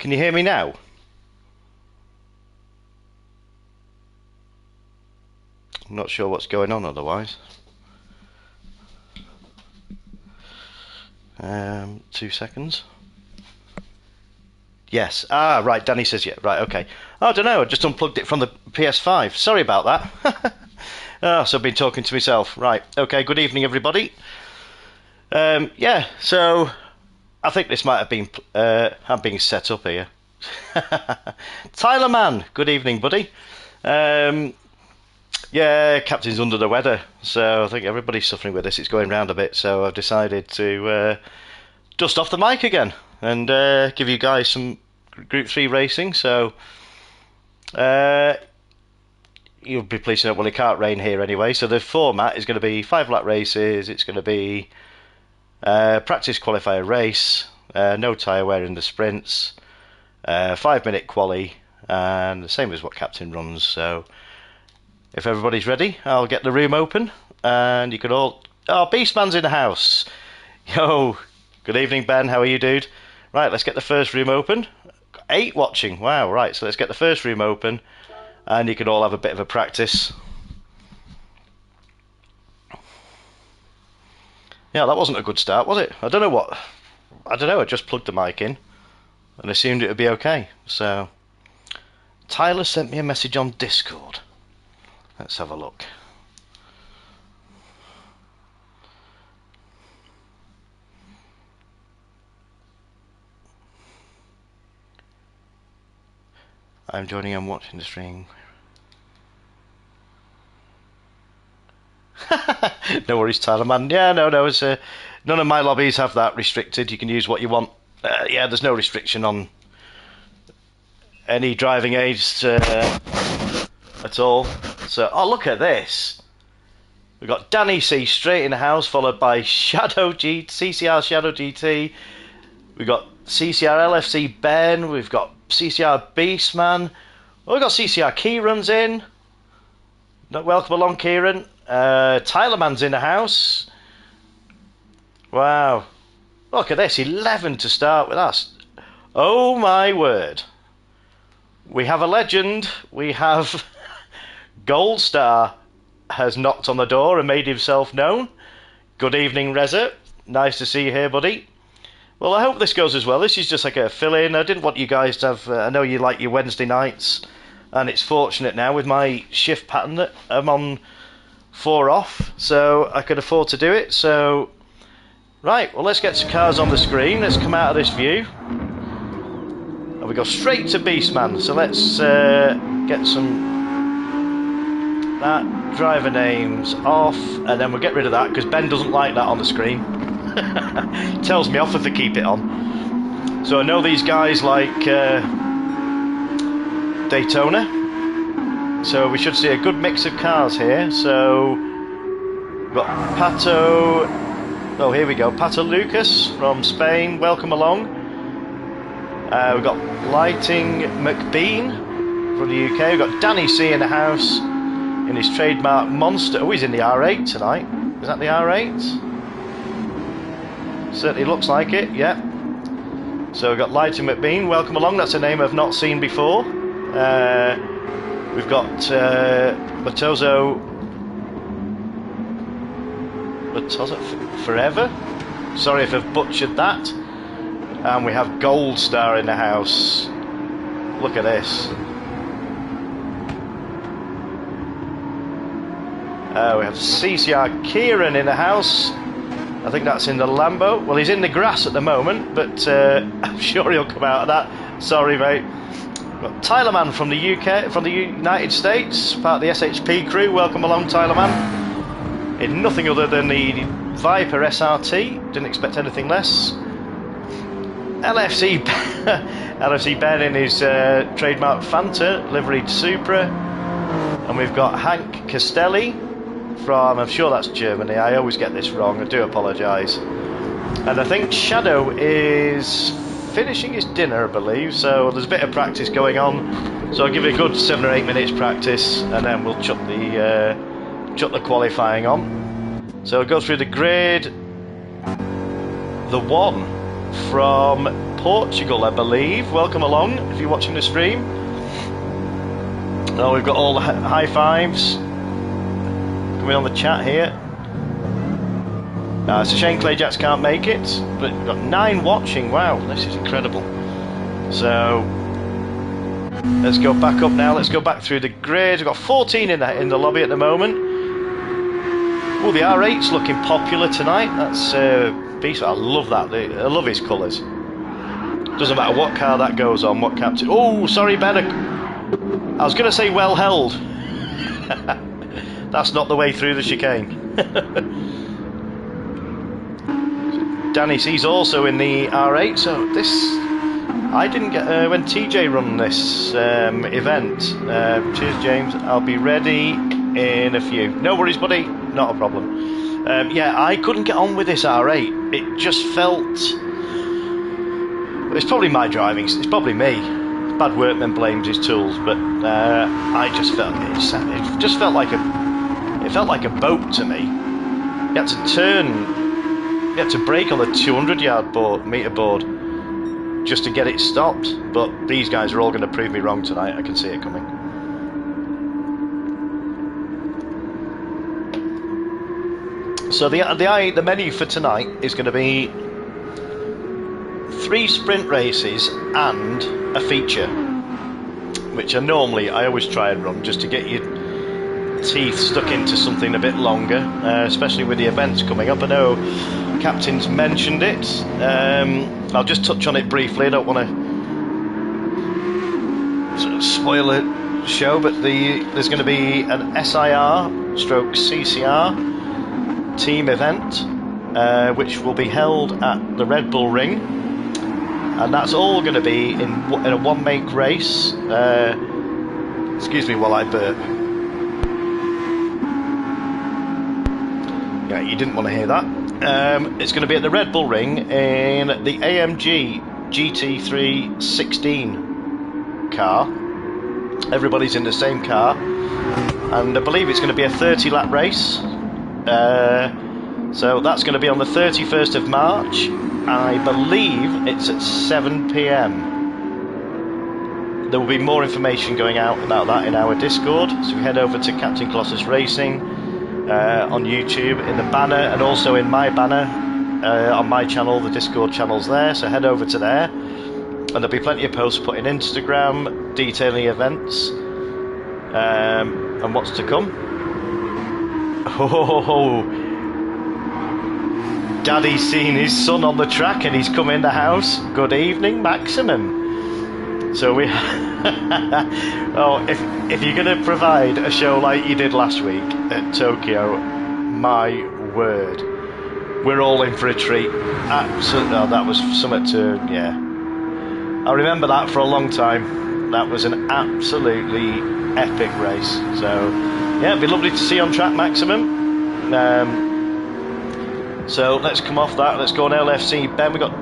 Can you hear me now? I'm not sure what's going on otherwise. 2 seconds. Yes. Ah, right. Danny says yeah. Right. Okay. I don't know. I just unplugged it from the PS5. Sorry about that. So I've been talking to myself. Right. Okay. Good evening, everybody. Yeah. So I think this might have been. I'm being set up here. Tyler Mann. Good evening, buddy. Yeah, Captain's under the weather, so I think everybody's suffering with this. It's going round a bit, so I've decided to dust off the mic again and give you guys some Group 3 racing. So you'll be pleased to know, well, it can't rain here anyway. So the format is going to be 5 lap races. It's going to be practice qualifier race, no tyre wear in the sprints, 5-minute quali, and the same as what Captain runs. So if everybody's ready, I'll get the room open, and you can all... Oh, Beastman's in the house. Yo, good evening, Ben. How are you, dude? Right, let's get the first room open. 8 watching. Wow, right, so let's get the first room open, and you can all have a bit of a practice. Yeah, that wasn't a good start, was it? I don't know, I just plugged the mic in and assumed it would be okay. So, Tyler sent me a message on Discord. Let's have a look. I'm joining and watching the stream. No worries, Tyler, man. Yeah, no, it's none of my lobbies have that restricted. You can use what you want. Yeah, there's no restriction on any driving aids at all. So, oh, look at this. We've got Danny C straight in the house, followed by CCR Shadow GT. We've got CCR LFC Ben. We've got CCR Beastman. Oh, we've got CCR Kieran's in. Welcome along, Kieran. Tyler Man's in the house. Wow. Look at this. 11 to start with us. Oh, my word. We have a legend. We have... Gold Star has knocked on the door and made himself known. Good evening, Reza. Nice to see you here, buddy. Well, I hope this goes as well. This is just like a fill-in. I didn't want you guys to have... I know you like your Wednesday nights, and it's fortunate now with my shift pattern that I'm on 4 off, so I could afford to do it. So, right, well, let's get some cars on the screen. Let's come out of this view. And we go straight to Beastman. So let's get some... that driver names off, and then we'll get rid of that because Ben doesn't like that on the screen. Tells me off if I keep it on. So I know these guys like Daytona, so we should see a good mix of cars here. So we've got Pato, oh here we go, Pato Lucas from Spain, welcome along. We've got Lighting McBean from the UK. We've got Danny C in the house in his trademark Monster. Oh, he's in the R8 tonight. Is that the R8? Certainly looks like it, yeah. So we've got Lighting McBean, welcome along. That's a name I've not seen before. We've got Matozo Forever. Sorry if I've butchered that. And we have Gold Star in the house. Look at this. We have CCR Kieran in the house. I think that's in the Lambo. Well, he's in the grass at the moment, but I'm sure he'll come out of that. Sorry, mate. We've got Tyler Man from the UK, from the United States, part of the SHP crew. Welcome along, Tyler Man. In nothing other than the Viper SRT. Didn't expect anything less. LFC Ben in his trademark Fanta, liveried Supra. And we've got Hank Castelli from, I'm sure that's Germany. I always get this wrong, I do apologise. And I think Shadow is finishing his dinner, I believe, so there's a bit of practice going on. So I'll give it a good 7 or 8 minutes practice, and then we'll chuck the qualifying on. So we'll go through the grid. The one from Portugal, I believe. Welcome along if you're watching the stream. Oh, we've got all the high fives coming on the chat here. It's a shame Clay Jacks can't make it, but we've got 9 watching. Wow, this is incredible. So let's go back up now. Let's go back through the grid. We've got 14 in the lobby at the moment. Oh, the R8's looking popular tonight. That's beast. I love that. I love his colours. Doesn't matter what car that goes on, what captain. Oh, sorry, Ben. I was going to say well held. That's not the way through the chicane. Danny C's also in the R8, so this... I didn't get... when TJ run this event, cheers James, I'll be ready in a few. No worries buddy, not a problem. Yeah, I couldn't get on with this R8. It just felt... It's probably my driving, it's probably me. Bad workman blames his tools, but I just felt... It just felt like a... It felt like a boat to me. You had to turn... You had to brake on the 200 meter board just to get it stopped, but these guys are all going to prove me wrong tonight. I can see it coming. So the menu for tonight is going to be 3 sprint races and a feature, which I always try and run just to get your teeth stuck into something a bit longer, especially with the events coming up. I know Captain's mentioned it. I'll just touch on it briefly. I don't want to sort of spoil the show, but there's going to be an SIR stroke CCR team event, which will be held at the Red Bull Ring, and that's all going to be in a one-make race. Excuse me while I burp. Yeah, you didn't want to hear that. It's going to be at the Red Bull Ring in the AMG GT3 16 car. Everybody's in the same car, and I believe it's going to be a 30-lap race. So that's going to be on the 31st of March. I believe it's at 7 PM. There will be more information going out about that in our Discord, so you head over to Captain Colossus Racing on YouTube in the banner, and also in my banner on my channel. The Discord channel's there, so head over to there, and there'll be plenty of posts put in Instagram detailing events and what's to come. Oh, Daddy's seen his son on the track and he's come in the house. Good evening, Maximum. So we oh, if you're going to provide a show like you did last week at Tokyo, my word, we're all in for a treat. Absolutely, oh, that was something to, yeah. I remember that for a long time. That was an absolutely epic race. So, yeah, it'd be lovely to see you on track, Maximum. So let's come off that. Let's go on LFC. Ben, we got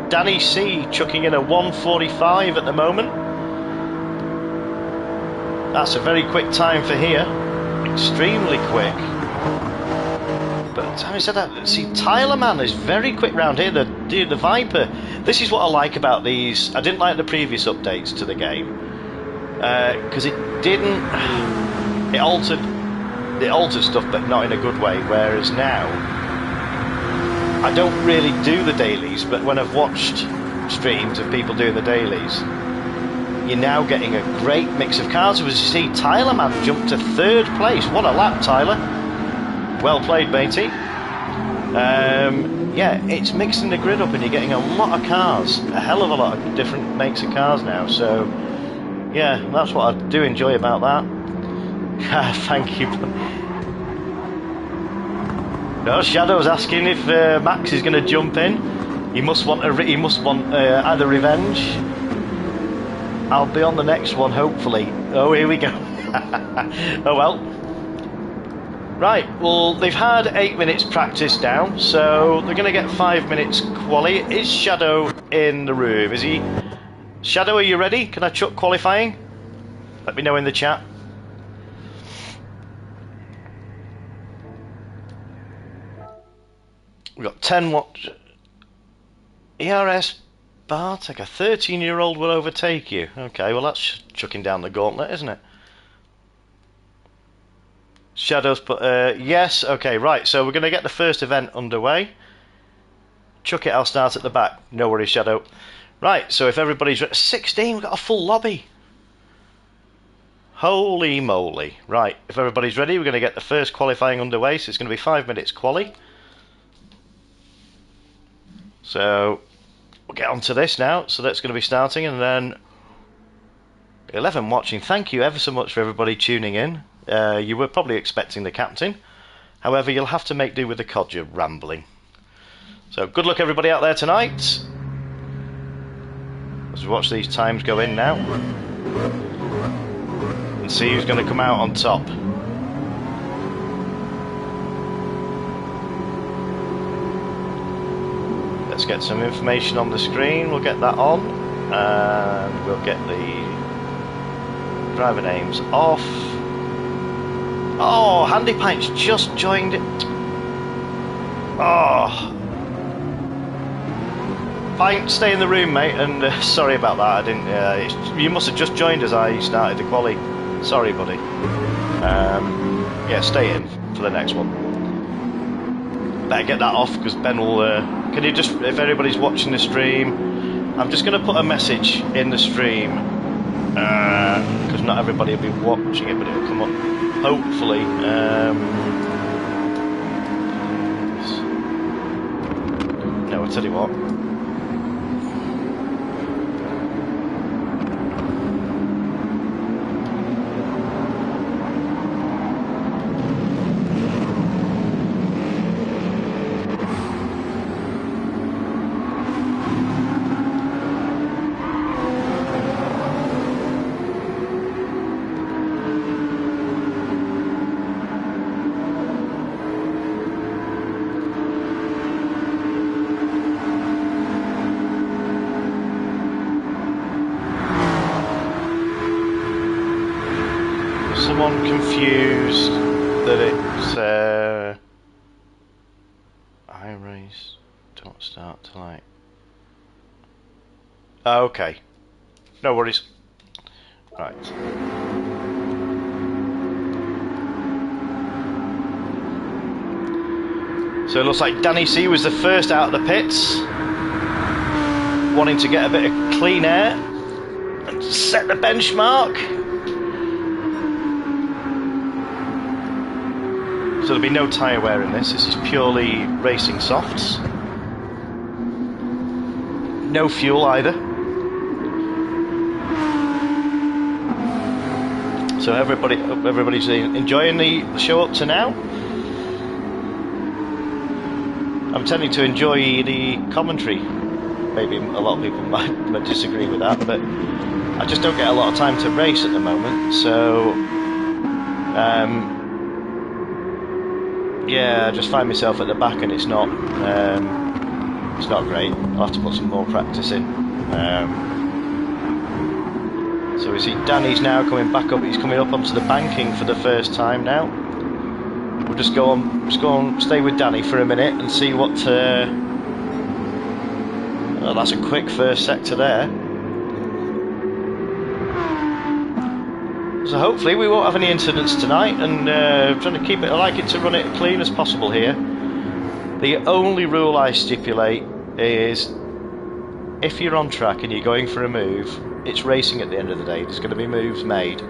Danny C chucking in a 1:45 at the moment. That's a very quick time for here. Extremely quick. But having said that, see, Tyler Man is very quick round here. The Viper. This is what I like about these. I didn't like the previous updates to the game because it didn't. It altered stuff, but not in a good way. Whereas now, I don't really do the dailies, but when I've watched streams of people doing the dailies, you're now getting a great mix of cars. As you see, Tyler Man jumped to 3rd place. What a lap, Tyler. Well played, matey. Yeah, it's mixing the grid up and you're getting a lot of cars. A hell of a lot of different makes of cars now. So, yeah, that's what I do enjoy about that. Thank you. No, Shadow's asking if Max is going to jump in. He must want either revenge. I'll be on the next one, hopefully. Oh, here we go. Oh well. Right, well, they've had 8 minutes practice now, so they're going to get 5 minutes quali. Is Shadow in the room? Is he? Shadow, are you ready? Can I chuck qualifying? Let me know in the chat. We've got 10 watch. ERS Bartek, a 13-year-old will overtake you. Okay, well that's chucking down the gauntlet, isn't it? Shadows, but yes, okay, right. So we're going to get the first event underway. Chuck it, I'll start at the back. No worries, Shadow. Right, so if everybody's ready, 16, we've got a full lobby. Holy moly. Right, if everybody's ready, we're going to get the first qualifying underway. So it's going to be 5 minutes quali. So we'll get on to this now. So that's going to be starting, and then 11 watching. Thank you ever so much for everybody tuning in. You were probably expecting the captain. However, you'll have to make do with the Codger rambling. So good luck everybody out there tonight. Let's watch these times go in now and see who's going to come out on top. Let's get some information on the screen. We'll get that on, and we'll get the driver names off. Oh, Handy Pint's just joined it. Oh, fine, stay in the room, mate. And sorry about that. I didn't. You must have just joined as I started the quali. Sorry, buddy. Yeah, stay in for the next one. Better get that off because Ben will. Can you just, if anybody's watching the stream, I'm just going to put a message in the stream because not everybody will be watching it, but it'll come up. Hopefully. No, I'll tell you what. Someone confused that it's iRace don't start till like. Oh, okay, no worries. Right. So it looks like Danny C was the first out of the pits, wanting to get a bit of clean air and set the benchmark. So there'll be no tyre wear in this. This is purely racing softs. No fuel either. So everybody's enjoying the show up to now. I'm tending to enjoy the commentary. Maybe a lot of people might disagree with that, but I just don't get a lot of time to race at the moment. So yeah, I just find myself at the back, and it's not great. I'll have to put some more practice in. So we see Danny's now coming back up. He's coming up onto the banking for the first time now. We'll just go on, stay with Danny for a minute and see what. Oh, that's a quick first sector there. So hopefully we won't have any incidents tonight, and trying to keep it. I like it to run it clean as possible here. The only rule I stipulate is if you're on track and you're going for a move, it's racing at the end of the day. There's going to be moves made.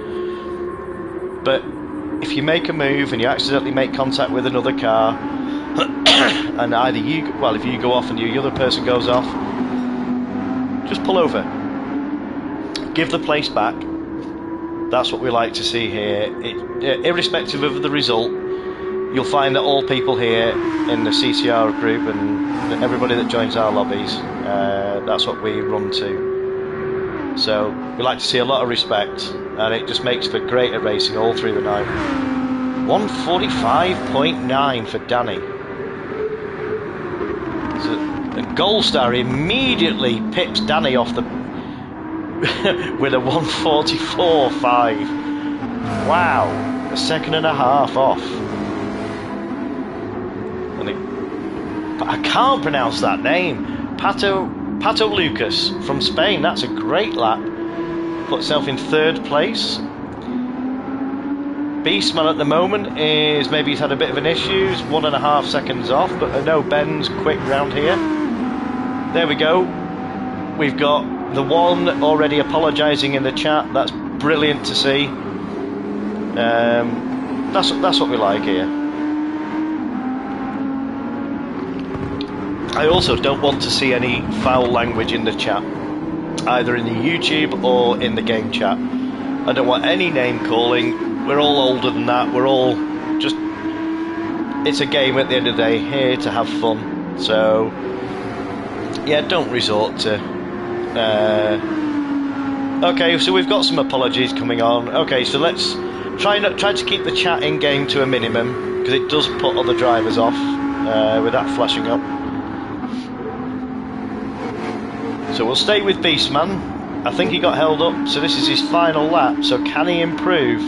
But if you make a move and you accidentally make contact with another car, and either if you go off and the other person goes off, just pull over. Give the place back. That's what we like to see here. Irrespective of the result, you'll find that all people here in the CCR group and everybody that joins our lobbies, that's what we run to. So we like to see a lot of respect, and it just makes for greater racing all through the night. 145.9 for Danny. So the Gold Star immediately pips Danny off the with a 144.5. Wow, a second and a half off. And I can't pronounce that name. Pato Pato Lucas from Spain, that's a great lap. Put himself in 3rd place. Beastman at the moment is, maybe he's had a bit of an issue, he's 1.5 seconds off, but I know Ben's quick round here. There we go. We've got the one already apologising in the chat, that's brilliant to see. That's what we like here. I also don't want to see any foul language in the chat, either in the YouTube or in the game chat. I don't want any name calling. We're all older than that. We're all just... It's a game at the end of the day, here to have fun. So, yeah, don't resort to... Okay, so we've got some apologies coming on. Okay, so let's try to keep the chat in game to a minimum, because it does put other drivers off with that flashing up. So we'll stay with Beastman. I think he got held up, so this is his final lap. So can he improve?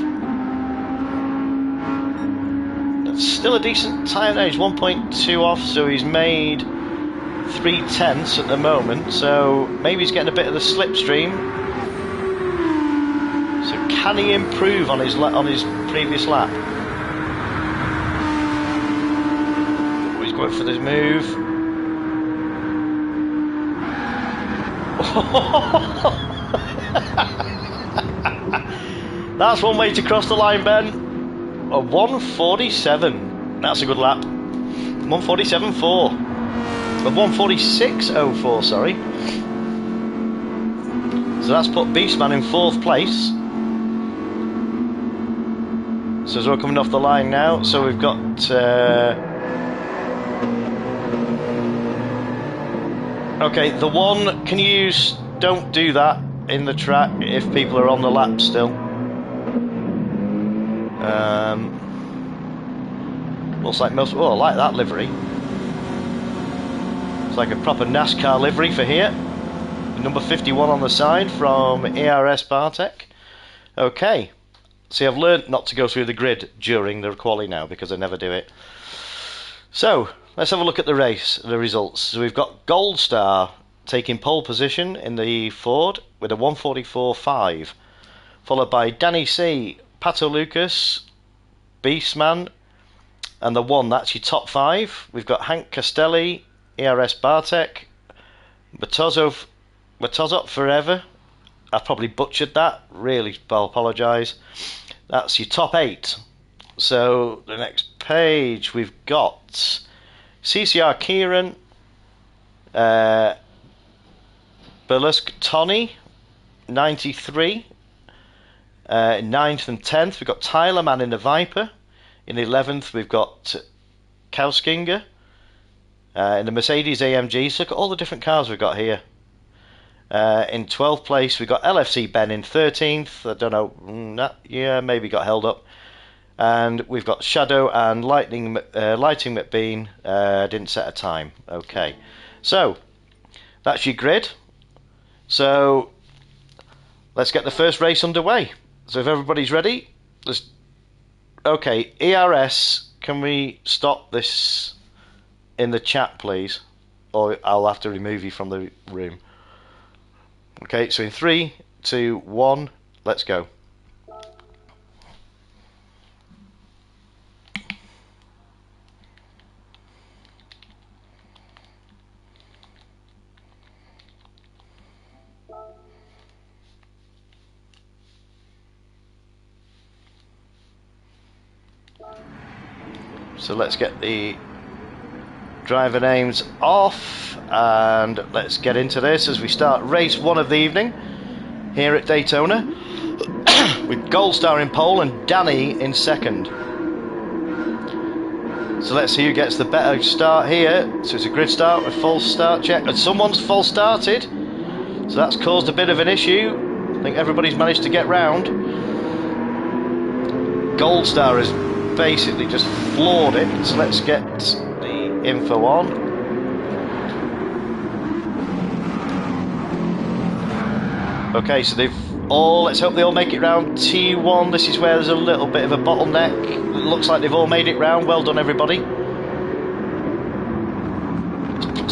That's still a decent time now. He's 1.2 off, so he's made 3/10 at the moment. So maybe he's getting a bit of the slipstream. So can he improve on his previous lap? Oh, he's going for this move. That's one way to cross the line, Ben. A 1:47. That's a good lap. 1:47.4. A 1:46.04, sorry. So that's put Beastman in 4th place. So as we're coming off the line now, so we've got... Okay, the one, can you use, don't do that in the track if people are on the lap still. Looks like most, oh, I like that livery. It's like a proper NASCAR livery for here. Number 51 on the side from ERS Bartek. Okay, see, I've learned not to go through the grid during the quali now because I never do it. So, let's have a look at the race, the results. So we've got Gold Star taking pole position in the Ford with a 1:44.5, followed by Danny C, Pato Lucas, Beastman, and the one, that's your top 5. We've got Hank Castelli, ERS Bartek, Matozov Forever. I probably butchered that, really, I'll apologise. That's your top 8. So the next page we've got CCR Kieran, Burlesk Tony, 93, 9th and 10th. We've got Tyler Man in the Viper. In 11th we've got Kauskinger in the Mercedes AMG. So look at all the different cars we've got here. In 12th place we've got LFC Ben in 13th. I don't know, yeah, maybe got held up. And we've got Shadow and Lighting McBean, didn't set a time. Okay, so that's your grid. So let's get the first race underway. So if everybody's ready, let's... Okay, ERS, can we stop this in the chat, please? Or I'll have to remove you from the room. Okay, so in 3, 2, 1, let's go. So let's get the driver names off and let's get into this as we start race 1 of the evening here at Daytona with Gold Star in pole and Danny in 2nd. So let's see who gets the better start here. So it's a grid start with false start check, and someone's false started, so that's caused a bit of an issue. I think everybody's managed to get round. Gold Star has basically just floored it, so let's get the info on. Okay, so they've all, let's hope they all make it round T1. This is where there's a little bit of a bottleneck. It looks like they've all made it round. Well done, everybody.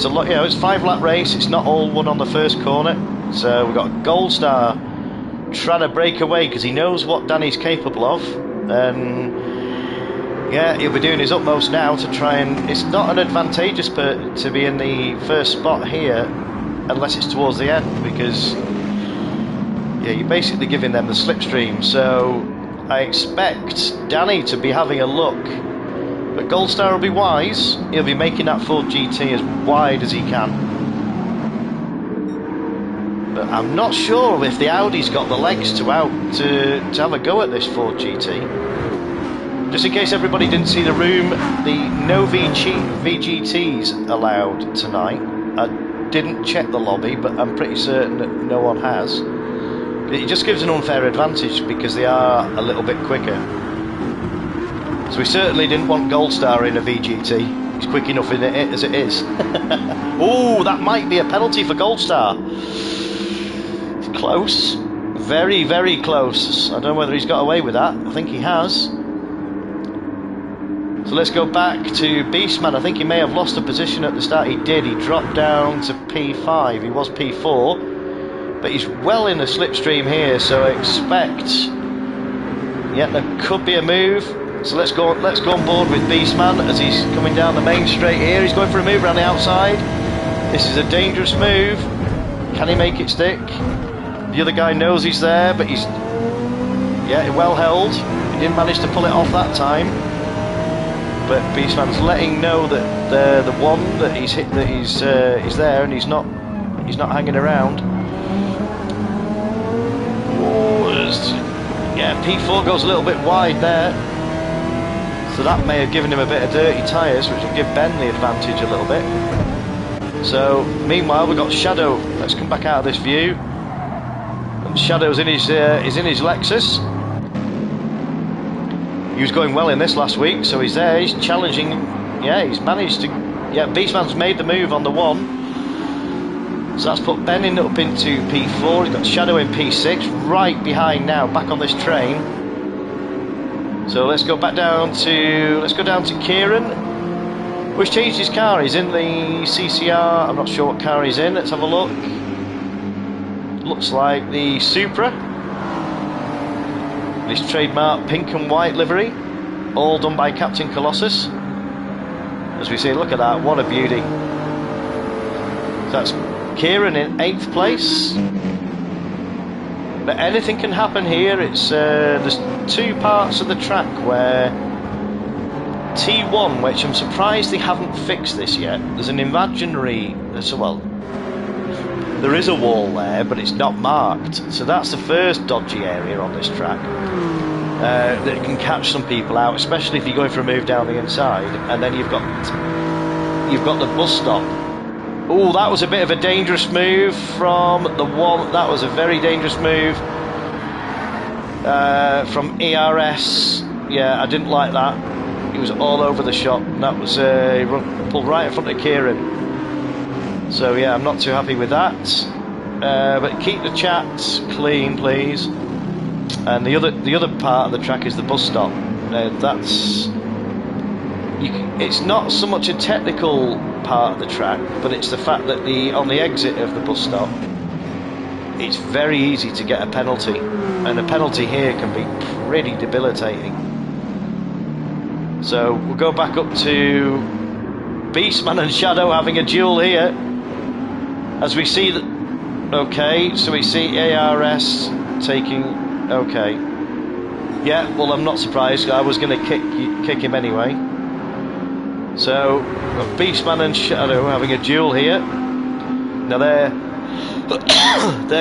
it's a lot. You know, it's 5-lap race. It's not all won on the first corner. So we've got Gold Star trying to break away because he knows what Danny's capable of, and yeah, he'll be doing his utmost now to try and. It's not an advantageous to be in the first spot here unless it's towards the end, because yeah, you're basically giving them the slipstream. So I expect Danny to be having a look, but Gold Star will be wise. He'll be making that Ford GT as wide as he can. But I'm not sure if the Audi's got the legs to have a go at this Ford GT. Just in case everybody didn't see the room, the no VGTs allowed tonight. I didn't check the lobby, but I'm pretty certain that no one has. It just gives an unfair advantage because they are a little bit quicker. So we certainly didn't want Gold Star in a VGT. He's quick enough in it as it is. Oh, that might be a penalty for Gold Star. Close, very, very close. I don't know whether he's got away with that. I think he has. So let's go back to Beastman. I think he may have lost a position at the start. He did. He dropped down to P5. He was P4, but he's well in the slipstream here. So I expect, yeah, there could be a move. So let's go on board with Beastman as he's coming down the main straight here. He's going for a move around the outside. This is a dangerous move. Can he make it stick? The other guy knows he's there, but he's, yeah, well held. He didn't manage to pull it off that time. But Beastman's letting know that the one that he's hit, that he's there, and he's not hanging around. Yeah, P4 goes a little bit wide there, so that may have given him a bit of dirty tyres, which will give Ben the advantage a little bit. So meanwhile we've got Shadow. Let's come back out of this view. And Shadow's in his Lexus. He was going well in this last week, so he's there. He's challenging. Yeah, he's managed to. Yeah, Beastman's made the move on the one. So that's put Ben up into P4. He's got Shadow in P6, right behind now, back on this train. So let's go down to Kieran, who's changed his car. He's in the CCR. I'm not sure what car he's in. Let's have a look. Looks like the Supra. His trademark pink and white livery, all done by Captain Colossus. As we see, look at that, what a beauty. So that's Kieran in 8th place. But anything can happen here. It's there's two parts of the track where T1, which I'm surprised they haven't fixed this yet. There's an imaginary, there is a wall there, but it's not marked. So that's the first dodgy area on this track that can catch some people out, especially if you're going for a move down the inside. And then you've got the bus stop. Oh, that was a bit of a dangerous move from the one. That was a very dangerous move from ERS. Yeah, I didn't like that. He was all over the shop. That was pulled right in front of Kieran. So yeah, I'm not too happy with that. But keep the chat clean, please. And the other part of the track is the bus stop. It's not so much a technical part of the track, but it's the fact that on the exit of the bus stop, it's very easy to get a penalty, and a penalty here can be pretty debilitating. So we'll go back up to Beastman and Shadow having a duel here. As we see that, okay, so we see ARS taking, okay. Yeah, well, I'm not surprised. I was going to kick him anyway. So, Beastman and Shadow having a duel here. Now they're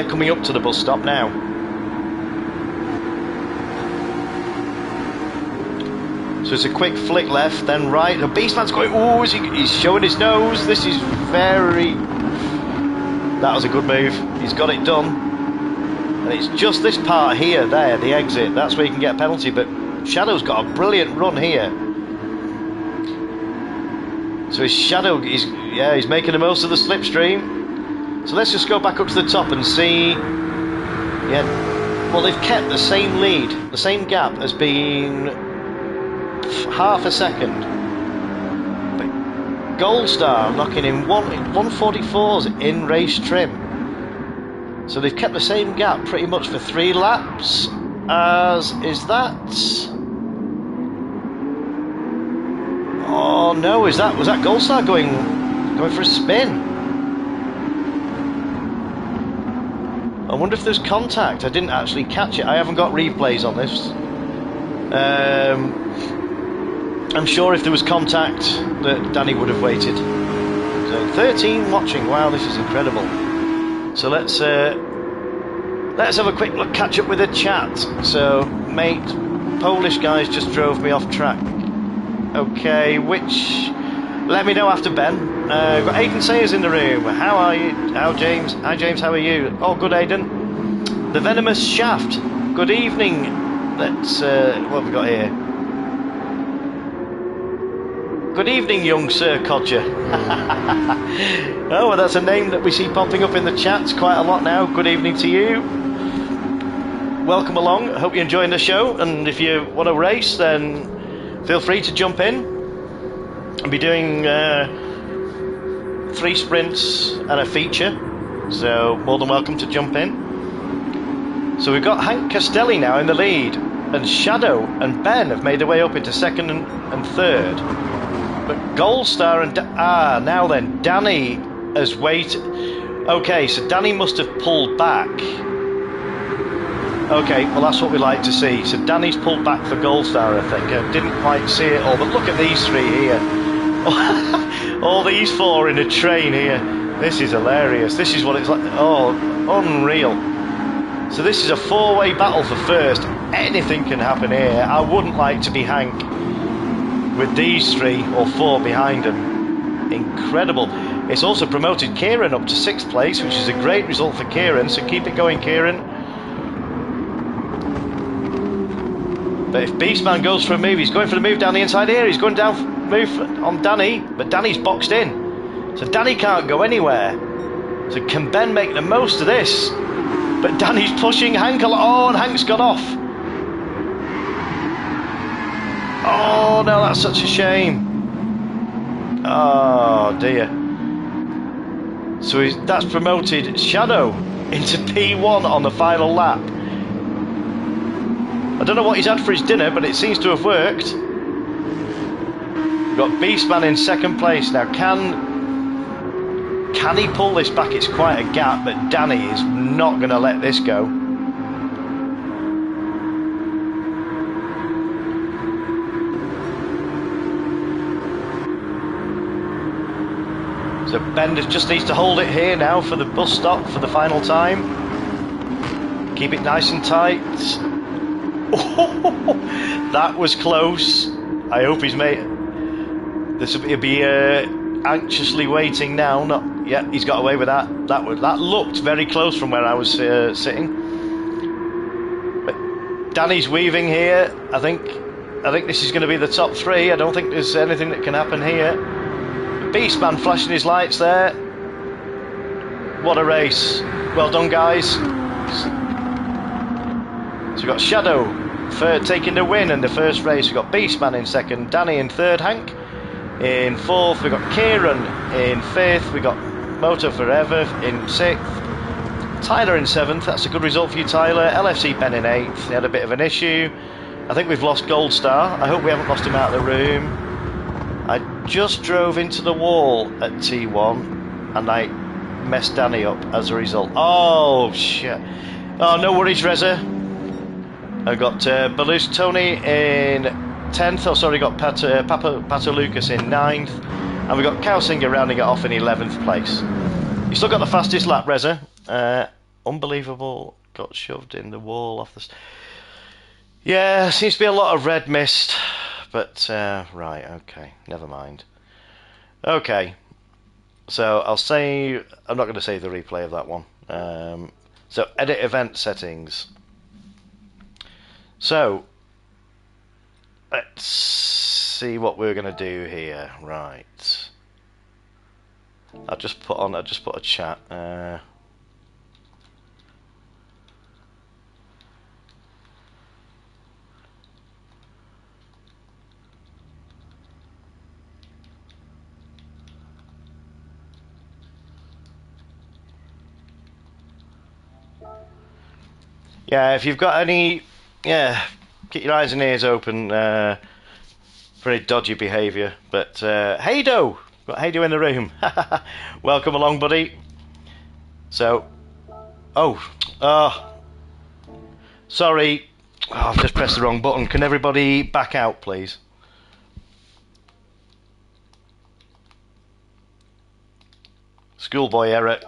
coming up to the bus stop now. So it's a quick flick left, then right. The Beastman's going, oh, he's showing his nose. This is very... That was a good move. He's got it done. And it's just this part here, there, the exit. That's where you can get a penalty. But Shadow's got a brilliant run here. So his Shadow, he's making the most of the slipstream. So let's just go back up to the top and see. Yeah, well, they've kept the same lead, the same gap as being half a second. But Gold Star knocking in 144s in race trim. So they've kept the same gap pretty much for 3 laps. As is that? Oh no, was that Gold Star going for a spin? I wonder if there's contact. I didn't actually catch it. I haven't got replays on this. I'm sure if there was contact that Danny would have waited. So 13 watching. Wow, this is incredible. So let's have a quick look, catch up with the chat. So mate, Polish guys just drove me off track. Okay, let me know after Ben. We've got Aidan Sayers in the room. How are you? Hi James, how are you? Oh, good Aidan. The Venomous Shaft. Good evening. Let's what have we got here? Good evening, young Sir Codger. Oh, well, that's a name that we see popping up in the chats quite a lot now. Good evening to you. Welcome along. I hope you're enjoying the show. And if you want to race, then feel free to jump in. I'll be doing 3 sprints and a feature. So more than welcome to jump in. So we've got Hank Castelli now in the lead. And Shadow and Ben have made their way up into 2nd and 3rd. But Gold Star and now then, Danny has waited. Okay, so Danny must have pulled back. Okay, well that's what we like to see. So Danny's pulled back for Gold Star, I think. I didn't quite see it all, but look at these 3 here. All these 4 in a train here. This is hilarious. This is what it's like. Oh, unreal. So this is a 4-way battle for first. Anything can happen here. I wouldn't like to be Hank with these 3 or 4 behind him. Incredible. It's also promoted Kieran up to 6th place, which is a great result for Kieran, so keep it going, Kieran. But if Beastman goes for a move, he's going for the move down the inside here. He's going down for move on Danny, but Danny's boxed in. So Danny can't go anywhere. So can Ben make the most of this? But Danny's pushing Hank a lot. Oh, and Hank's got off. Oh no, that's such a shame. Oh dear. So that's promoted Shadow into P1 on the final lap. I don't know what he's had for his dinner, but it seems to have worked. We've got Beastman in 2nd place. Now can he pull this back? It's quite a gap, but Danny is not going to let this go. So Ben just needs to hold it here now for the bus stop for the final time. Keep it nice and tight. Oh, that was close. I hope he's made. He'll be anxiously waiting now. Yeah, he's got away with that. That looked very close from where I was sitting. But Danny's weaving here. I think this is going to be the top 3. I don't think there's anything that can happen here. Beastman flashing his lights there. What a race. Well done, guys. So we've got Shadow taking the win in the first race. We've got Beastman in 2nd, Danny in 3rd, Hank in 4th. We've got Kieran in 5th. We've got Moto Forever in 6th. Tyler in 7th. That's a good result for you, Tyler. LFC Ben in 8th. They had a bit of an issue. I think we've lost Gold Star. I hope we haven't lost him out of the room. I just drove into the wall at T1 and I messed Danny up as a result. Oh shit. Oh, no worries, Reza. I've got Balus Tony in 10th. Oh sorry, got Pato Lucas in 9th. And we've got Cowsinger rounding it off in 11th place. You still got the fastest lap, Reza. Unbelievable. Got shoved in the wall off the... Yeah, seems to be a lot of red mist. But, right, okay, never mind. Okay, so I'll say, I'm not going to save the replay of that one. So, edit event settings. So, let's see what we're going to do here. Right. I'll just put a chat. Yeah, if you've got any, yeah, keep your eyes and ears open for any dodgy behaviour. But Haydo, got Haydo in the room. Welcome along, buddy. So, sorry, I've just pressed the wrong button. Can everybody back out, please? Schoolboy error.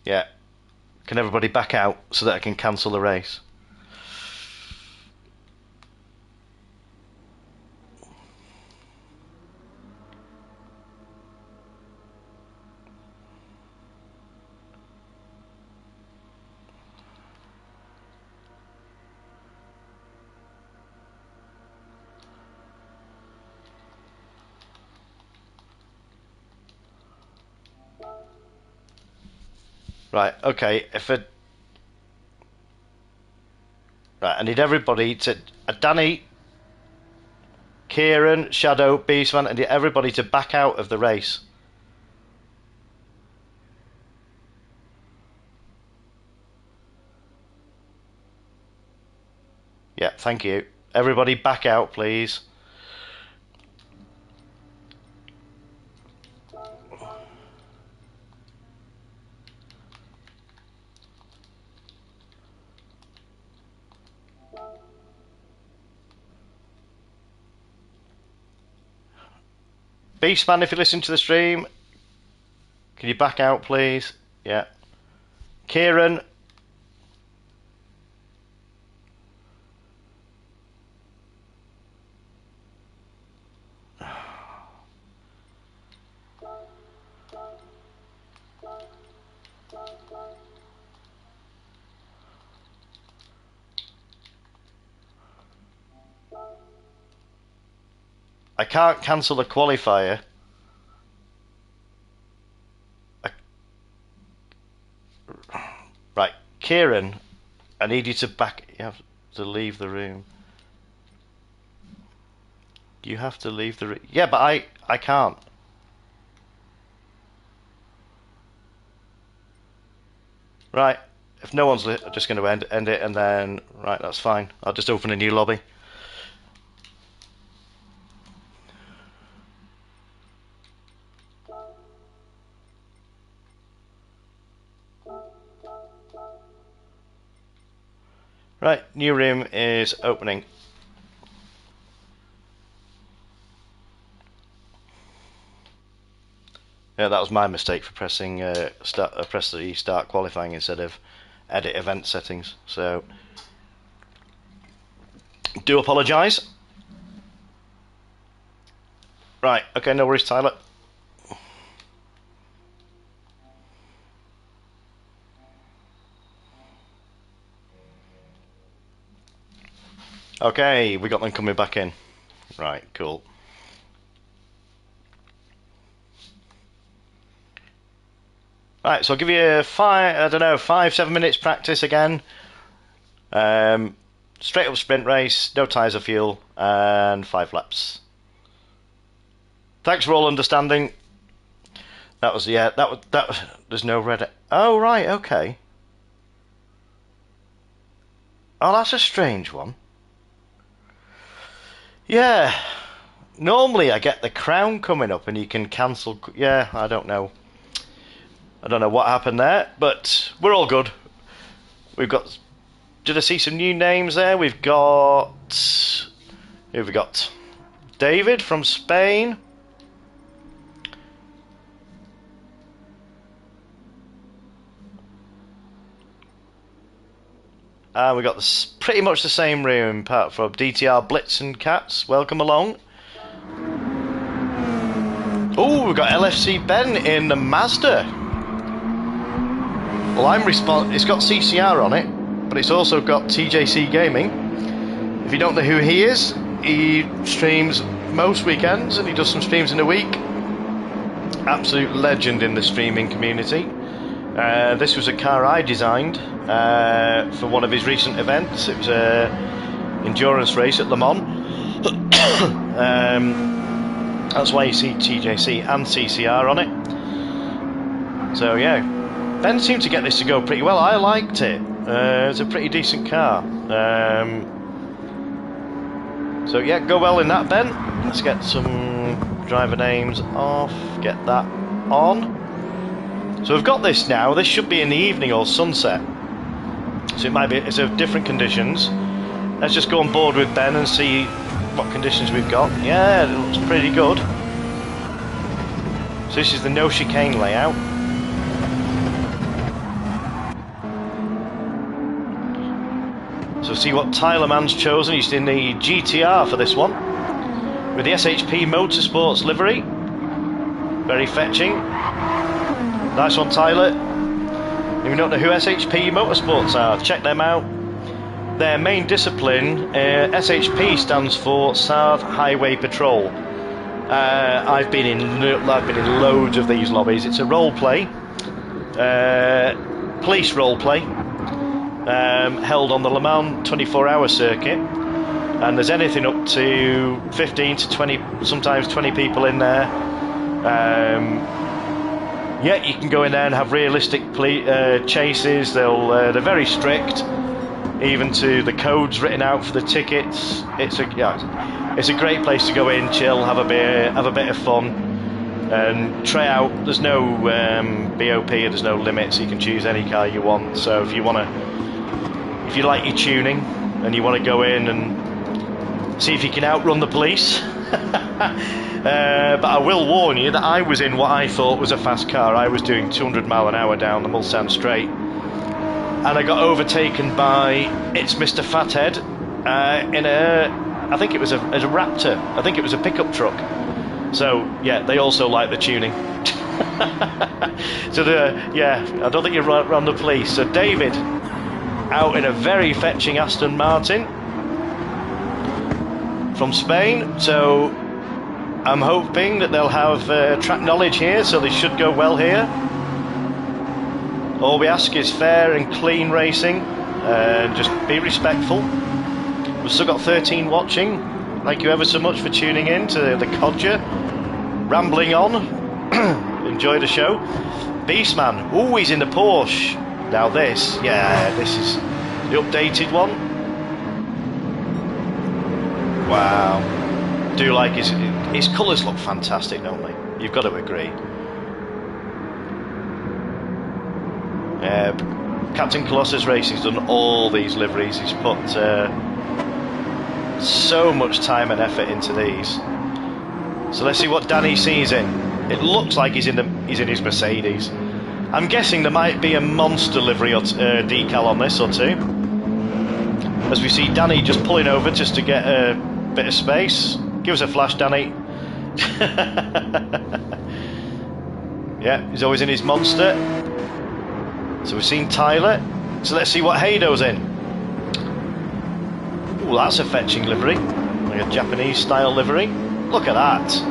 Yeah. Can everybody back out so that I can cancel the race? Right, okay, Right, I need everybody to... Danny, Kieran, Shadow, Beastman, I need everybody to back out of the race. Yeah, thank you. Everybody back out, please. Beastman, if you listen to the stream, can you back out, please? Yeah. Kieran. I can't cancel the qualifier. Right, Kieran, I need you to you have to leave the room. You have to leave the room. Yeah, but I can't. Right, if no one's I'm just going to end it, and then right, that's fine. I'll just open a new lobby. Right, new room is opening. Yeah, that was my mistake for pressing press the start qualifying instead of edit event settings. So, do apologise. Right, okay, no worries, Tyler. Okay, we got them coming back in. Right, cool. Right, so I'll give you 5-7 minutes practice again. Straight up sprint race, no tyres or fuel, and 5 laps. Thanks for all understanding. That was, yeah, that was, there's no red. Oh, right, okay. Oh, that's a strange one. Yeah. Normally I get the crown coming up and you can cancel. Yeah, I don't know. I don't know what happened there, but we're all good. We've got... Did I see some new names there? We've got... Who have we got? David from Spain. We got pretty much the same room, apart from DTR Blitz and Cats. Welcome along. Oh, we've got LFC Ben in the Mazda. Well, it's got CCR on it, but it's also got TJC Gaming. If you don't know who he is, he streams most weekends and he does some streams in a week. Absolute legend in the streaming community. This was a car I designed for one of his recent events. It was an endurance race at Le Mans. That's why you see TJC and CCR on it. So yeah, Ben seemed to get this to go pretty well. I liked it. It's a pretty decent car. So yeah, go well in that, Ben. Let's get some driver names off, get that on. So we've got this now. This should be in the evening or sunset. So it might be, it's of different conditions. Let's just go on board with Ben and see what conditions we've got. Yeah, it looks pretty good. So this is the no chicane layout. So see what Tyler Mann's chosen. He's in the GTR for this one, with the SHP Motorsports livery. Very fetching. Nice one, Tyler. If you don't know who SHP Motorsports are, check them out. Their main discipline, SHP, stands for South Highway Patrol. I've been in loads of these lobbies. It's a role play, police role play, held on the Le Mans 24-hour circuit, and there's anything up to 15 to 20, sometimes 20 people in there. Yeah, you can go in there and have realistic chases. They're very strict, even to the codes written out for the tickets. It's a great place to go in, chill, have a beer, have a bit of fun, and try out. There's no BOP, there's no limit, so you can choose any car you want. So if you like your tuning and you want to go in and see if you can outrun the police. But I will warn you that I was in what I thought was a fast car. I was doing 200 mile an hour down the Mulsanne Straight, and I got overtaken by It's Mr. Fathead in I think it was a Raptor. I think it was a pickup truck. So yeah, they also like the tuning. So I don't think you run the police. So David out in a very fetching Aston Martin from Spain. So I'm hoping that they'll have track knowledge here, so they should go well here. All we ask is fair and clean racing, and just be respectful. We've still got 13 watching. Thank you ever so much for tuning in to the Codger. Rambling on. Enjoy the show. Beastman, he's in the Porsche. Now this is the updated one. Wow. Do like his colours look fantastic, don't they? You've got to agree. Captain Colossus Racing's done all these liveries. He's put so much time and effort into these. So let's see what Danny sees in. It looks like he's in his Mercedes. I'm guessing there might be a monster livery or decal on this or two. As we see Danny just pulling over just to get a bit of space. Give us a flash, Danny. Yeah, he's always in his monster. So we've seen Tyler. So let's see what Heido's in. Ooh, that's a fetching livery. Like a Japanese style livery. Look at that.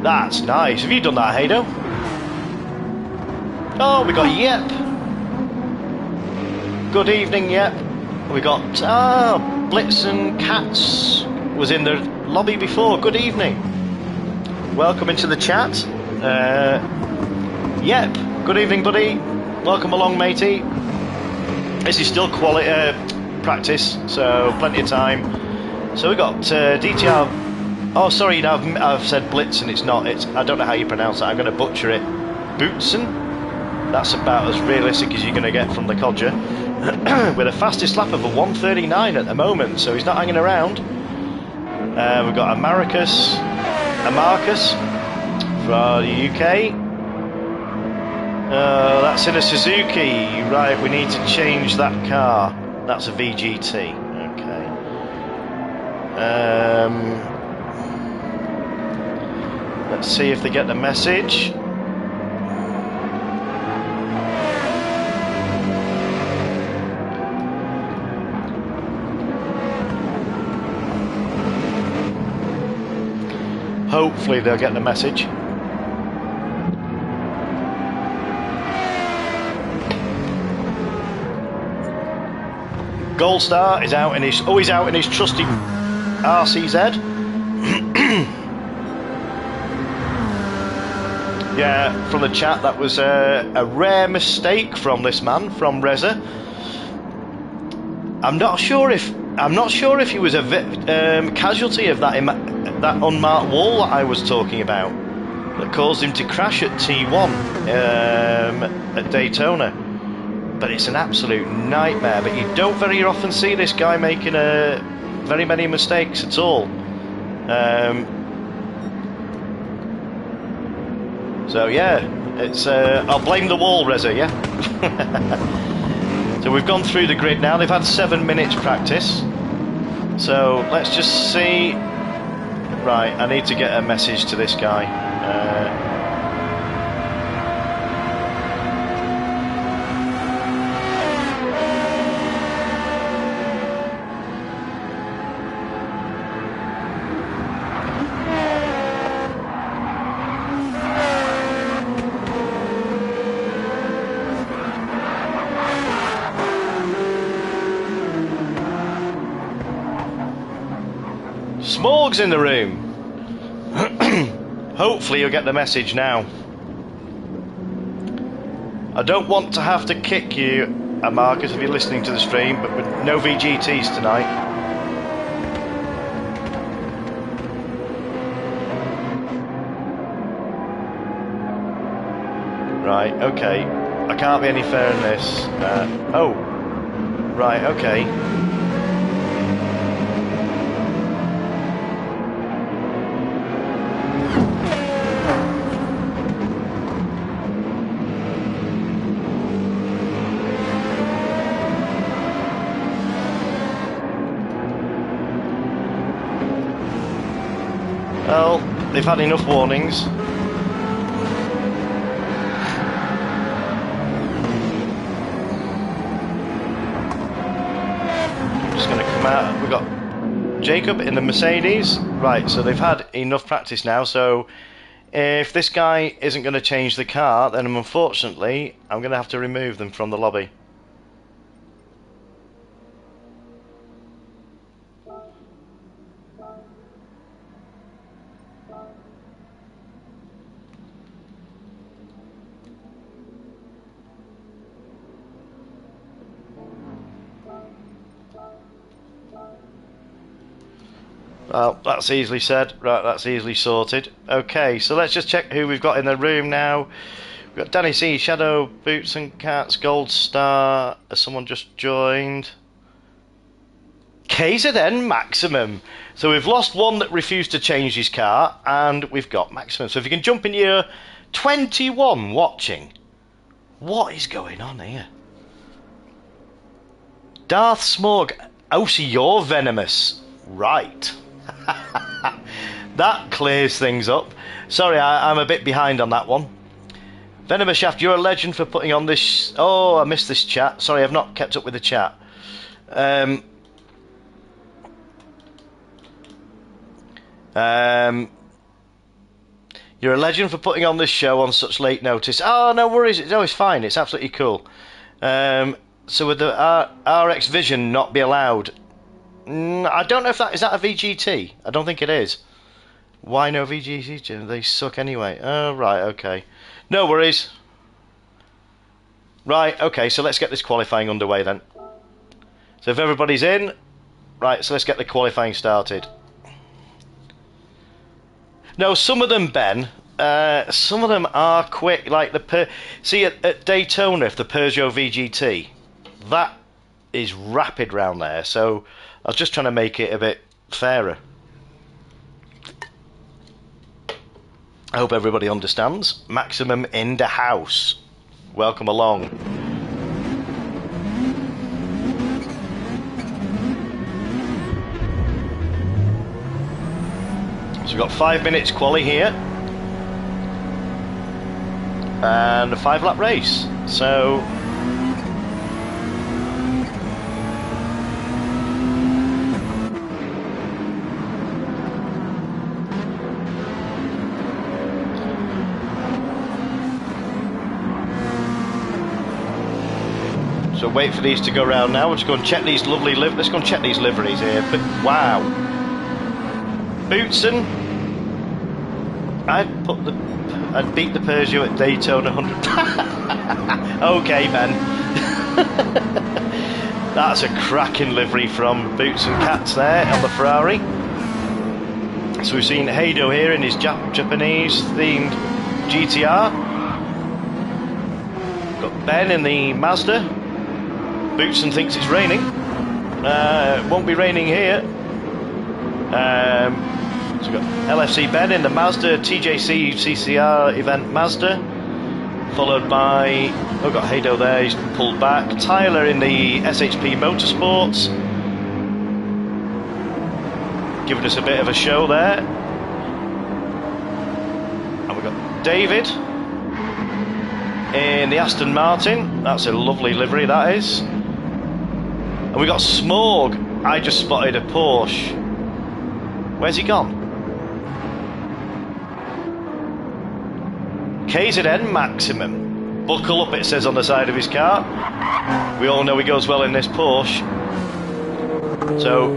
That's nice. Have you done that, Heido? Oh, we got Yep. Good evening, Yep. We got Blitz and Cats was in the lobby before. Good evening. Welcome into the chat. Yep. Good evening, buddy. Welcome along, matey. This is still quality practice, so plenty of time. So we got DTR. Oh, sorry, I've said Blitz and it's not. I don't know how you pronounce that. I'm going to butcher it. Bootson. That's about as realistic as you're going to get from the Codger. With a fastest lap of a 1:39 at the moment, so he's not hanging around. We've got a Marcus from the UK. That's in a Suzuki. Right, we need to change that car. That's a VGT. Okay. Let's see if they get the message. Hopefully they'll get the message. Gold Star is out in his he's out in his trusty RCZ. Yeah, from the chat, that was a rare mistake from this man from Reza. I'm not sure if he was a casualty of that unmarked wall that I was talking about that caused him to crash at T1 at Daytona. But it's an absolute nightmare. But you don't very often see this guy making very many mistakes at all. So yeah, it's I'll blame the wall, Reza. Yeah. So we've gone through the grid now. They've had 7 minutes practice. So let's just see. Right, I need to get a message to this guy. Smorg's in the room. Hopefully you'll get the message now. I don't want to have to kick you, Marcus, if you're listening to the stream, but with no VGTs tonight. Right, okay. I can't be any fairer than this. Oh. Right, okay. Well, they've had enough warnings. Just going to come out. We've got Jacob in the Mercedes. Right, so they've had enough practice now. So if this guy isn't going to change the car, then unfortunately I'm going to have to remove them from the lobby. Well, that's easily said. Right, that's easily sorted. Okay, so let's just check who we've got in the room now. We've got Danny C, Shadow, Boots and Cats, Gold Star. Has someone just joined? KZN Maximum. So we've lost one that refused to change his car, and we've got Maximum. So if you can jump in year 21 watching. What is going on here? Darth Smorg. Oh, so you're venomous. Right. That clears things up. Sorry, I'm a bit behind on that one. Venomous Shaft, you're a legend for putting on this... Oh, I missed this chat. Sorry, I've not kept up with the chat. You're a legend for putting on this show on such late notice. Oh, no worries. It's always fine. It's absolutely cool. So would the RX Vision not be allowed? I don't know if that... Is that a VGT? I don't think it is. Why no VGT? They suck anyway. Oh, right, okay. No worries. Right, okay, so let's get this qualifying underway then. So if everybody's in... Right, so let's get the qualifying started. No, some of them, Ben... some of them are quick, like the... See, at Daytona, if the Peugeot VGT... That is rapid round there, so... I was just trying to make it a bit fairer. I hope everybody understands. Maximum in the house. Welcome along. So we've got 5 minutes quali here. And a 5-lap race. So... So wait for these to go round now. We'll just go and check these lovely let's go and check these liveries here. But wow. Bootson. I'd beat the Peugeot at Daytona 100. Okay, Ben. That's a cracking livery from Boots and Cats there on the Ferrari. So we've seen Heido here in his Japanese themed GTR. Got Ben in the Mazda. Bootson thinks it's raining. Won't be raining here. So we've got LFC Ben in the Mazda TJC CCR event Mazda. Followed by, oh, got Heido there, he's pulled back. Tyler in the SHP Motorsports. Giving us a bit of a show there. And we've got David in the Aston Martin. That's a lovely livery, that is. And we got Smorg. I just spotted a Porsche. Where's he gone? KZN Maximum. Buckle up, it says on the side of his car. We all know he goes well in this Porsche. So,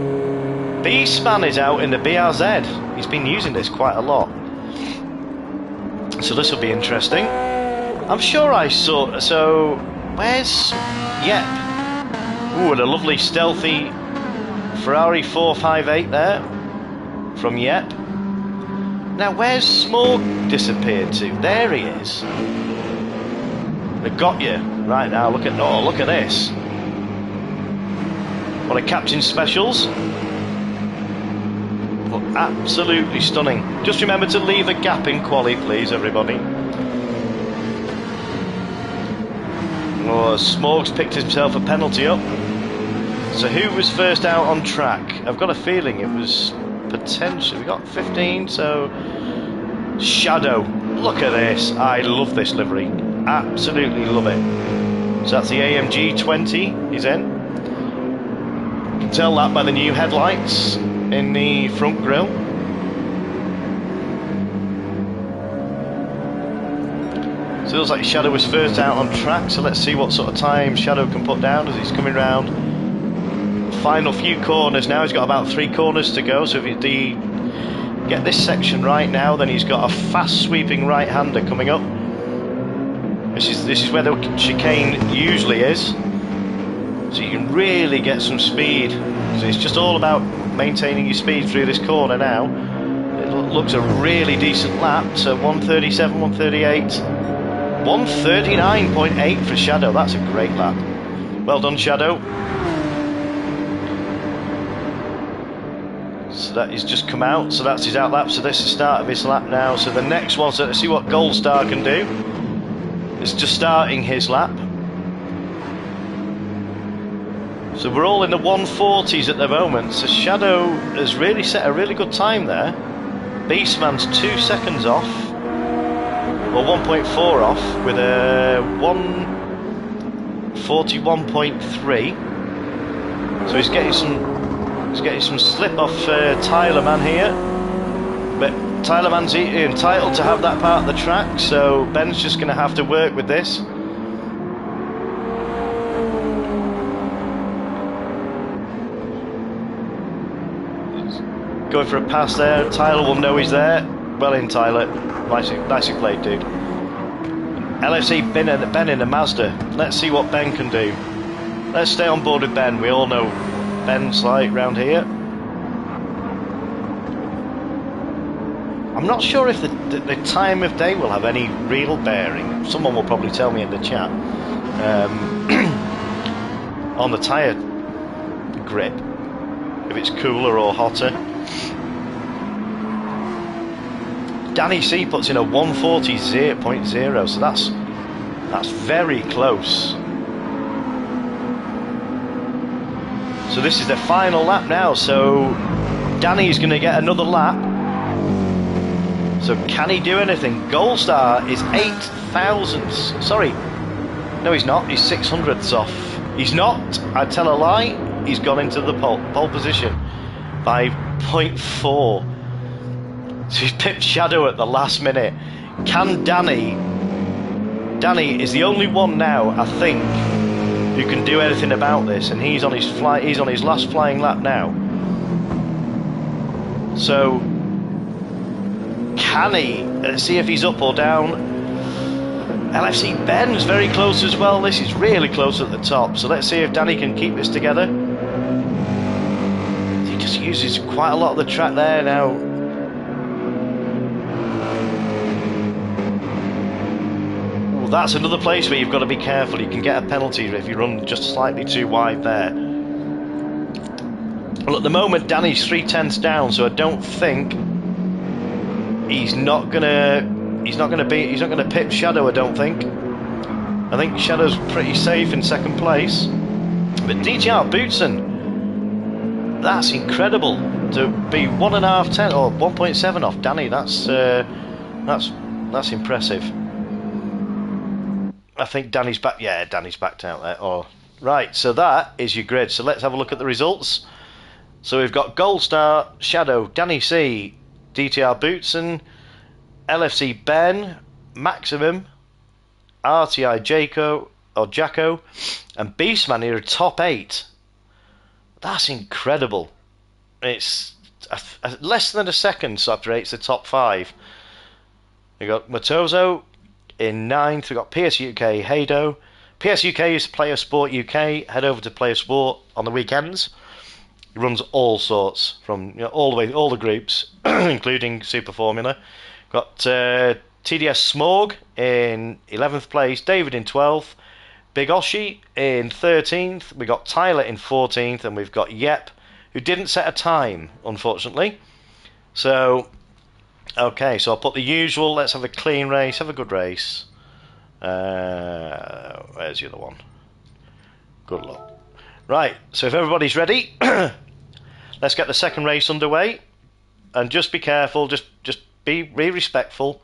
Beastman is out in the BRZ. He's been using this quite a lot. So this will be interesting. I'm sure I saw... So, where's... Yep. Ooh, and a lovely stealthy Ferrari 458 there. From Yep. Now, where's Smorg disappeared to? There he is. They got you. Right now, look at this. What a Captain Specials. Look, absolutely stunning. Just remember to leave a gap in quali, please, everybody. Oh, Smorg's picked himself a penalty up. So who was first out on track? I've got a feeling it was potentially... We got 15, so... Shadow. Look at this. I love this livery. Absolutely love it. So that's the AMG 20 he's in. You can tell that by the new headlights in the front grille. So it looks like Shadow was first out on track, so let's see what sort of time Shadow can put down as he's coming round. Final few corners now. He's got about 3 corners to go, so if he get this section right now, then he's got a fast sweeping right-hander coming up. This is where the chicane usually is, so you can really get some speed. So it's just all about maintaining your speed through this corner now. It looks a really decent lap, so 137, 138, 139.8 for Shadow. That's a great lap. Well done, Shadow. So that he's just come out, so that's his out lap, so this is the start of his lap now. So the next one, so let's see what Gold Star can do. It's just starting his lap. So we're all in the 140s at the moment, so Shadow has really set a really good time there. Beastman's 2 seconds off, or 1.4 off, with a 141.3. So he's getting some slip off Tyler Man here, but Tyler Man's entitled to have that part of the track, so Ben's just going to have to work with this. Going for a pass there. Tyler will know he's there. Well in, Tyler. Nicely played, dude. LFC Ben in the Mazda. Let's see what Ben can do. Let's stay on board with Ben. We all know Ben's like round here. I'm not sure if the time of day will have any real bearing. Someone will probably tell me in the chat. On the tyre grip, if it's cooler or hotter. Danny C puts in a 140.0, so that's very close. So this is the final lap now, so Danny's going to get another lap. So can he do anything? Gold Star is 8 thousandths. Sorry, no he's not, he's 600ths off. He's not, I tell a lie, he's gone into the pole position by 0.4. So he's pipped Shadow at the last minute. Can Danny is the only one now, I think, who can do anything about this, and he's on his last flying lap now. So can he? Let's see if he's up or down. LFC Ben's very close as well. This is really close at the top. So let's see if Danny can keep this together. He just uses quite a lot of the track there now. Ooh, that's another place where you've got to be careful. You can get a penalty if you run just slightly too wide there. Well, at the moment Danny's 3/10 down, so I don't think he's not gonna pip Shadow. I don't think. I think Shadow's pretty safe in second place. But DGR Bootson, that's incredible to be 1.5 or 1.7 off Danny. That's impressive. I think Danny's back. Yeah, Danny's backed out there. Oh, right. So that is your grid. So let's have a look at the results. So we've got Gold Star, Shadow, Danny C, DTR Bootson, LFC Ben, Maximum, RTI Jacko, and Beastman here are top 8. That's incredible. It's less than a second separates the top 5. We got Matozo in 9th. We got PS UK Hado. PS UK is Player Sport UK. Head over to Player Sport on the weekends. He runs all sorts from all the way, all the groups, including Super Formula. Got TDS Smorg in 11th place, David in 12th, Big Oshi in 13th, we got Tyler in 14th, and we've got Yep, who didn't set a time, unfortunately. So, okay, so I'll put the usual, let's have a clean race, have a good race. Where's the other one? Good luck. Right, so if everybody's ready, let's get the second race underway. And just be careful, just be respectful.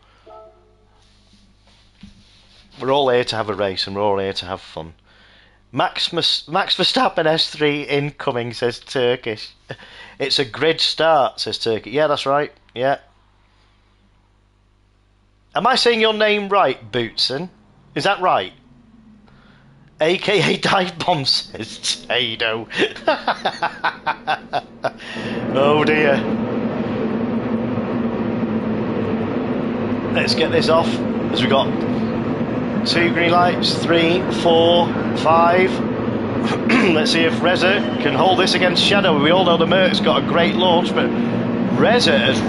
We're all here to have a race and we're all here to have fun. Max Verstappen S3 incoming, says Turkish. It's a grid start, says Turkish. Yeah, that's right. Yeah. Am I saying your name right, Bootson? Is that right? AKA Dive Bomb, says Tado. Oh dear. Let's get this off, as we got 2 green lights, 3, 4, 5. Let's see if Reza can hold this against Shadow. We all know the Merc's got a great launch, but Reza has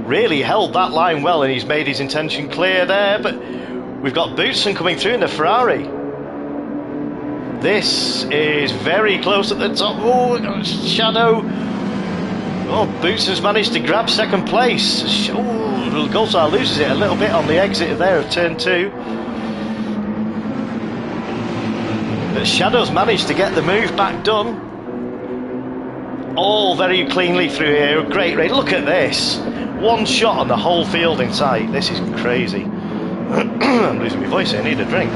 really held that line well, and he's made his intention clear there. But we've got Bootson coming through in the Ferrari. This is very close at the top. Oh, we've got Shadow. Oh, Bootson's managed to grab second place. Oh, Goldstar loses it a little bit on the exit there of turn 2. But Shadow's managed to get the move back done. All very cleanly through here. Great race. Look at this. One shot on the whole field in sight. This is crazy. I'm losing my voice here. I need a drink.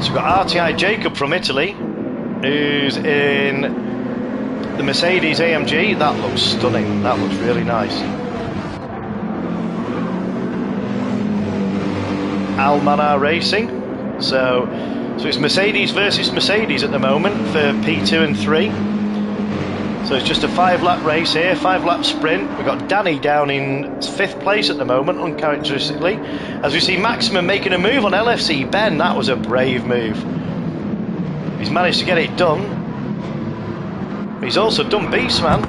So we've got RTI Jacob from Italy, who's in the Mercedes AMG. That looks stunning. That looks really nice. Almanar Racing. So it's Mercedes versus Mercedes at the moment for P2 and 3. So it's just a 5-lap race here, 5-lap sprint. We've got Danny down in 5th place at the moment, uncharacteristically. As we see Maximum making a move on LFC Ben. That was a brave move. He's managed to get it done. He's also done Beastman.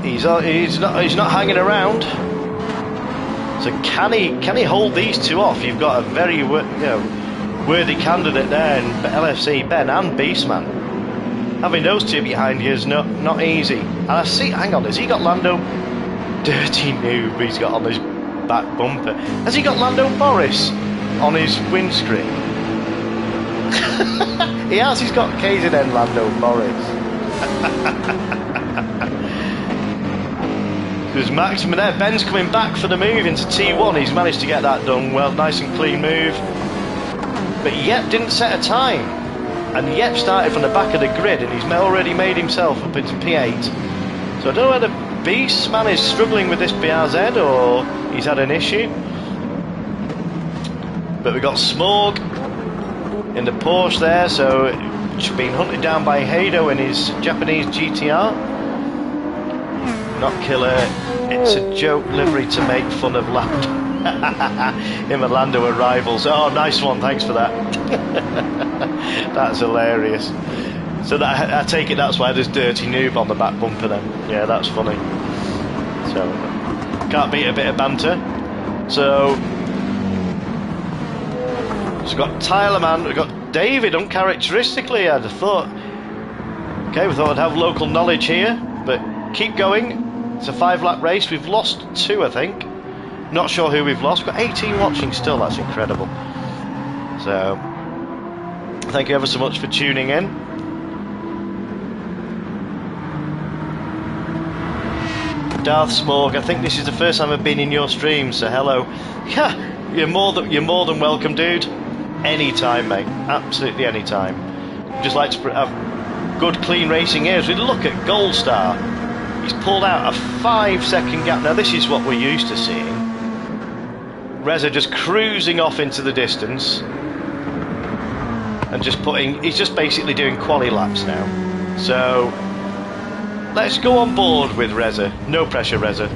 He's not hanging around. So can he hold these two off? You've got a very worthy candidate there in LFC Ben and Beastman. Having those two behind you is not easy. And I see, hang on, has he got Lando? Dirty noob he's got on his back bumper. Has he got Lando Morris on his windscreen? He has, he's got KZN Lando Morris. There's Maximum there. Ben's coming back for the move into T1. He's managed to get that done well, nice and clean move. But Yep didn't set a time. And Yep started from the back of the grid, and he's already made himself up into P8. So I don't know whether Beastman is struggling with this BRZ or he's had an issue. But we've got Smorg in the Porsche there, so being hunted down by Heido in his Japanese GTR. Not killer, it's a joke livery to make fun of Lando. Him and Lando are rivals. Oh, nice one, thanks for that. That's hilarious. So that, I take it that's why there's Dirty Noob on the back bumper then. Yeah, that's funny. So, can't beat a bit of banter. So, we've got Tyler Man, we've got David, uncharacteristically, I'd have thought. Okay, we thought I'd have local knowledge here, but keep going. It's a 5-lap race. We've lost 2, I think. Not sure who we've lost. We've got 18 watching still. That's incredible. So, thank you ever so much for tuning in. Darth Smorg, I think this is the first time I've been in your stream, so hello. Yeah, you're more than welcome, dude. Anytime, mate. Absolutely anytime. Just like to have good, clean racing here. As we look at Gold Star, he's pulled out a 5-second gap. Now, this is what we're used to seeing. Reza just cruising off into the distance and he's just basically doing quali laps now. So, let's go on board with Reza. No pressure, Reza.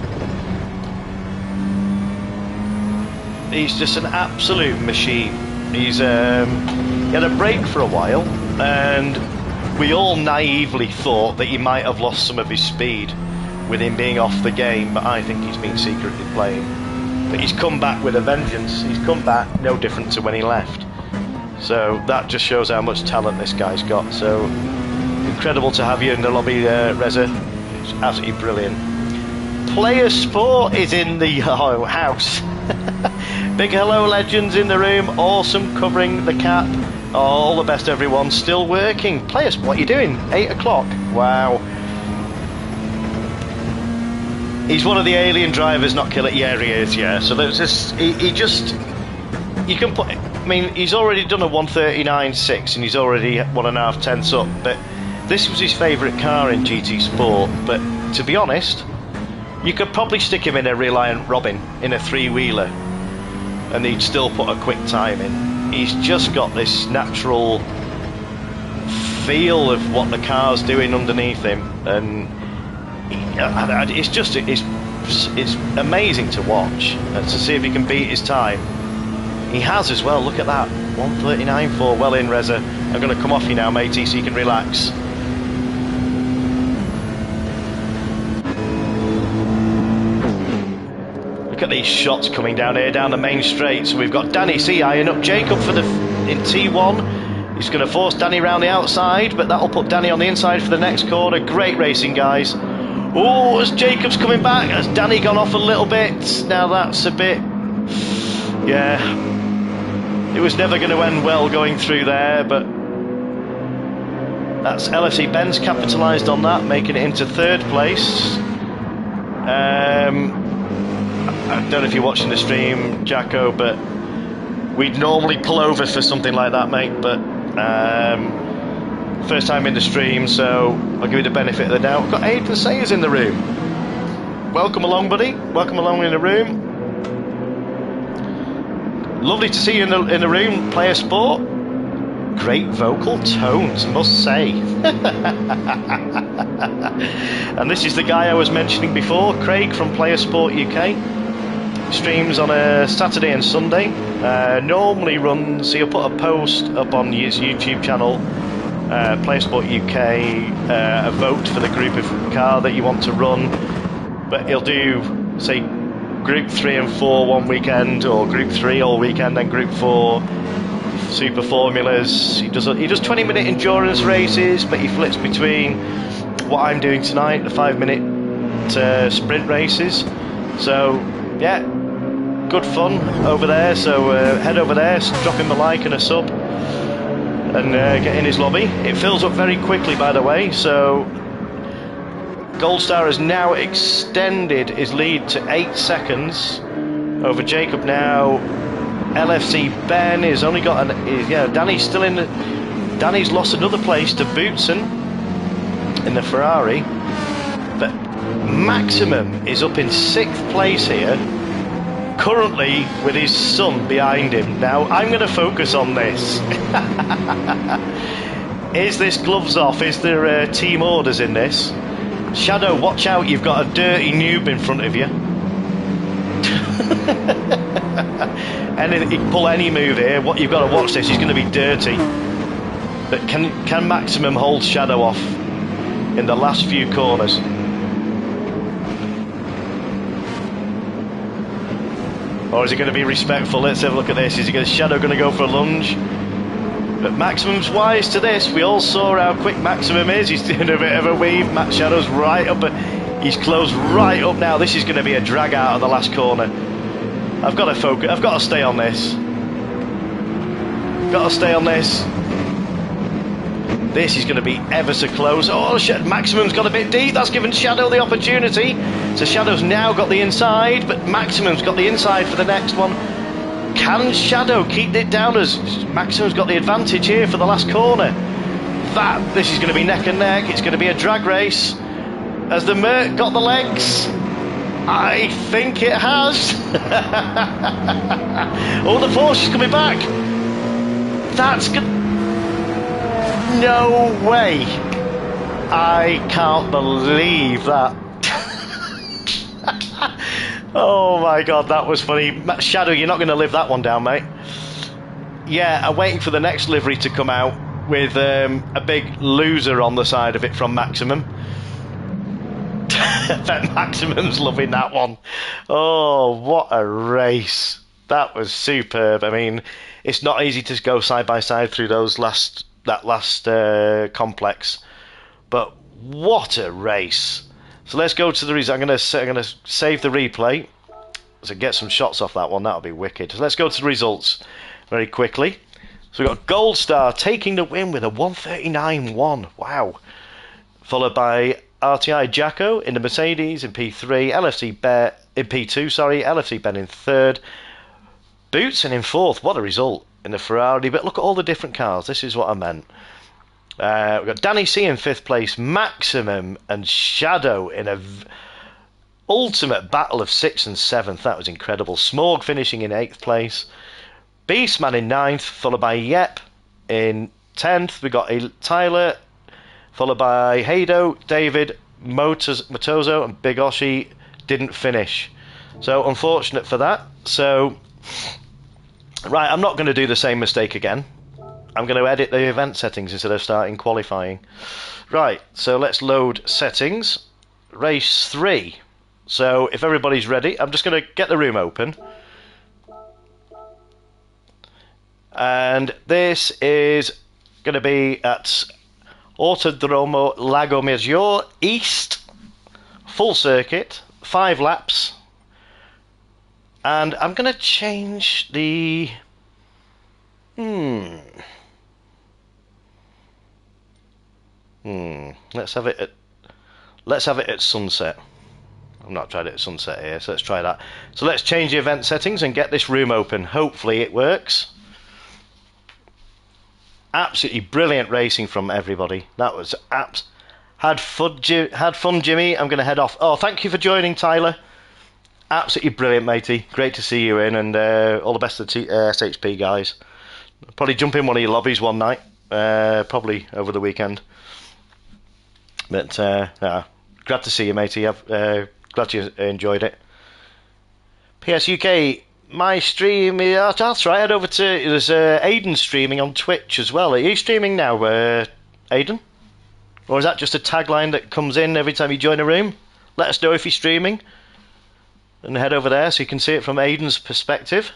He's just an absolute machine. He had a break for a while, and we all naively thought that he might have lost some of his speed with him being off the game, but I think he's been secretly playing. But he's come back with a vengeance. He's come back no different to when he left. So that just shows how much talent this guy's got. So incredible to have you in the lobby, Reza. It's absolutely brilliant. Player Sport is in the house. Big hello, legends in the room. Awesome, covering the cap. All the best, everyone. Still working. Players, what are you doing? 8 o'clock. Wow. He's one of the alien drivers, not killer. Yeah, he is. Yeah. So there's this. He just. You can put. I mean, he's already done a 139.6, and he's already 1.5 tenths up. But this was his favourite car in GT Sport. But to be honest, you could probably stick him in a Reliant Robin in a 3-wheeler, and he'd still put a quick time in. He's just got this natural feel of what the car's doing underneath him, and it's amazing to watch and to see if he can beat his time. He has as well. Look at that, 139.4. Well in, Reza. I'm going to come off you now, matey, so you can relax. Look at these shots coming down here, down the main straight. So we've got Danny C eyeing up Jacob in T1. He's going to force Danny round the outside, but that'll put Danny on the inside for the next corner. Great racing, guys. Oh, as Jacob's coming back, has Danny gone off a little bit? Now that's a bit... Yeah. It was never going to end well going through there, but... That's LFC Benz capitalised on that, making it into 3rd place. I don't know if you're watching the stream, Jacko, but we'd normally pull over for something like that, mate, but first time in the stream, so I'll give you the benefit of the doubt. We've got Aidan Sayers in the room. Welcome along, buddy. Welcome along in the room. Lovely to see you in the room, Player Sport. Great vocal tones, must say. And this is the guy I was mentioning before, Craig from Player Sport UK. Streams on a Saturday and Sunday. Normally runs, he'll put a post up on his YouTube channel, Player Sport UK, a vote for the group of car that you want to run. But he'll do, say, Group 3 and 4 one weekend, or Group 3 all weekend, then Group 4 Super Formulas. He does 20-minute endurance races, but he flips between what I'm doing tonight, the 5-minute sprint races. So yeah, good fun over there. So head over there, drop him a like and a sub, and get in his lobby. It fills up very quickly, by the way. So Goldstar has now extended his lead to 8 seconds over Jacob now. LFC Ben has only got Danny's still in. Danny's lost another place to Bootson in the Ferrari, but Maximum is up in 6th place here, currently with his son behind him. Now I'm going to focus on this. Is this gloves off? Is there team orders in this? Shadow, watch out, you've got a dirty noob in front of you. And he can pull any move here. What you've got to watch this, he's going to be dirty. But can Maximum hold Shadow off in the last few corners? Or is he going to be respectful? Let's have a look at this. Is Shadow going to go for a lunge? But Maximum's wise to this. We all saw how quick Maximum is. He's doing a bit of a weave. Shadow's right up. He's closed right up now. This is going to be a drag out of the last corner. I've got to focus. I've got to stay on this. Got to stay on this. This is going to be ever so close. Oh, Maximum's got a bit deep. That's given Shadow the opportunity. So Shadow's now got the inside, but Maximum's got the inside for the next one. Can Shadow keep it down as Maximum's got the advantage here for the last corner? This is going to be neck and neck. It's going to be a drag race. Has the Merc got the legs? I think it has. Oh, the Porsche is coming back. That's good. No way. I can't believe that. Oh my god, that was funny. Shadow, you're not going to live that one down, mate. Yeah, I'm waiting for the next livery to come out with a big loser on the side of it from Maximum. I bet Maximum's loving that one. Oh, what a race. That was superb. I mean, it's not easy to go side by side through that last complex, but what a race. So let's go to the result. I'm going to save the replay so get some shots off that one. That'll be wicked. So let's go to the results very quickly. So we've got Gold Star taking the win with a 139.1. Wow. Followed by RTI Jacko in the Mercedes in P3, LFC Bear in P2, LFC Ben in third, Bootson in fourth. What a result in the Ferrari. But look at all the different cars. This is what I meant. We've got Danny C in fifth place, Maximum and Shadow in a ultimate battle of 6th and 7th. That was incredible. Smorg finishing in 8th place, Beastman in 9th, followed by Yep in 10th. We got Tyler, followed by Hado, David, Motozo and Big Oshi didn't finish. So unfortunate for that. So right, I'm not going to do the same mistake again. I'm going to edit the event settings instead of starting qualifying. Right, so let's load settings. Race 3. So if everybody's ready, I'm just going to get the room open. And this is going to be at Autodromo Lago Maggiore East. Full circuit, 5 laps. And I'm going to change the... Let's have it at sunset. I've not tried it at sunset here, so let's try that. So let's change the event settings and get this room open. Hopefully it works. Absolutely brilliant racing from everybody. That was had fun, Jimmy. I'm going to head off. Oh, thank you for joining, Tyler. Absolutely brilliant, matey. Great to see you in, and all the best to the SHP guys. Probably jump in one of your lobbies one night, probably over the weekend. But glad to see you, matey. Glad you enjoyed it. PS UK, my stream, that's right. Head over to, there's Aiden streaming on Twitch as well. Are you streaming now, Aiden? Or is that just a tagline that comes in every time you join a room? Let us know if you're streaming. And head over there so you can see it from Aiden's perspective.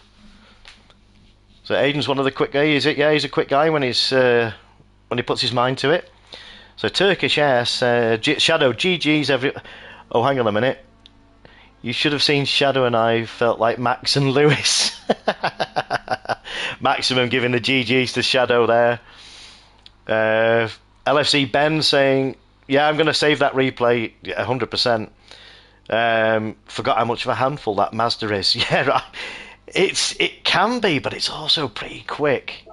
So Aiden's one of the quick guys, is it? Yeah, he's a quick guy when he puts his mind to it. So Turkish Air, Shadow, GG's every... Oh, hang on a minute. You should have seen Shadow and I felt like Max and Lewis. Maximum giving the GG's to Shadow there. LFC Ben saying, yeah, I'm going to save that replay 100%. Forgot how much of a handful that Mazda is. Yeah, right. It can be, but it's also pretty quick.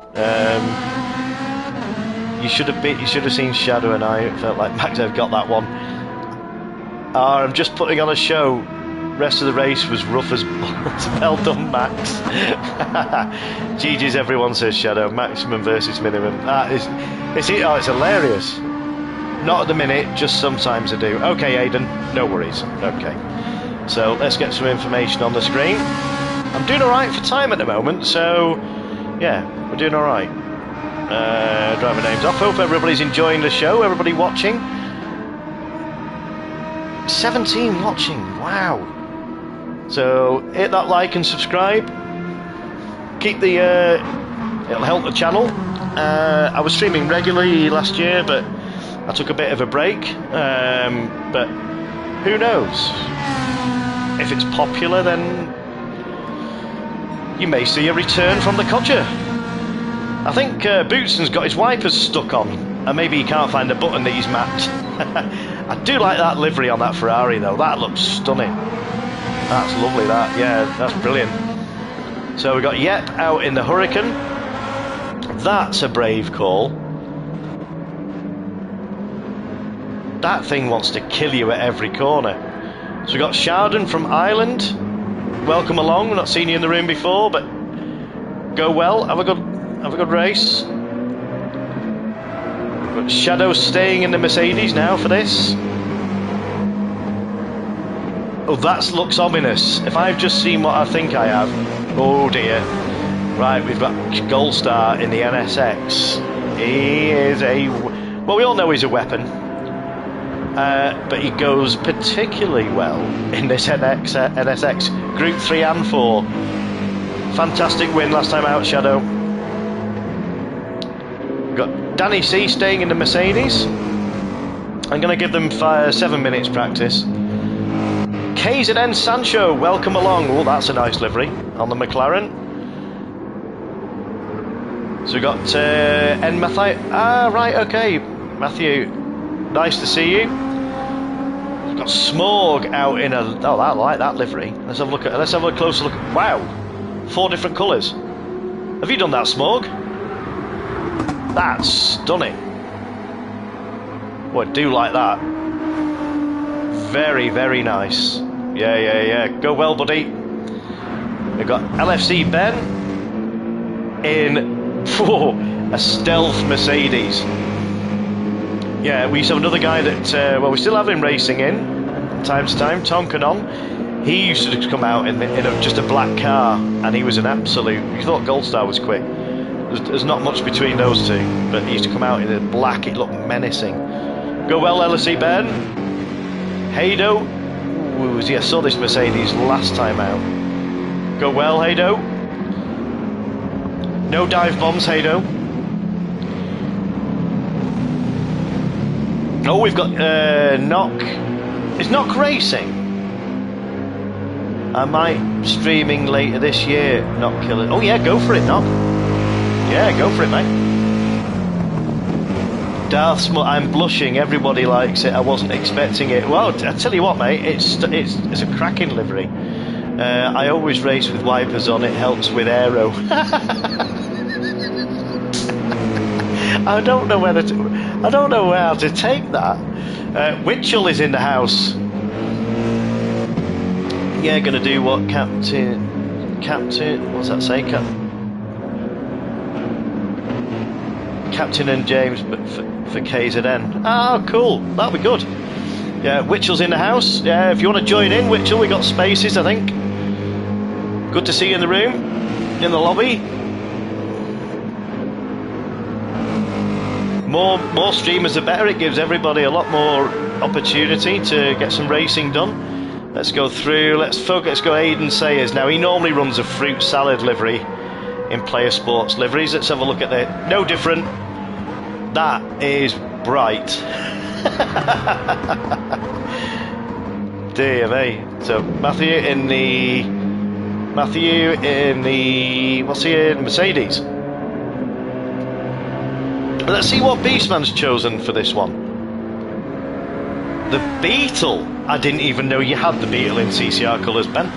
You should have seen Shadow and I. It felt like Max have got that one. I'm just putting on a show. Rest of the race was rough as balls. Well done, Max. GG's everyone, says Shadow. Maximum versus minimum. That is, it's hilarious. Not at the minute, just sometimes I do. Okay, Aidan, no worries. Okay. So let's get some information on the screen. I'm doing alright for time at the moment, so yeah, we're doing alright. Driver names off. Hope everybody's enjoying the show, everybody watching. 17 watching, wow. So hit that like and subscribe. Keep the it'll help the channel. I was streaming regularly last year, but I took a bit of a break. But who knows? If it's popular, then you may see a return from the Codger. I think Bootson's got his wipers stuck on, and maybe he can't find a button that he's mapped. I do like that livery on that Ferrari though, that looks stunning. That's lovely, that, yeah, that's brilliant. So we got Yep out in the Hurricane. That's a brave call. That thing wants to kill you at every corner. So we got Shardon from Ireland. Welcome along, we've not seen you in the room before, but go well, have a good race. Got Shadow staying in the Mercedes now for this. Oh, that looks ominous. If I've just seen what I think I have, oh dear. Right, we've got Gold Star in the NSX. He is well, we all know he's a weapon. But he goes particularly well in this NSX. Group 3 and 4. Fantastic win last time out, Shadow. We've got Danny C staying in the Mercedes. I'm going to give them 7 minutes practice. KZN Sancho, welcome along. Oh, that's a nice livery on the McLaren. So we've got N Matthew. Ah, right, okay. Matthew, nice to see you. We've got Smorg out in a... Oh, I like that livery. Let's have a closer look. Wow, 4 different colours. Have you done that, Smorg? That's stunning. Oh, I do like that. Very, very nice. Yeah. Go well, buddy. We've got LFC Ben in a stealth Mercedes. Yeah, we used to have another guy that, well, we still have him racing in time to time, Tom Canon. He used to come out in just a black car, and he was an absolute... You thought Gold Star was quick. There's not much between those two, but he used to come out in a black, it looked menacing. Go well, LFC Ben. Haydo. Ooh, I saw this Mercedes last time out. Go well, Haydo. No dive bombs, Haydo. Oh, we've got Knock. Is Knock racing? I might streaming later this year. Knock killer. Oh yeah, go for it, Knock. Yeah, go for it, mate. Darth I'm blushing. Everybody likes it. I wasn't expecting it. Well, I tell you what, mate. It's a cracking livery. I always race with wipers on. It helps with aero. I don't know how to take that. Winchell is in the house. Yeah, gonna do what Captain. What's that say? Captain and James, but for KZN. Oh, cool. That'll be good. Yeah, Witchell's in the house. Yeah, if you want to join in, Witchell, we got spaces, I think. Good to see you in the room, in the lobby. More streamers the better. It gives everybody a lot more opportunity to get some racing done. Let's go through. Let's go Aiden Sayers. Now, he normally runs a fruit salad livery in Player Sports liveries. Let's have a look at it. No different. That is bright. Dear me. So Matthew in the what's he in? Mercedes. Let's see what Beastman's chosen for this one. The Beetle. I didn't even know you had the Beetle in CCR colours, Ben.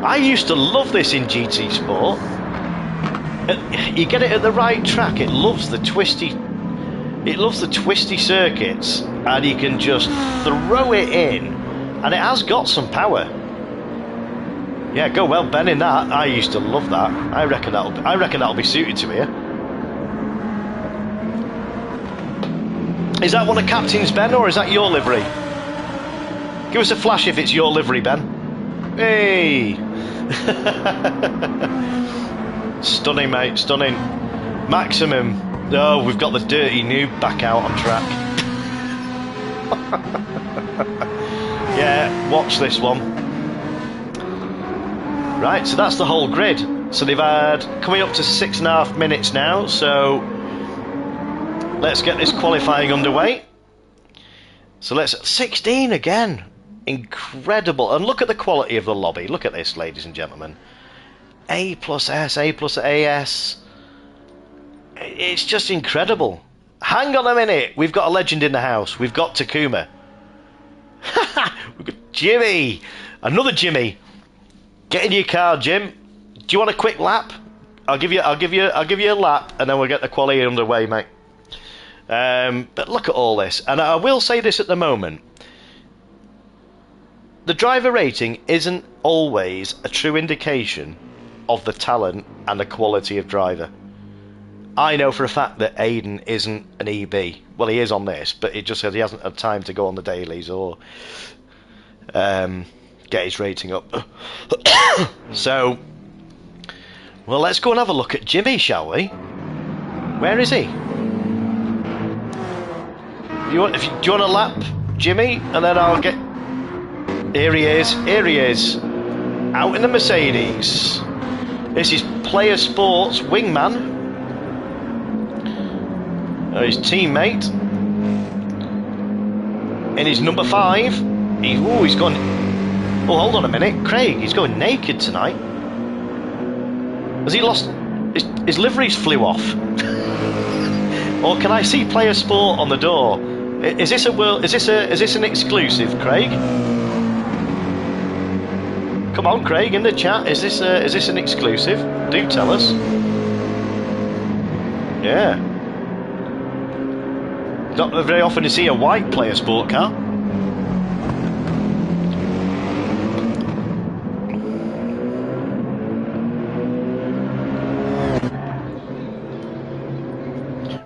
I used to love this in GT Sport. You get it at the right track. It loves the twisty circuits, and you can just throw it in And it has got some power. Yeah, go well, Ben, in that. I used to love that. I reckon that'll be suited to here. Is that one of Captain's, Ben, or is that your livery? Give us a flash if it's your livery, Ben. Hey! Stunning, mate, stunning. Maximum. Oh, we've got the dirty noob back out on track. Yeah, watch this one. Right, so that's the whole grid. So they've had coming up to 6.5 minutes now, so let's get this qualifying underway. So let's 16 again. Incredible. And look at the quality of the lobby. Look at this, ladies and gentlemen. A plus S, A plus AS. It's just incredible. Hang on a minute. We've got a legend in the house. We've got Takuma. We've got Jimmy. Another Jimmy. Get in your car, Jim. Do you want a quick lap? I'll give you a lap, and then we'll get the quality underway, mate. But look at all this, and I will say this at the moment: the driver rating isn't always a true indication of the talent and the quality of driver. I know for a fact that Aiden isn't an EB. Well, he is on this, but it just says he hasn't had time to go on the dailies or get his rating up. So, well, let's go and have a look at Jimmy, shall we? Where is he? Do you want a lap, Jimmy? And then I'll get... Here he is. Here he is. Out in the Mercedes. This is Player Sports Wingman. His teammate. In his number 5. He's gone... Oh, hold on a minute. Craig, he's going naked tonight. Has he lost... His liveries flew off. Or can I see Player Sport on the door? Is this a world? Is this an exclusive, Craig? Come on, Craig, in the chat. Is this an exclusive? Do tell us. Yeah. Not very often to see a white Player Sport car.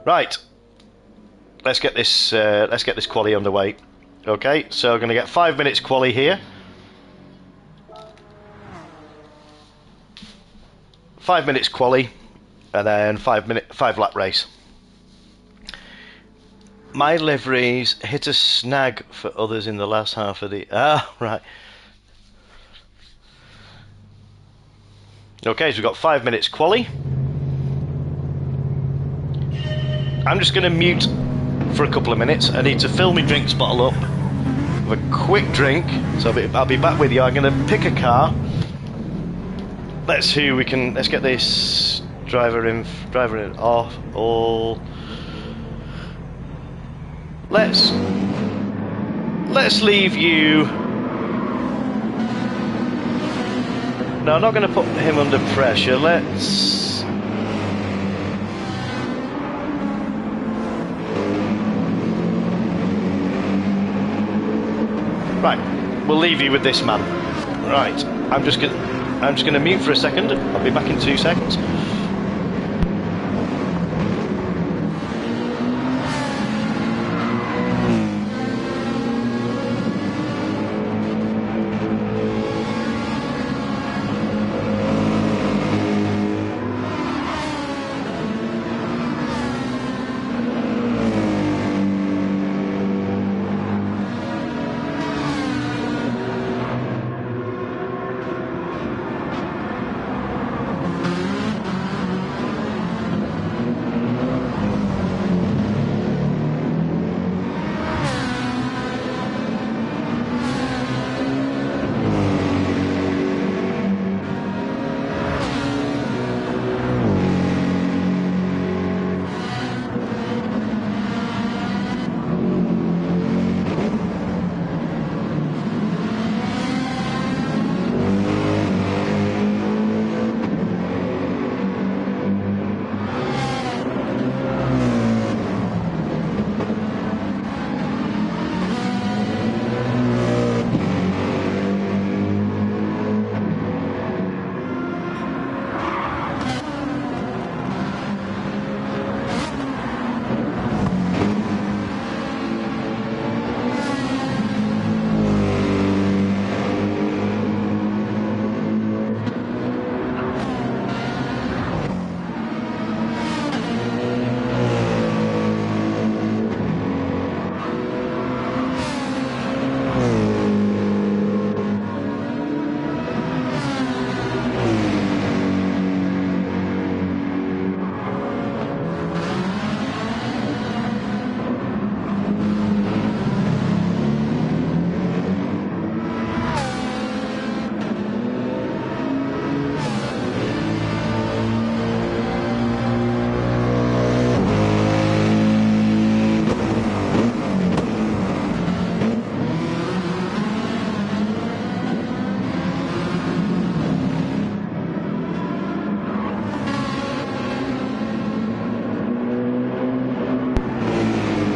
Right. Let's get this quali underway. Okay, so we're going to get 5 minutes quali here. 5 minutes quali, and then 5 lap race. My liveries hit a snag for others in the last half of the... right. Okay, so we've got 5 minutes quali. I'm just going to mute for a couple of minutes. I need to fill my drinks bottle up. Have a quick drink. So I'll be back with you. I'm going to pick a car. Let's get this driver in off all. Let's leave you. No, I'm not going to put him under pressure. Let's. Right, we'll leave you with this man. Right, I'm just gonna mute for a second. I'll be back in 2 seconds.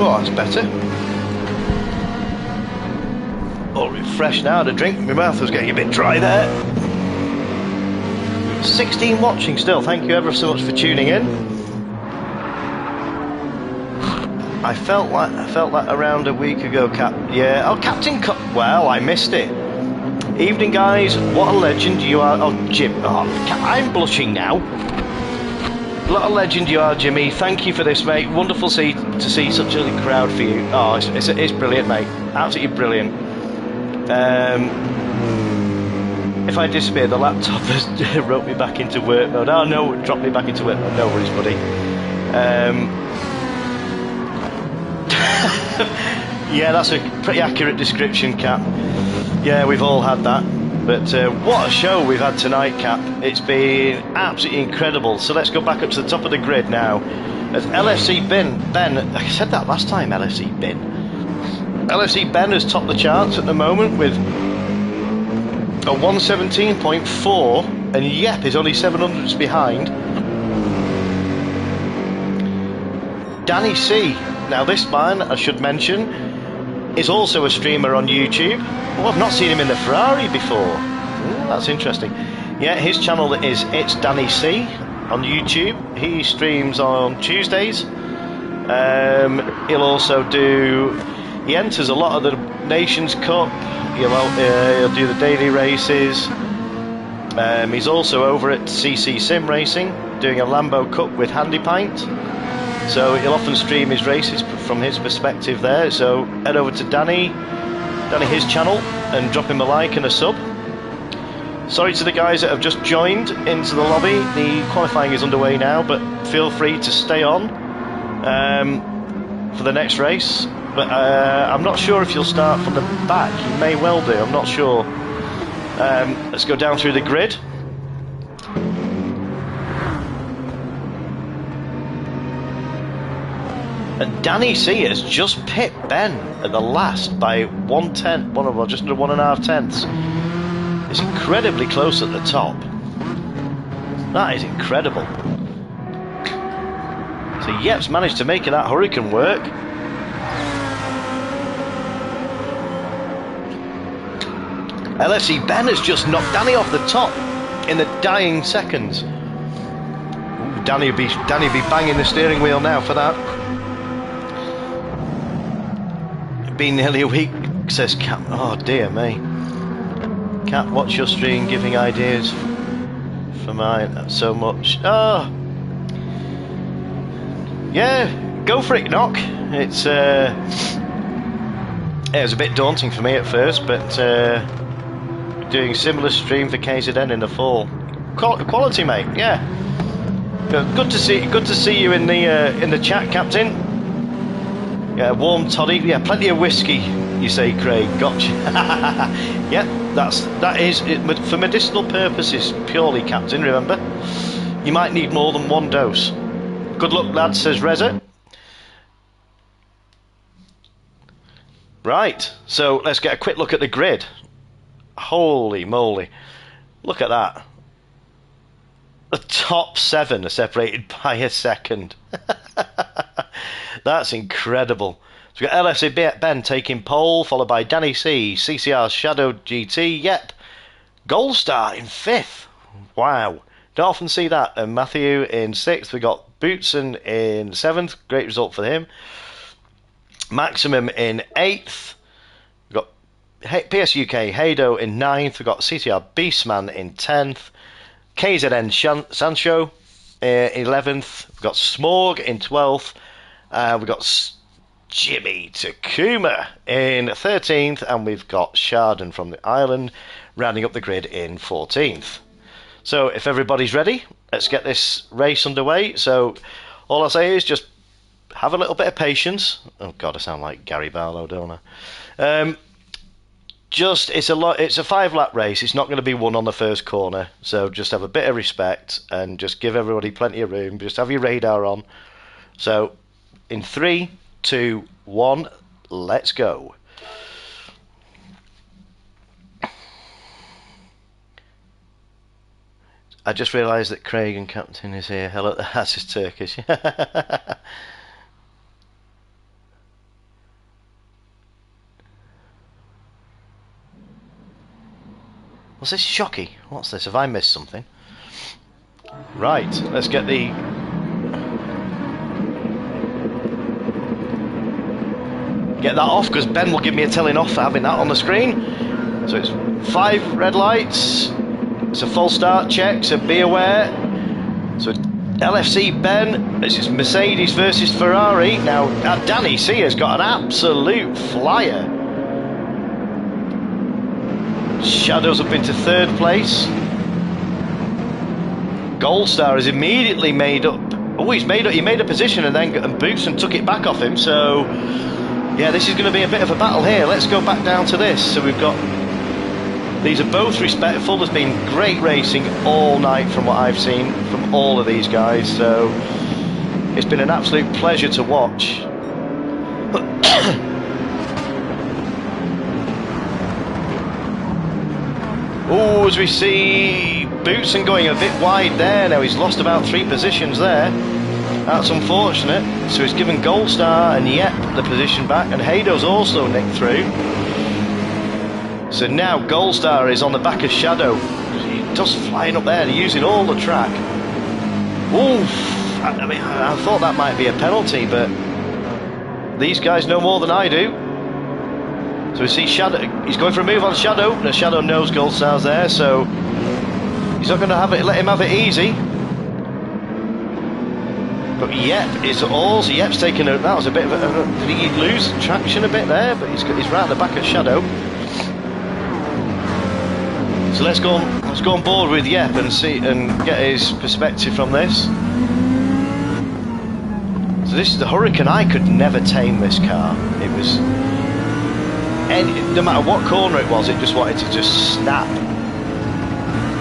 Oh, that's better. All refreshed now to drink. My mouth was getting a bit dry there. 16 watching still. Thank you ever so much for tuning in. I felt that around a week ago, Yeah. Oh, Captain well, I missed it. Evening, guys. What a legend you are. Oh, Jim. Oh, I'm blushing now. What a legend you are, Jimmy. Thank you for this, mate. Wonderful to see such a crowd for you. Oh, it's brilliant, mate. Absolutely brilliant. If I disappear, the laptop has wrote me back into work mode. Oh no, dropped me back into work mode. No worries, buddy. Yeah, that's a pretty accurate description, Cap. Yeah, we've all had that. But what a show we've had tonight, Cap. It's been absolutely incredible. So let's go back up to the top of the grid now. As LFC Ben, I said that last time, LFC LFC Ben has topped the charts at the moment with a 117.4, and Yep is only 700s behind. Danny C. Now this man, I should mention, is also a streamer on YouTube. Oh, I've not seen him in the Ferrari before. Ooh, that's interesting. Yeah, his channel is It's Danny C on YouTube. He streams on Tuesdays. He'll also he enters a lot of the Nations Cup. He'll do the daily races. He's also over at CC Sim Racing doing a Lambo Cup with Handy Pint. So he'll often stream his races from his perspective there. So head over to Danny his channel, and drop him a like and a sub. Sorry to the guys that have just joined into the lobby. The qualifying is underway now, but feel free to stay on for the next race. But I'm not sure if you'll start from the back. You may well do, I'm not sure. Let's go down through the grid. And Danny C has just pipped Ben at the last by 1/10, just under 1.5 tenths. It's incredibly close at the top. That is incredible. So Yep's managed to make that Hurricane work. LFC Ben has just knocked Danny off the top in the dying seconds. Ooh, Danny will be banging the steering wheel now for that. Been nearly a week, says Cap. Oh dear me. Cap, watch your stream, giving ideas for mine. That's so much. Oh, yeah, go for it, Knock. It was a bit daunting for me at first, but doing similar stream for KZN in the fall. Quality, mate. Yeah. Good to see you in the chat, Captain. Yeah, warm toddy. Yeah, plenty of whiskey. You say, Craig? Gotcha. Yeah, that is it, for medicinal purposes purely, Captain. Remember, you might need more than one dose. Good luck, lads, says Reza. Right, so let's get a quick look at the grid. Holy moly, look at that. The top 7 are separated by a second. That's incredible. So we've got LFC Ben taking pole, followed by Danny C, CCR Shadow GT, Yep, Gold Star in 5th. Wow, don't often see that. And Matthew in 6th. We got Bootson in 7th. Great result for him. Maximum in 8th. We've got PS UK Hado in 9th. We've got CTR Beastman in 10th. KZN Sancho 11th. We've got Smorg in 12th. We've got Jimmy Takuma in 13th. And we've got Sharden from the island rounding up the grid in 14th. So if everybody's ready, let's get this race underway. So all I say is just have a little bit of patience. Oh God, I sound like Gary Barlow, don't I? It's a 5-lap race. It's not going to be won on the first corner. So just have a bit of respect and just give everybody plenty of room. Just have your radar on. So in 3, 2, 1, let's go. I just realised that Craig and Captain is here. Hello, that's his Turkish. What's this? Shocky? What's this? Have I missed something? Right, let's get the... Get that off, because Ben will give me a telling off for having that on the screen. So it's 5 red lights. It's a full start check, so be aware. So LFC Ben, this is Mercedes versus Ferrari. Now, Danny C has got an absolute flyer. Shadows up into 3rd place. Goldstar has immediately made up. Oh, he made a position and then Boots and took it back off him. So, yeah, this is going to be a bit of a battle here. Let's go back down to this. So we've got. These are both respectful. There's been great racing all night from what I've seen from all of these guys. So it's been an absolute pleasure to watch. Oh, as we see Bootson going a bit wide there. Now he's lost about 3 positions there. That's unfortunate. So he's given Goldstar and Yep the position back, and Haydo's also nicked through. So now Goldstar is on the back of Shadow. He's just flying up there, using all the track. Oof! I mean, I thought that might be a penalty, but these guys know more than I do. So we see Shadow, he's going for a move on Shadow. The Shadow knows Goldstar's there, so he's not going to let him have it easy. But Yep is all. Yep's taken a. That was a bit of a. Did he lose traction a bit there? But he's right at the back of Shadow. So let's go on board with Yep and see and get his perspective from this. So this is the Hurricane. I could never tame this car. It was. No matter what corner it was, it just wanted to just snap.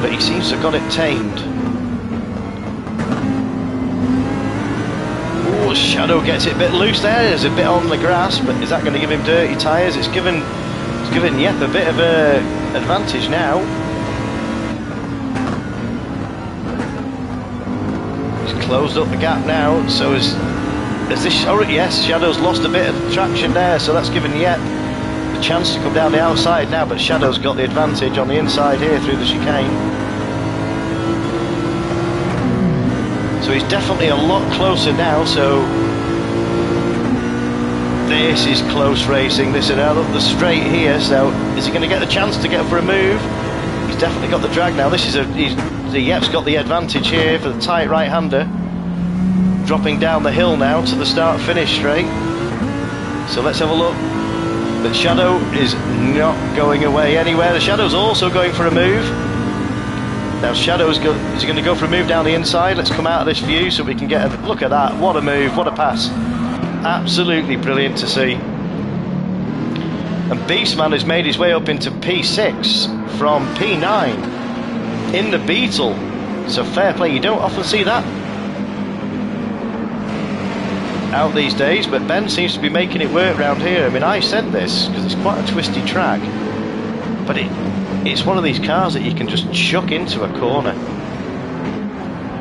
But he seems to have got it tamed. Oh, Shadow gets it a bit loose there. There's a bit on the grass, but is that going to give him dirty tyres? It's given Yep a bit of a advantage now. He's closed up the gap now. So as this, oh yes, Shadow's lost a bit of traction there. So that's given Yep chance to come down the outside now, but Shadow's got the advantage on the inside here through the chicane. So he's definitely a lot closer now. So this is close racing. This is out up the straight here. So is he going to get the chance to get for a move? He's definitely got the drag now. This is the Yep's got the advantage here for the tight right-hander, dropping down the hill now to the start-finish straight. So let's have a look. But Shadow is not going away anywhere. The Shadow's also going for a move. Now Shadow's is he going to go for a move down the inside? Let's come out of this view so we can get a look at that. What a move, what a pass. Absolutely brilliant to see. And Beastman has made his way up into P6 from P9 in the Beetle. So fair play, you don't often see that out these days, but Ben seems to be making it work round here. I mean, I said this because it's quite a twisty track, but it's one of these cars that you can just chuck into a corner.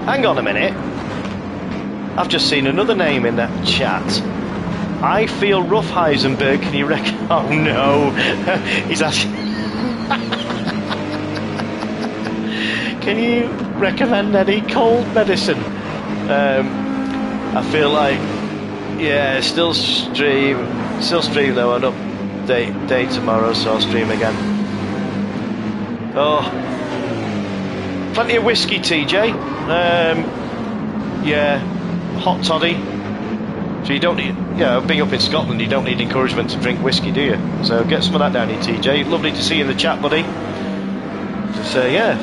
Hang on a minute, I've just seen another name in that chat. I feel rough, Heisenberg. Can you reckon? Oh no, he's asking. Can you recommend any cold medicine? I feel like. Yeah, still stream though. An update day tomorrow, so I'll stream again. Oh, plenty of whiskey, TJ. Yeah, hot toddy. So you don't need, being up in Scotland, you don't need encouragement to drink whiskey, do you? So get some of that down here, TJ. Lovely to see you in the chat, buddy. Just say, yeah,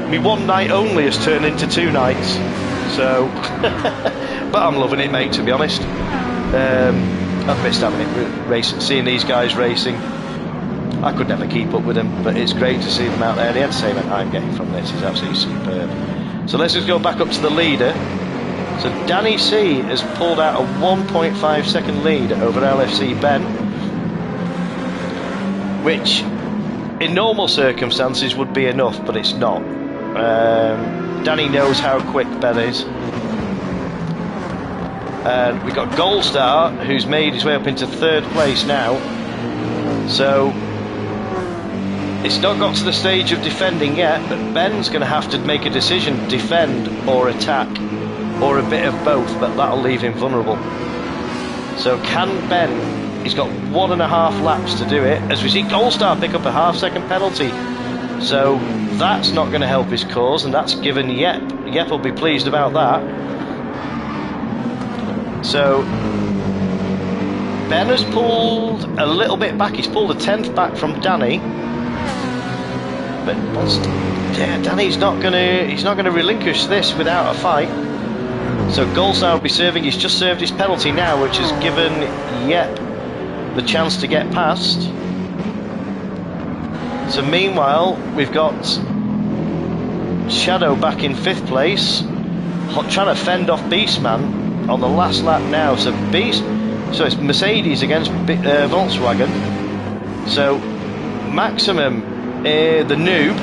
me one night only has turned into 2 nights. So, but I'm loving it, mate. To be honest. I've missed having it racing, seeing these guys racing. I could never keep up with them, but it's great to see them out there. The entertainment I'm getting from this is absolutely superb. So let's just go back up to the leader. So Danny C has pulled out a 1.5 second lead over LFC Ben, which in normal circumstances would be enough, but it's not. Danny knows how quick Ben is. And we've got Goldstar, who's made his way up into 3rd place now. So It's not got to the stage of defending yet, but Ben's going to have to make a decision, defend or attack, or a bit of both, but that'll leave him vulnerable. So can Ben, he's got 1.5 laps to do it, as we see Goldstar pick up a half-second penalty. So that's not going to help his cause, and that's given Yep. Yep will be pleased about that. So Ben has pulled a little bit back, he's pulled a 10th back from Danny. But yeah, Danny's not gonna relinquish this without a fight. So Goldstar will be serving. He's just served his penalty now, which has given Yep the chance to get past. So meanwhile, we've got Shadow back in 5th place, trying to fend off Beastman on the last lap now. So it's Mercedes against Volkswagen. So Maximum, the noob,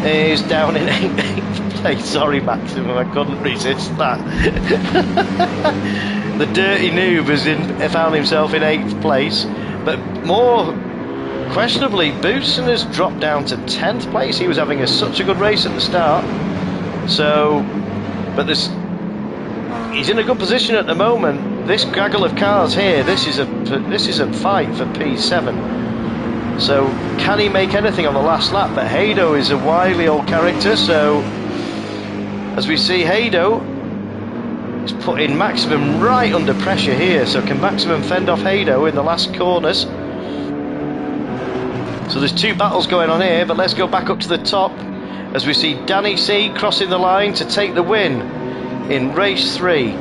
is down in 8th place. Sorry, Maximum, I couldn't resist that. The dirty noob has found himself in 8th place, but more questionably, Bootson has dropped down to 10th place. He was having such a good race at the start. So, but he's in a good position at the moment. This gaggle of cars here, this is a fight for P7. So can he make anything on the last lap? But Haydo is a wily old character, so as we see, Haydo is putting Maximum right under pressure here. So can Maximum fend off Haydo in the last corners? So there's 2 battles going on here, but let's go back up to the top as we see Danny C crossing the line to take the win in race 3.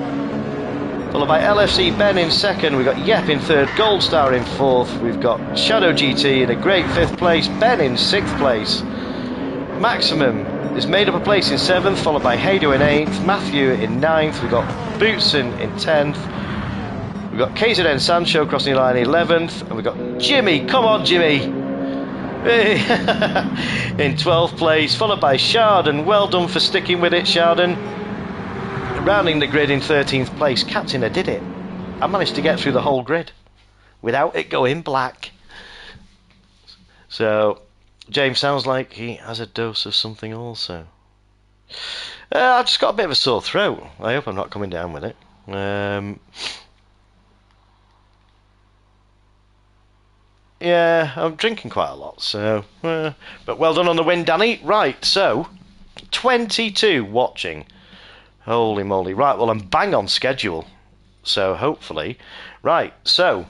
Followed by LFC Ben in 2nd, we've got Yep in 3rd, Goldstar in 4th, we've got Shadow GT in a great 5th place, Ben in 6th place. Maximum is made up a place in 7th, followed by Haydo in 8th, Matthew in 9th, we've got Bootson in 10th, we've got KZN Sancho crossing the line in 11th, and we've got Jimmy, come on Jimmy, in 12th place, followed by Sharden. Well done for sticking with it, Sharden. Rounding the grid in 13th place. Captain, I did it. I managed to get through the whole grid without it going black. So James sounds like he has a dose of something also. I've just got a bit of a sore throat. I hope I'm not coming down with it. Yeah, I'm drinking quite a lot, so but well done on the win, Danny. Right, so 22 watching. Holy moly. Right, well, I'm bang on schedule, so hopefully. Right, so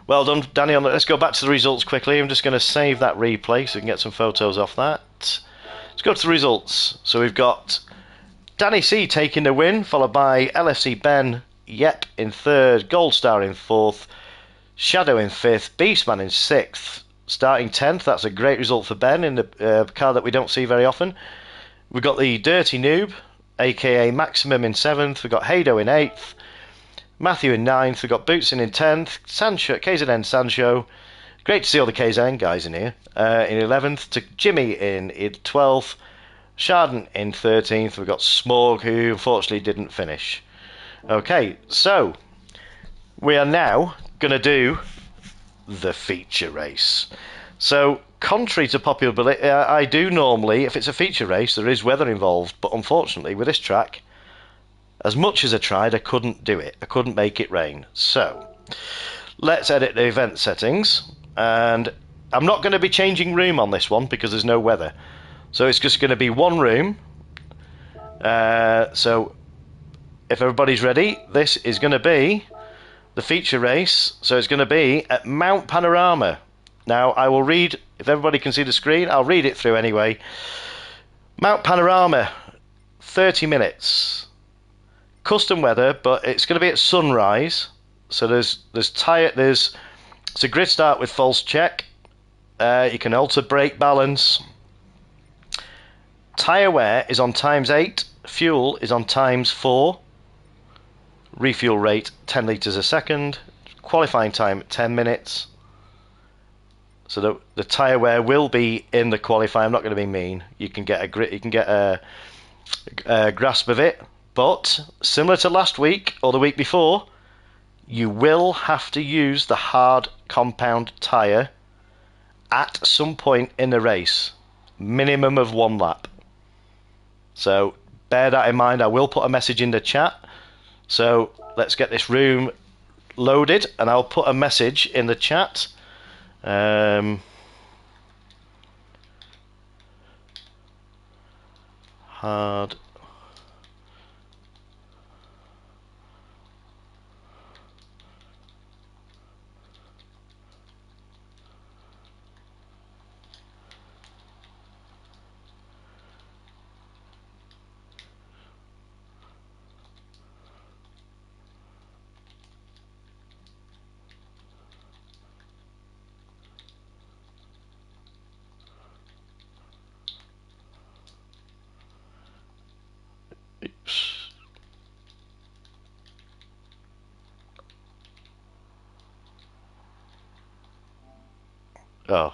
well done, Danny. Let's go back to the results quickly. I'm just going to save that replay so we can get some photos off that. Let's go to the results. So we've got Danny C taking the win, followed by LFC Ben, Yep in 3rd, Goldstar in 4th, Shadow in 5th, Beastman in 6th, starting 10th. That's a great result for Ben in the car that we don't see very often. We've got the Dirty Noob, aka Maximum, in 7th. We've got Haydo in 8th, Matthew in 9th. We've got Bootson in 10th, KZN Sancho. Great to see all the KZN guys in here. In 11th, to Jimmy in 12th, Sharden in 13th. We've got Smorg, who unfortunately didn't finish. Okay, so we are now going to do the feature race. So, contrary to popular belief, I do normally, if it's a feature race, there is weather involved, but unfortunately with this track, as much as I tried, I couldn't do it. I couldn't make it rain. So, let's edit the event settings, and I'm not going to be changing room on this one because there's no weather. So it's just going to be one room. So, if everybody's ready, this is going to be the feature race. So it's going to be at Mount Panorama. Now, I will read, if everybody can see the screen, I'll read it through anyway. Mount Panorama, 30 minutes. Custom weather, but it's going to be at sunrise. So it's a grid start with false check. You can alter brake balance. Tyre wear is on ×8. Fuel is on ×4. Refuel rate, 10 litres a second. Qualifying time, 10 minutes. So the tyre wear will be in the qualifying. I'm not going to be mean. You can get a grasp of it. But similar to last week or the week before, you will have to use the hard compound tyre at some point in the race, minimum of 1 lap. So bear that in mind. I will put a message in the chat. So let's get this room loaded, and I'll put a message in the chat. Hard. Oops. Oh,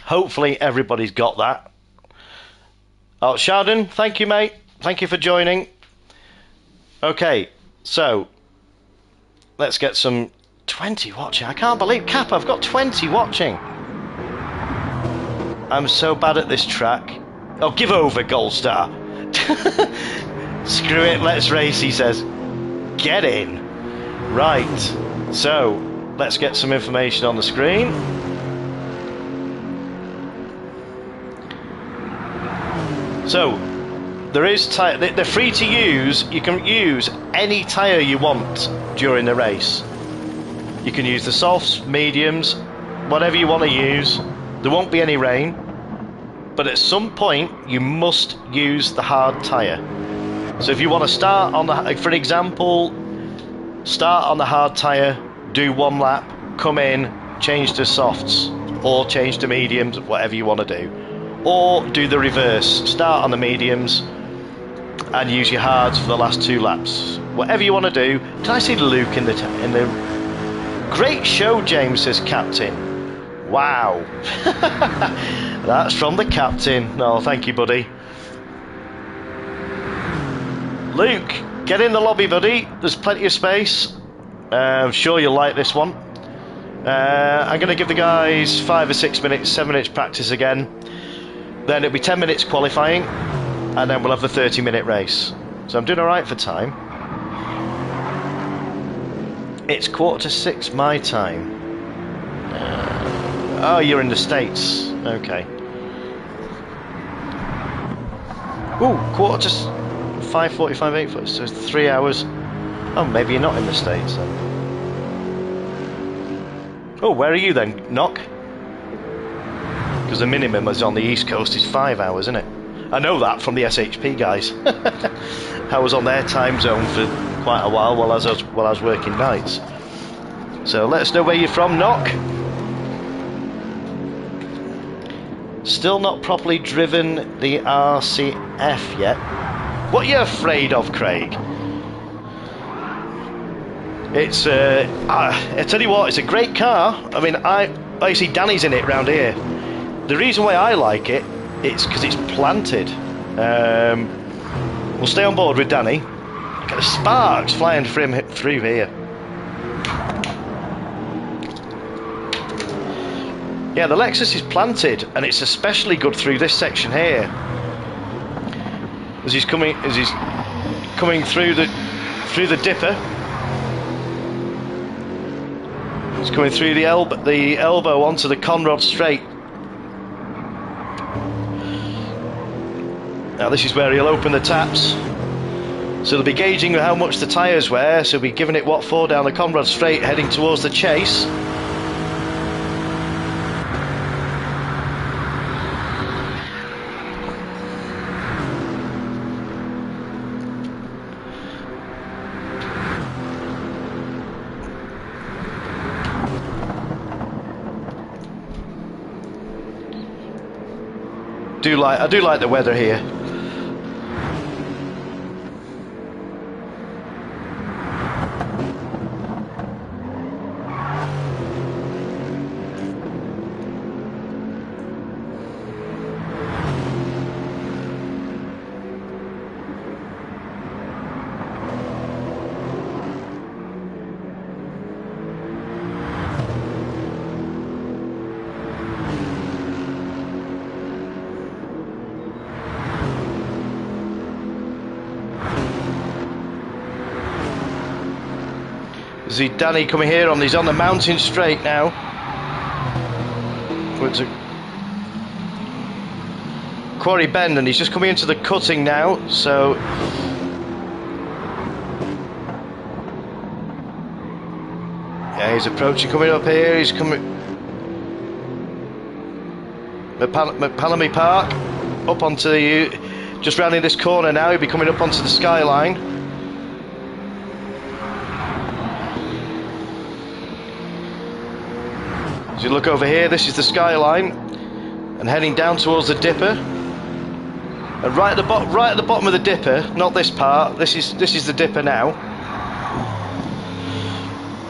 hopefully everybody's got that. Oh, Sheldon, thank you, mate. Thank you for joining. Okay, so let's get some 20 watching. I can't believe, Cap, I've got 20 watching. I'm so bad at this track. Oh, give over, Gold Star. Screw it, let's race, he says. Get in. Right, so let's get some information on the screen. So there is they're free to use. You can use any tyre you want during the race. You can use the softs, mediums, whatever you want to use. There won't be any rain, but at some point you must use the hard tyre. So if you want to start on the, for example, start on the hard tyre, do 1 lap, come in, change to softs or change to mediums, whatever you want to do. Or do the reverse, start on the mediums and use your hards for the last 2 laps. Whatever you want to do. Did I see Luke in the great show, James, says Captain. Wow. That's from the Captain. No, thank you, buddy. Luke, get in the lobby, buddy. There's plenty of space. I'm sure you'll like this one. I'm going to give the guys 5 or 6 minutes, 7 minutes practice again. Then it'll be 10 minutes qualifying, and then we'll have the 30-minute race. So I'm doing all right for time. It's 5:45 my time. Oh, you're in the States. Okay. Ooh, 5:45, 8:40, so it's 3 hours. Oh, maybe you're not in the States then. Oh, where are you then, Knock? Because the minimum is on the East Coast is 5 hours, isn't it? I know that from the SHP guys. I was on their time zone for quite a while while I was working nights. So let us know where you're from, Knock. Still not properly driven the RCF yet. What are you afraid of, Craig? It's I tell you what, it's a great car. I mean, I see Danny's in it round here. The reason why I like it, it's because it's planted. We'll stay on board with Danny. Look at the sparks flying through here. Yeah, the Lexus is planted, and it's especially good through this section here. As he's coming through the dipper. He's coming through the elbow onto the Conrod straight. Now this is where he'll open the taps. So they'll be gauging how much the tyres wear, so he'll be giving it what for down the Conrad straight, heading towards the chase. I do like the weather here. See Danny coming here on, he's on the mountain straight now. Towards a quarry bend, and he's just coming into the cutting now, so yeah, he's approaching, coming up here, he's coming McPalamy Park, up onto the, just rounding this corner now, he'll be coming up onto the skyline. As you look over here, this is the skyline, and heading down towards the dipper. And right at the bottom of the dipper, not this part, this is the dipper now.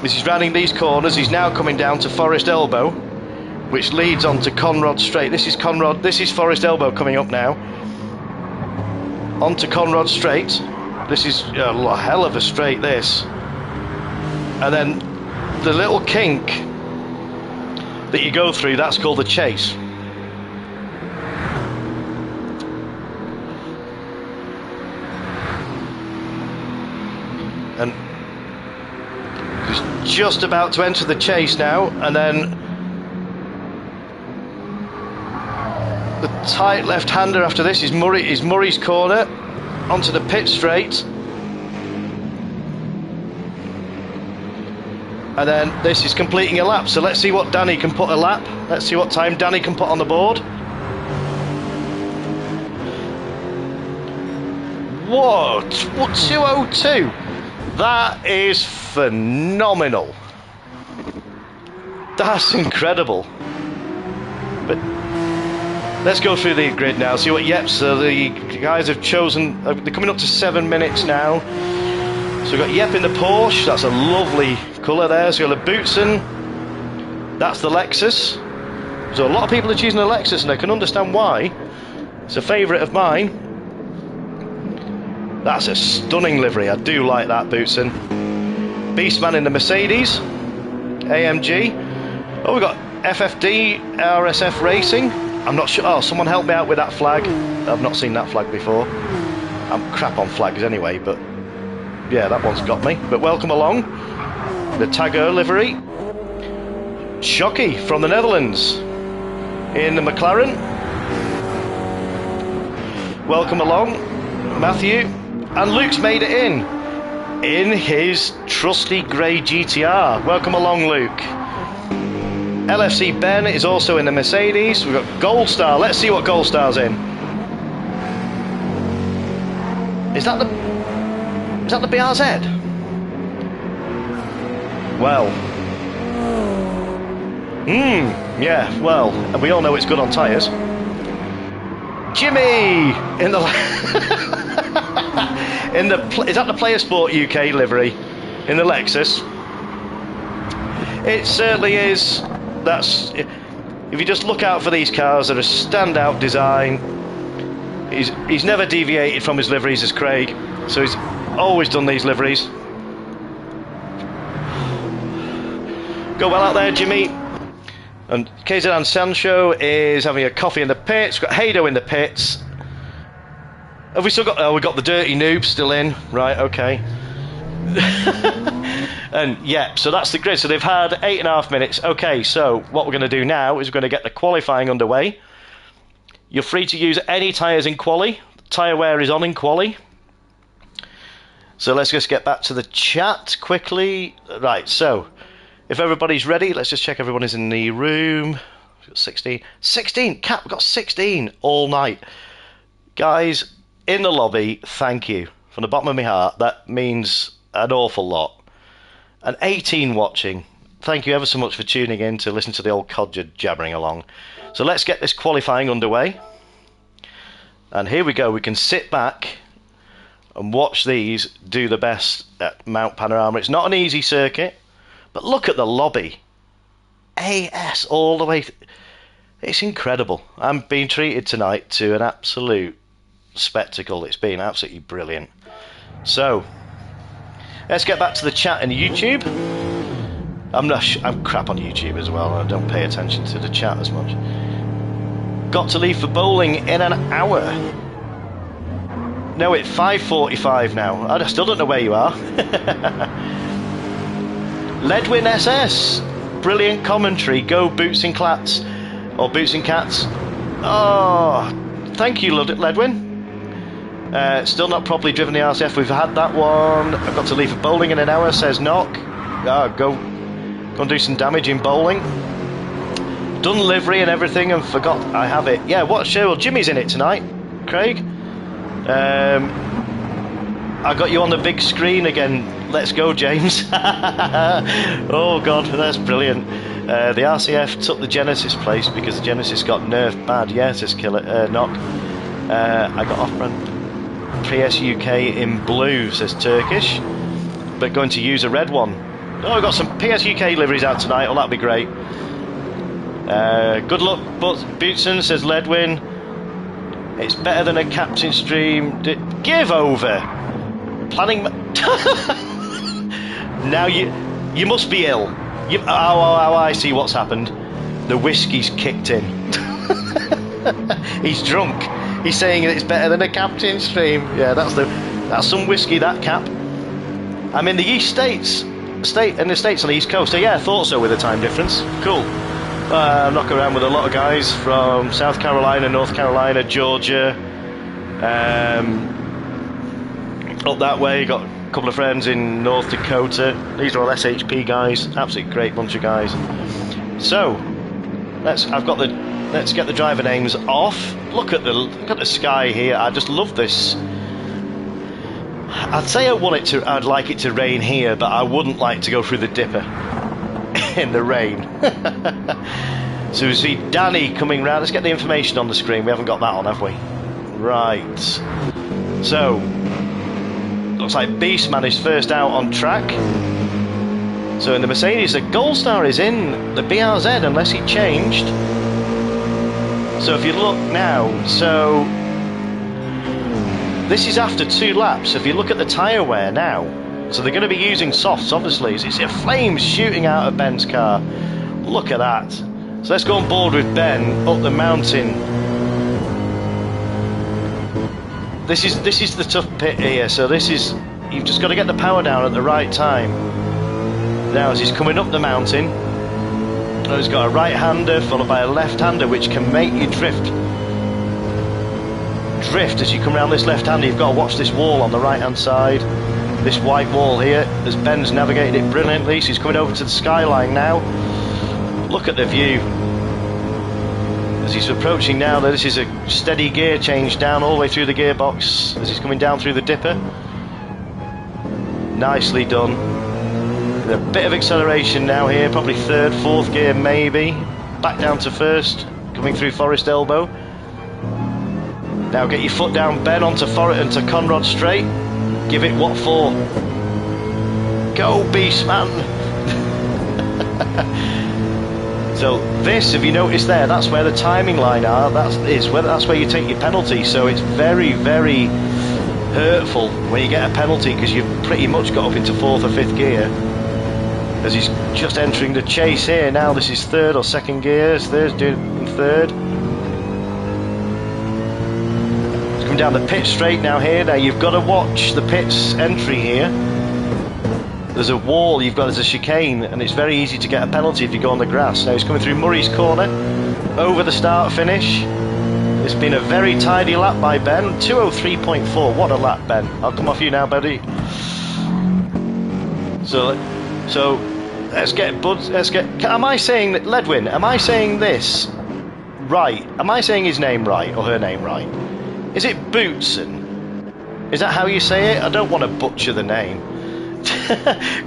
This is rounding these corners, he's now coming down to Forest Elbow, which leads on to Conrod Straight. This is Forest Elbow coming up now. Onto Conrod Straight. This is a hell of a straight, this. And then the little kink that you go through, that's called the chase. And he's just about to enter the chase now, and then the tight left-hander after this is Murray's corner onto the pit straight, and then this is completing a lap. So let's see what Danny can put a lap. Let's see what time Danny can put on the board. What 2:02? That is phenomenal. That's incredible. But let's go through the grid now, see what Yep, so the guys have chosen, they're coming up to 7 minutes now. So we've got Yep in the Porsche, that's a lovely colour there. So we've got the Bootson, that's the Lexus. So a lot of people are choosing the Lexus, and I can understand why. It's a favourite of mine. That's a stunning livery, I do like that Bootson. Beastman in the Mercedes, AMG. Oh, we've got FFD, RSF Racing. I'm not sure, oh, someone help me out with that flag. I've not seen that flag before. I'm crap on flags anyway, but yeah, that one's got me. But welcome along. The Tagger livery. Shocky from the Netherlands in the McLaren. Welcome along, Matthew. And Luke's made it in his trusty grey GTR. Welcome along, Luke. LFC Ben is also in the Mercedes. We've got Gold Star. Let's see what Gold Star's in. Is that the BRZ? Well. Yeah, well, and we all know it's good on tyres. Jimmy in the is that the Player Sport UK livery in the Lexus? It certainly is. That's, if you just look out for these cars, they're a standout design. He's never deviated from his liveries as Craig, so he's always done these liveries. Go well out there, Jimmy. And KZN Sancho is having a coffee in the pits. We've got Hado in the pits. Have we still got... Oh, we've got the Dirty Noob still in. Right, okay. And yeah, so that's the grid. So they've had 8.5 minutes. Okay, so what we're going to do now is we're going to get the qualifying underway. You're free to use any tyres in quali. Tyre wear is on in quali. So let's just get back to the chat quickly. Right, so if everybody's ready, let's just check everyone is in the room. We've got 16. 16! Cat, we've got 16 all night. Guys, in the lobby, thank you. From the bottom of my heart, that means an awful lot. And 18 watching. Thank you ever so much for tuning in to listen to the old Codger jabbering along. So let's get this qualifying underway. And here we go. We can sit back and watch these do the best at Mount Panorama. It's not an easy circuit, but look at the lobby. AS all the way. It's incredible. I'm being treated tonight to an absolute spectacle. It's been absolutely brilliant. So let's get back to the chat in YouTube. I'm crap on YouTube as well. I don't pay attention to the chat as much. Got to leave for bowling in an hour. No, it's 5:45 now. I still don't know where you are. Ledwin SS, brilliant commentary. Go Boots and Clats, or Boots and Cats. Oh, thank you, Ledwin. Still not properly driven the RCF. We've had that one. I've got to leave for bowling in an hour, says Knock. Go and do some damage in bowling. Done livery and everything and forgot I have it. Yeah, what show? Well, Jimmy's in it tonight, Craig. I got you on the big screen again. Let's go, James. Oh God, that's brilliant. The RCF took the Genesis place because the Genesis got nerfed bad. Yeah, says Killer Knock. I got off-brand PS UK in blue, says Turkish, but going to use a red one. Oh, I've got some PS UK liveries out tonight. Oh, that'll be great. Good luck, Bootson, says Ledwin. It's better than a captain stream. Give over. Planning. Now you must be ill. I see what's happened. The whiskey's kicked in. He's drunk. He's saying it's better than a captain stream. Yeah, that's some whiskey, that Cap. I'm in the East States. In the States on the East Coast. So yeah, I thought so with the time difference. Cool. I knock around with a lot of guys from South Carolina, North Carolina, Georgia. Up that way, got a couple of friends in North Dakota. These are all SHP guys. Absolutely great bunch of guys. So let's get the driver names off. Look at the sky here. I just love this. I'd say I'd like it to rain here, but I wouldn't like to go through the dipper in the rain. So we see Danny coming round. Let's get the information on the screen. We haven't got that on, have we? Right. So looks like Beastman is first out on track. So in the Mercedes, the Gold Star is in the BRZ unless he changed. So if you look now, so this is after 2 laps. If you look at the tyre wear now, so they're going to be using softs, obviously. It's flames shooting out of Ben's car. Look at that. So let's go on board with Ben up the mountain. This is the tough pit here. So you've just got to get the power down at the right time. Now as he's coming up the mountain, he's got a right-hander followed by a left-hander, which can make you drift as you come around this left-hander. You've got to watch this wall on the right-hand side, this white wall here, as Ben's navigated it brilliantly. So he's coming over to the skyline now. Look at the view as he's approaching now. This is a steady gear change down all the way through the gearbox as he's coming down through the dipper. Nicely done. A bit of acceleration now here, probably 3rd, 4th gear maybe. Back down to 1st, coming through Forest Elbow. Now get your foot down, Ben, onto Conrod Straight. Give it what for. Go, Beastman. So this, if you notice there, that's where the timing line are. That's where you take your penalty. So it's very, very hurtful when you get a penalty because you've pretty much got up into 4th or 5th gear. As he's just entering the chase here now. This is 3rd or 2nd gear. There's doing 3rd. He's coming down the pit straight now here. Now you've got to watch the pit's entry here. There's a wall, there's a chicane, and it's very easy to get a penalty if you go on the grass. Now he's coming through Murray's corner, over the start finish. It's been a very tidy lap by Ben. 2:03.4. What a lap, Ben. I'll come off you now, buddy. So let's get Bud. Am I saying that, Ledwin? Am I saying this right? Am I saying his name right or her name right? Is it Bootson? Is that how you say it? I don't want to butcher the name.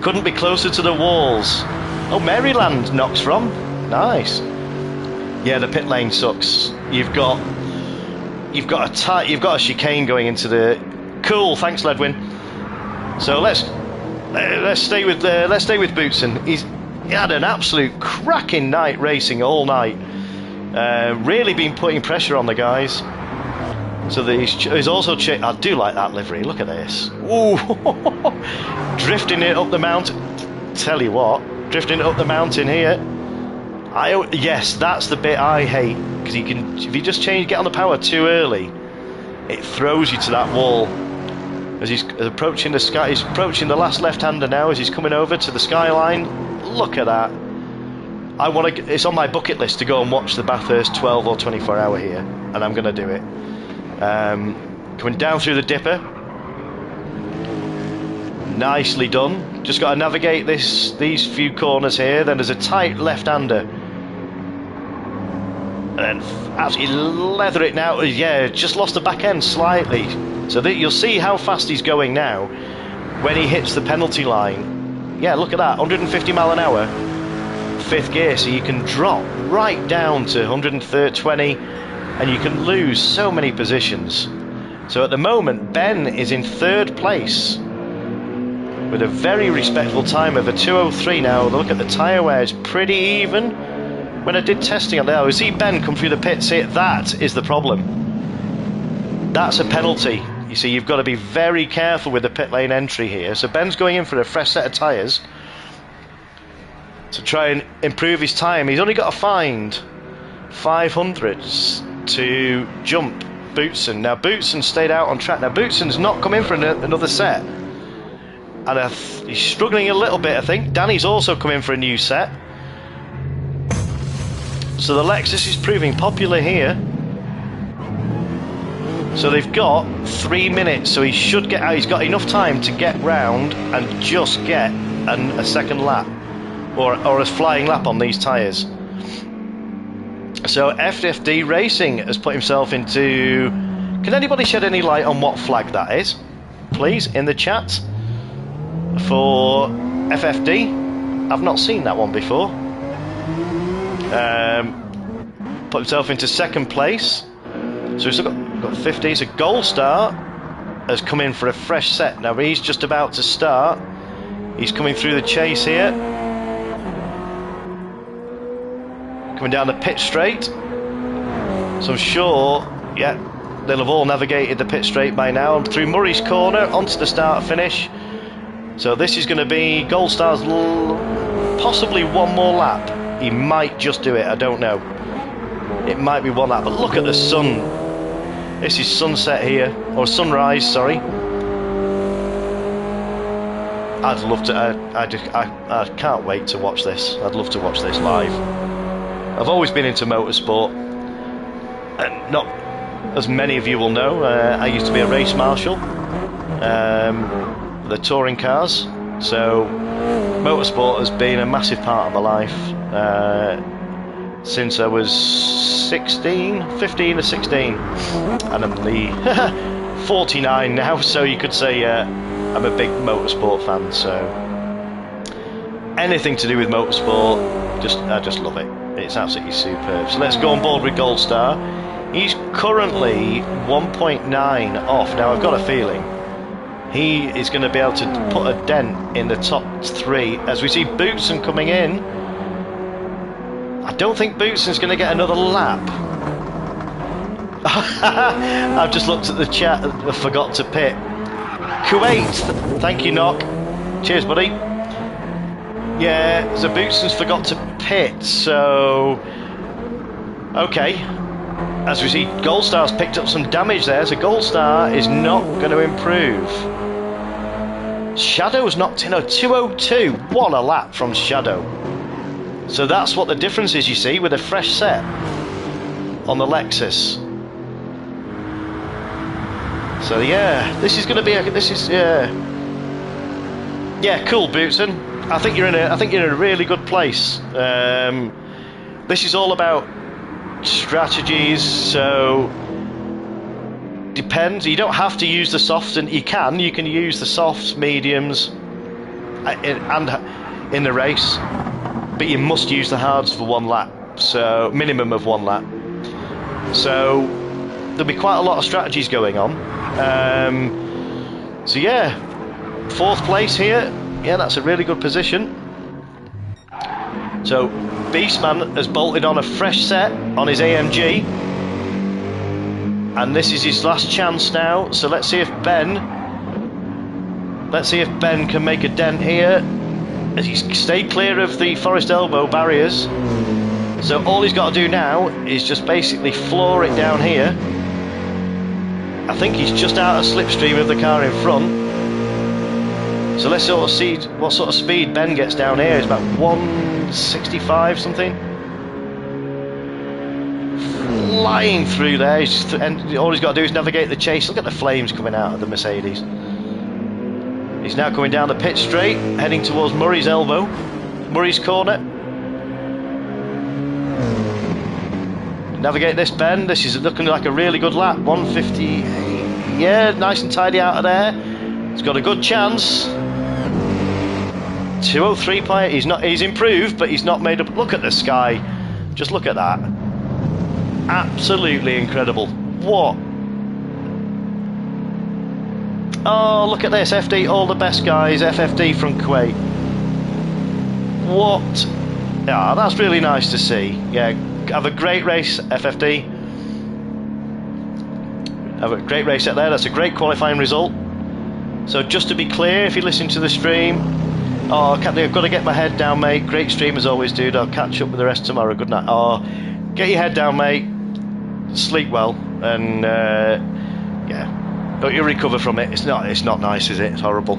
Couldn't be closer to the walls. Oh, Maryland knocks from. Nice. Yeah, the pit lane sucks. You've got a chicane going into the. Cool. Thanks, Ledwin. So let's stay with Bootson. He had an absolute cracking night racing all night. Really been putting pressure on the guys. So he's also I do like that livery. Look at this. Ooh, drifting it up the mountain. Tell you what, drifting it up the mountain here. Yes, that's the bit I hate because if you just get on the power too early, it throws you to that wall. as he's approaching the sky. He's approaching the last left-hander now as he's coming over to the skyline. Look at that. I want to. It's on my bucket list to go and watch the Bathurst 12 or 24 hour here, and I'm going to do it. Coming down through the dipper. Nicely done. Just got to navigate these few corners here. Then there's a tight left-hander. And then absolutely leather it now. Yeah, just lost the back end slightly. So that you'll see how fast he's going now when he hits the penalty line. Yeah, look at that, 150 mile an hour, 5th gear. So you can drop right down to 120 and you can lose so many positions. So at the moment, Ben is in 3rd place with a very respectable time of a 2:03 now. Look at the tyre wear, it's pretty even. When I did testing on there, I see Ben come through the pits here. That is the problem. That's a penalty. You see, you've got to be very careful with the pit lane entry here. So Ben's going in for a fresh set of tyres to try and improve his time. He's only got to find 500s to jump Bootson. Now Bootson stayed out on track. Now Bootson's not come in for another set. And he's struggling a little bit, I think. Danny's also come in for a new set. So the Lexus is proving popular here. So they've got 3 minutes, so he should get out. He's got enough time to get round and just get a second lap or a flying lap on these tyres. So FFD Racing has put himself into... Can anybody shed any light on what flag that is? Please, in the chat. For FFD. I've not seen that one before. Put himself into 2nd place. So he's still got 50. So Gold Star has come in for a fresh set. Now he's just about to start. He's coming through the chase here. Coming down the pit straight. So I'm sure, yeah, they'll have all navigated the pit straight by now. Through Murray's corner, onto the start finish. So this is going to be Gold Star's possibly one more lap. He might just do it, I don't know. It might be one lap, but look at the sun. This is sunset here, or sunrise, sorry. I'd love to, I can't wait to watch this. I'd love to watch this live. I've always been into motorsport, and not as many of you will know, I used to be a race marshal, the touring cars, so motorsport has been a massive part of my life since I was 15 or 16, and I'm 49 now, so you could say I'm a big motorsport fan. So anything to do with motorsport, I just love it. It's absolutely superb. So let's go on board with Gold Star. He's currently 1.9 off. Now I've got a feeling he is going to be able to put a dent in the top 3 as we see Bootson coming in. I don't think Bootson's going to get another lap. I've just looked at the chat and forgot to pit. Kuwait, thank you, Knock. Cheers, buddy. Yeah, so Bootson's forgot to pit, so... Okay. As we see, Gold Star's picked up some damage there, so Gold Star is not going to improve. Shadow's knocked in a 2:02. What a lap from Shadow. So that's what the difference is, you see, with a fresh set on the Lexus. So yeah, this is going to be a, yeah, cool, Bootson. I think you're in a really good place. This is all about strategies, so depends. You don't have to use the softs, and you can use the softs, mediums, and in the race, but you must use the hards for 1 lap, so minimum of 1 lap. So there'll be quite a lot of strategies going on. So yeah, 4th place here. Yeah, that's a really good position. So Beastman has bolted on a fresh set on his AMG, and this is his last chance now. So let's see if Ben can make a dent here, as he's stayed clear of the Forest Elbow barriers. So all he's got to do now is just basically floor it down here, I think he's just out of slipstream of the car in front. So let's sort of see what sort of speed Ben gets down here. It's about 165 something. Flying through there, and all he's got to do is navigate the chase. Look at the flames coming out of the Mercedes. He's now coming down the pit straight, heading towards Murray's elbow, Murray's corner. Navigate this bend. This is looking like a really good lap. 158. Yeah, nice and tidy out of there. He's got a good chance. 203 point. He's improved, but he's not made up. Look at the sky. Just look at that. Absolutely incredible. What? Oh, look at this. FD, all the best guys. FFD from Kuwait. What? Yeah, that's really nice to see. Yeah, have a great race, FFD. Have a great race out there. That's a great qualifying result. So just to be clear, if you listen to the stream, I've got to get my head down, mate. Great stream as always, dude. I'll catch up with the rest tomorrow. Good night. Oh, get your head down, mate. Sleep well, and yeah, don't you recover from it. It's not nice, is it? It's horrible.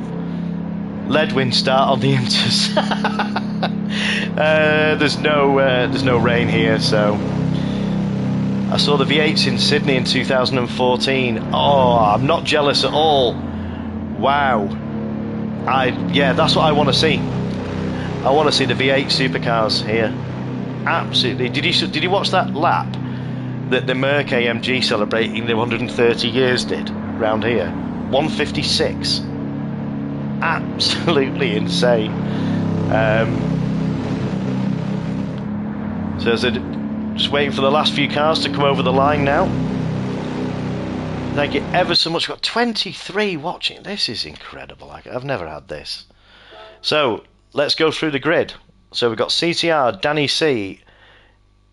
Lead wind start on the Imters. There's no rain here, so I saw the V8s in Sydney in 2014. Oh, I'm not jealous at all. Wow. Yeah, that's what I want to see. I want to see the V8 supercars here. Absolutely. Did you watch that lap that the Merc AMG celebrating the 130 years did round here? 156. Absolutely insane. So just waiting for the last few cars to come over the line now. Thank you ever so much. We've got 23 watching. This is incredible. I've never had this. So let's go through the grid. So we've got CTR Danny C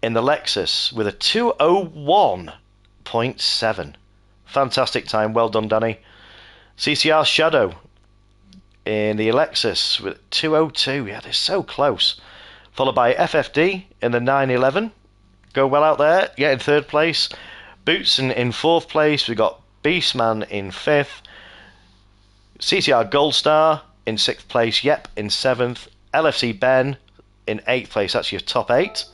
in the Lexus with a 201.7. Fantastic time. Well done, Danny. CCR Shadow in the Lexus with 202. Yeah, they're so close. Followed by FFD in the 911. Go well out there. Yeah, in third place. Boots in fourth place. We've got Beastman in fifth. CCR Gold Star in sixth place. Yep, in seventh. LFC Ben in eighth place. That's your top eight.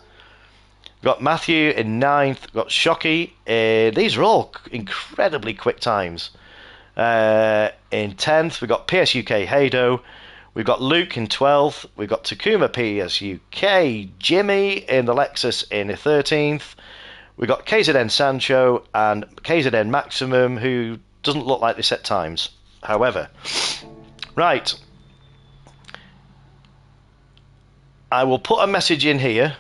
We've got Matthew in ninth. We've got Shockey. These are all incredibly quick times. In 10th, we've got PSUK Hado. We've got Luke in 12th. We've got Takuma PSUK. Jimmy in the Lexus in 13th. We've got KZN Sancho and KZN Maximum, who doesn't look like they set times. However, right. I will put a message in here.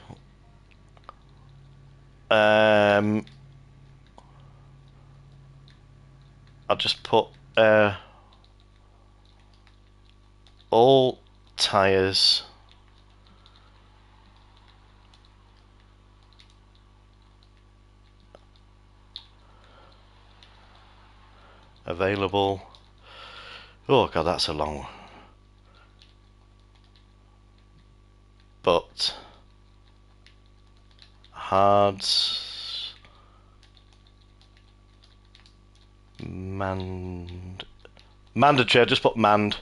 I'll just put all tyres available. Oh god, that's a long one. But hards mandatory. I just put manned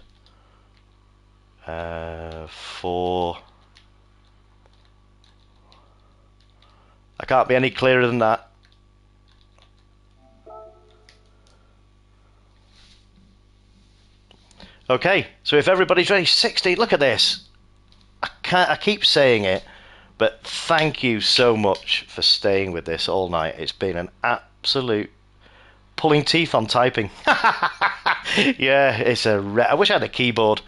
for. I can't be any clearer than that. Okay, so if everybody's ready, 60. Look at this. I keep saying it, but thank you so much for staying with this all night. It's been an absolute pulling teeth on typing. Yeah, it's I wish I had a keyboard.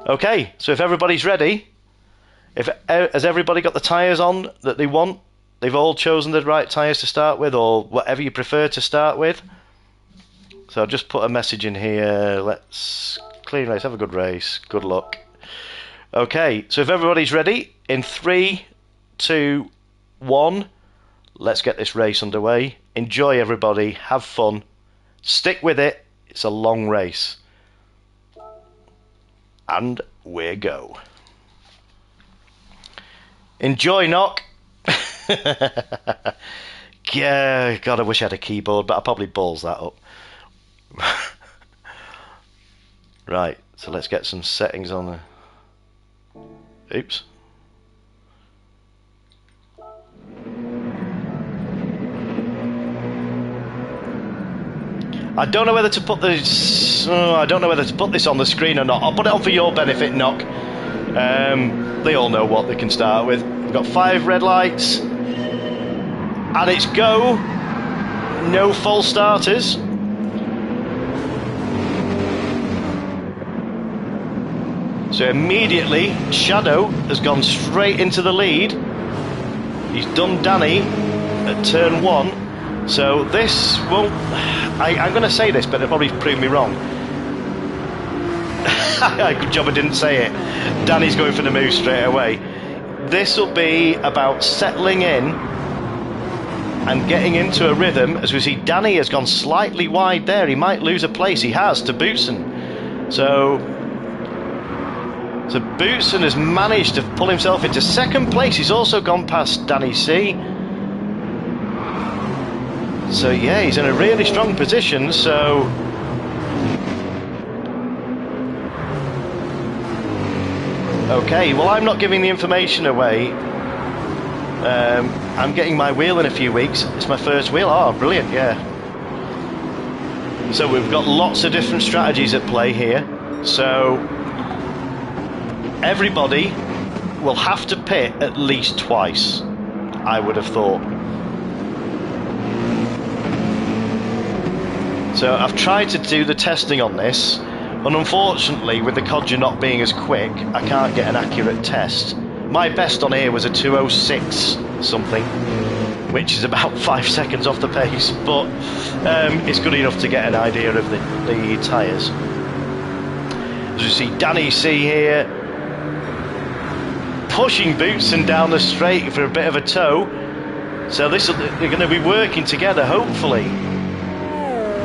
Okay, so if everybody's ready, has everybody got the tyres on that they want? They've all chosen the right tyres to start with, or whatever you prefer to start with. So I'll just put a message in here. Let's clean race, have a good race, good luck. Okay, so if everybody's ready, in 3, 2, 1, let's get this race underway. Enjoy, everybody, have fun, stick with it. It's a long race. And we go. Enjoy, Knock. Yeah, God, I wish I had a keyboard, but I probably balls that up. Right, so let's get some settings on the... Oops. I don't know whether to put this. I don't know whether to put this on the screen or not. I'll put it on for your benefit, Knock. They all know what they can start with. We've got 5 red lights, and it's go. No false starters. So immediately, Shadow has gone straight into the lead. He's done Danny at turn 1. So this won't... I'm going to say this, but it'll probably prove me wrong. Good job I didn't say it. Danny's going for the move straight away. This will be about settling in and getting into a rhythm. As we see, Danny has gone slightly wide there. He might lose a place. He has to Bootson. So Bootson has managed to pull himself into second place. He's also gone past Danny C. So yeah, he's in a really strong position. So okay, well, I'm not giving the information away. I'm getting my wheel in a few weeks. It's my first wheel. Oh, brilliant, yeah. So we've got lots of different strategies at play here. So everybody will have to pit at least twice, I would have thought. So I've tried to do the testing on this, and unfortunately, with the Codger not being as quick, I can't get an accurate test. My best on here was a 206 something, which is about 5 seconds off the pace, but it's good enough to get an idea of the tyres. As you see, Danny C here, pushing Bootson down the straight for a bit of a tow. So they're going to be working together, hopefully.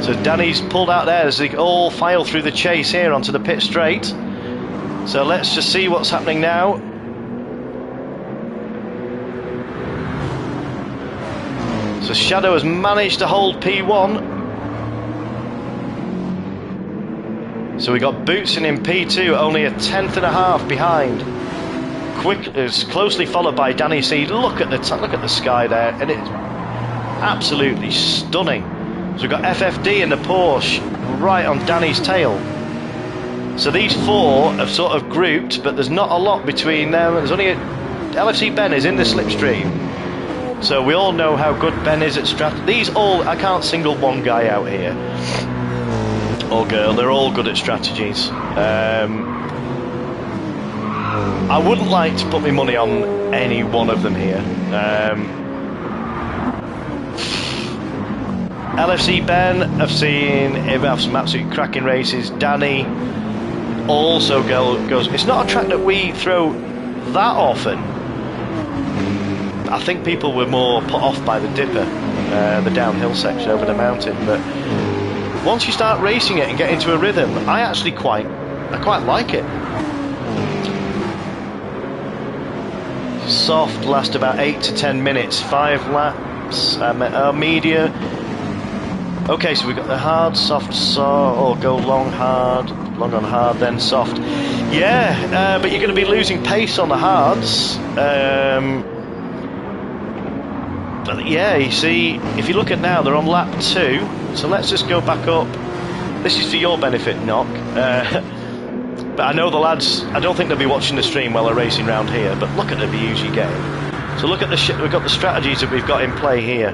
So Danny's pulled out there as they all file through the chase here onto the pit straight. So let's just see what's happening now. So Shadow has managed to hold P1. So we got Bootson in P2, only a 1/10.5 behind. It's closely followed by Danny C. Look at the sky there, and it's absolutely stunning. So we've got FFD in the Porsche right on Danny's tail. So these 4 have sort of grouped, but there's not a lot between them. There's only LFC Ben is in the slipstream. So we all know how good Ben is at strat. I can't single one guy out here. Or girl, they're all good at strategies. I wouldn't like to put my money on any one of them here. LFC Ben, I've seen him have some absolute cracking races. Danny also goes. It's not a track that we throw that often. I think people were more put off by the Dipper, the downhill section over the mountain. But once you start racing it and get into a rhythm, I quite like it. Soft last about 8 to 10 minutes, 5 laps. Media. Okay, so we've got the hard, soft, or go long, hard, long on hard, then soft. Yeah, but you're going to be losing pace on the hards. But yeah, you see, if you look at now, they're on lap 2. So let's just go back up. This is for your benefit, Knock. But I know the lads, I don't think they'll be watching the stream while they're racing around here, but look at the views you get. So look at we've got the strategies that we've got in play here.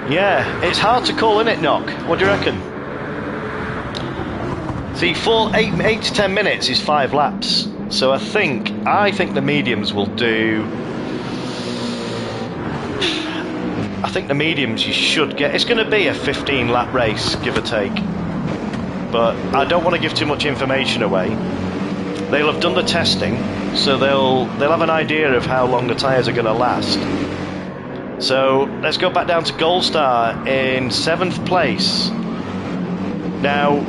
Yeah, it's hard to call, isn't it, Knock? What do you reckon? See, 8 to 10 minutes is 5 laps. So I think the mediums will do. I think the mediums you should get. It's going to be a 15 lap race, give or take. But I don't want to give too much information away. They'll have done the testing, so they'll have an idea of how long the tyres are going to last. So let's go back down to Gold Star in 7th place. Now,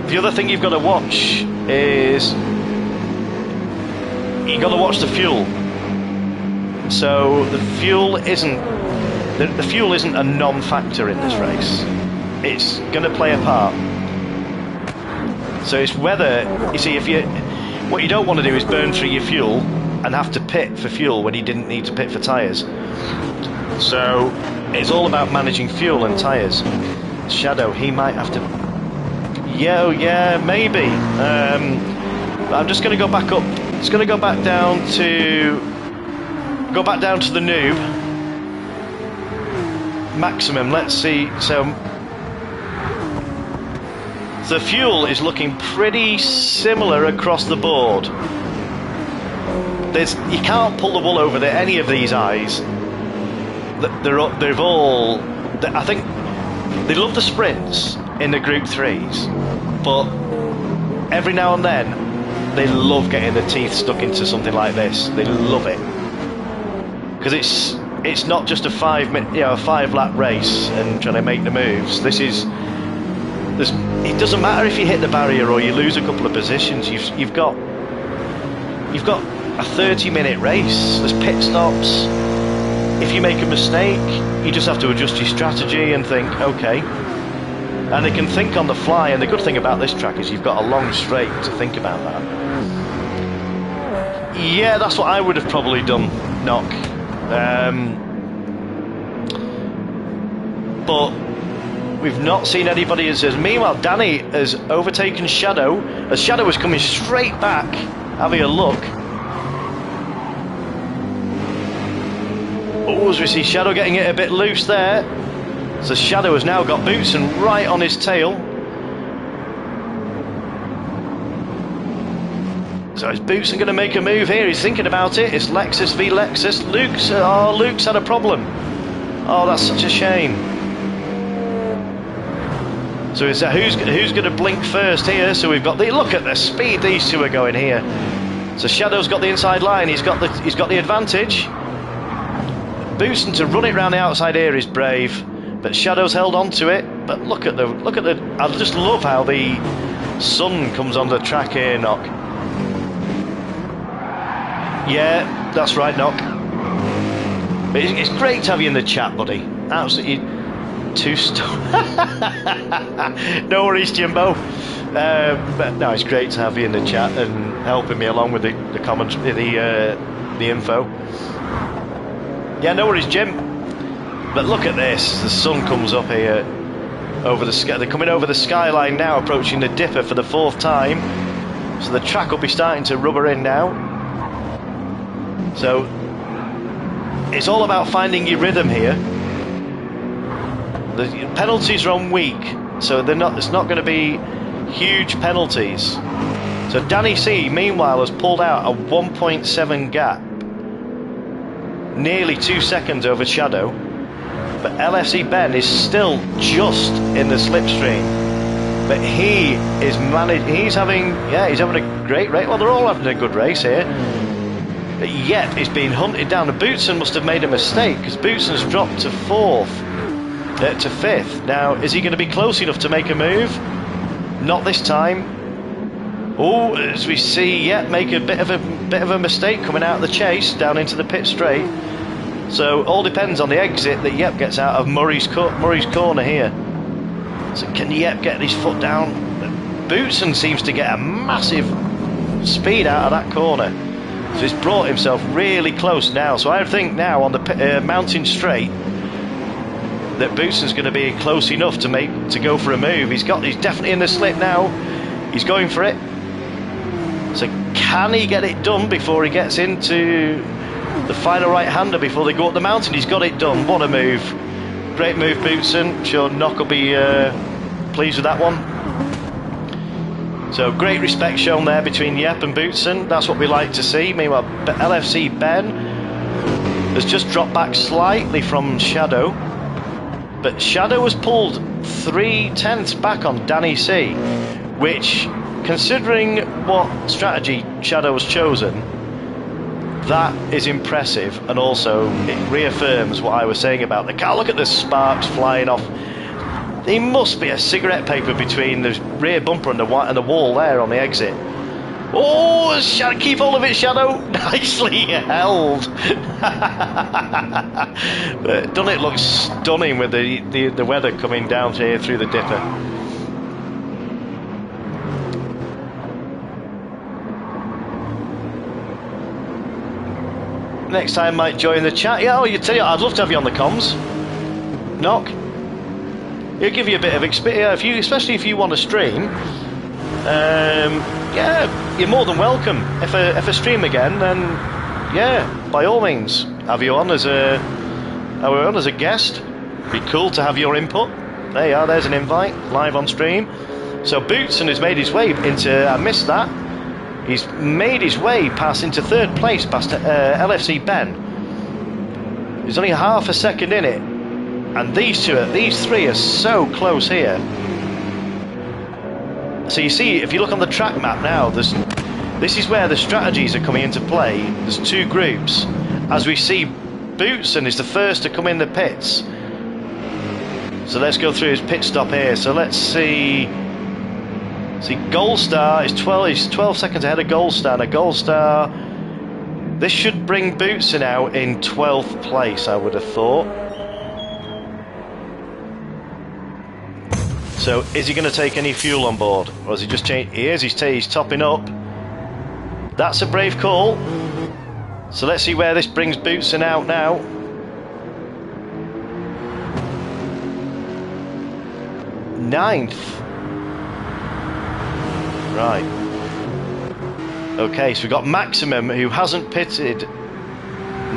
the other thing you've got to watch is you've got to watch the fuel. So the fuel isn't the fuel isn't a non-factor in this race. It's going to play a part. So it's whether, you see, what you don't want to do is burn through your fuel and have to pit for fuel when you didn't need to pit for tyres. So it's all about managing fuel and tyres. Shadow, he might have to. Yeah, maybe. I'm just going to go back up. It's going to go back down to the noob maximum. Let's see. So the fuel is looking pretty similar across the board. You can't pull the wool over any of these eyes. They've all. I think they love the sprints in the Group 3s, but every now and then they love getting their teeth stuck into something like this. They love it because it's not just a 5-lap race and trying to make the moves. It doesn't matter if you hit the barrier or you lose a couple of positions. You've got a 30-minute race. There's pit stops. If you make a mistake, you just have to adjust your strategy and think, okay. And they can think on the fly, and the good thing about this track is you've got a long straight to think about that. Yeah, that's what I would have probably done, Knock. But we've not seen anybody as meanwhile, Danny has overtaken Shadow, as Shadow was coming straight back, having a look. Oh, as we see Shadow getting it a bit loose there. So Shadow has now got Bootson right on his tail. So is Bootson going to make a move here? He's thinking about it. It's Lexus v Lexus. Luke's had a problem. Oh, that's such a shame. So is that who's going to blink first here? So we've got look at the speed these two are going here. So Shadow's got the inside line. He's got the advantage. Bootson to run it round the outside here is brave, but Shadow's held on to it. But look at the. I just love how the sun comes on the track here, Knock. Yeah, that's right, Knock. But it's great to have you in the chat, buddy. Absolutely. No worries, Jimbo. But no, it's great to have you in the chat and helping me along with the commentary, the info. Yeah, no worries, Jim. But look at this. The sun comes up here over the sky. They're coming over the skyline now, approaching the dipper for the 4th time. So the track will be starting to rubber in now. So it's all about finding your rhythm here. The penalties are on weak, so it's not going to be huge penalties. So Danny C, meanwhile, has pulled out a 1.7 gap, nearly 2 seconds over Shadow. But LFC Ben is still just in the slipstream. But he's having a great race. Well, they're all having a good race here. But yet he's being hunted down. And Bootson must have made a mistake because Bootson's dropped to 5th. Now, is he going to be close enough to make a move? Not this time. Oh, as we see, make a bit of a mistake coming out of the chase down into the pit straight. So all depends on the exit that Yep gets out of Murray's corner here. So can Yep get his foot down? Bootson seems to get a massive speed out of that corner. So he's brought himself really close now. So I think now on the mountain straight that Bootson's going to be close enough to go for a move. He's definitely in the slip now. He's going for it. So can he get it done before he gets into the final right-hander before they go up the mountain? He's got it done. What a move. Great move, Bootson. I'm sure Knock will be pleased with that one. So great respect shown there between Yep and Bootson. That's what we like to see. Meanwhile, LFC Ben has just dropped back slightly from Shadow. But Shadow has pulled 3/10 back on Danny C, which, considering what strategy Shadow has chosen, that is impressive, and also it reaffirms what I was saying about the car. Look at the sparks flying off. There must be a cigarette paper between the rear bumper and the wall there on the exit. Oh, keep hold of it, Shadow. Nicely held. Doesn't it look stunning with the weather coming down here through the dipper? Next time I might join the chat. Yeah, you tell you, I'd love to have you on the comms. Knock. It'll give you a bit of experience, especially if you want to stream. Yeah, you're more than welcome. If I stream again, then yeah, by all means, have you on as a guest. Be cool to have your input. There you are. There's an invite live on stream. So Bootson has made his way into. I missed that. He's made his way past into third place past LFC Ben. He's only half a second in it, and these three are so close here. So you see, if you look on the track map now, this is where the strategies are coming into play. There's two groups. As we see, Bootson is the first to come in the pits. So let's go through his pit stop here. So let's see. See, Goldstar is 12 seconds ahead of Goldstar. Now Goldstar, this should bring Bootson out in 12th place, I would have thought. So is he going to take any fuel on board, or has he just changed? He is. He's topping up. That's a brave call. So let's see where this brings Bootson out now. Ninth. Right. Okay, so we've got Maximum, who hasn't pitted.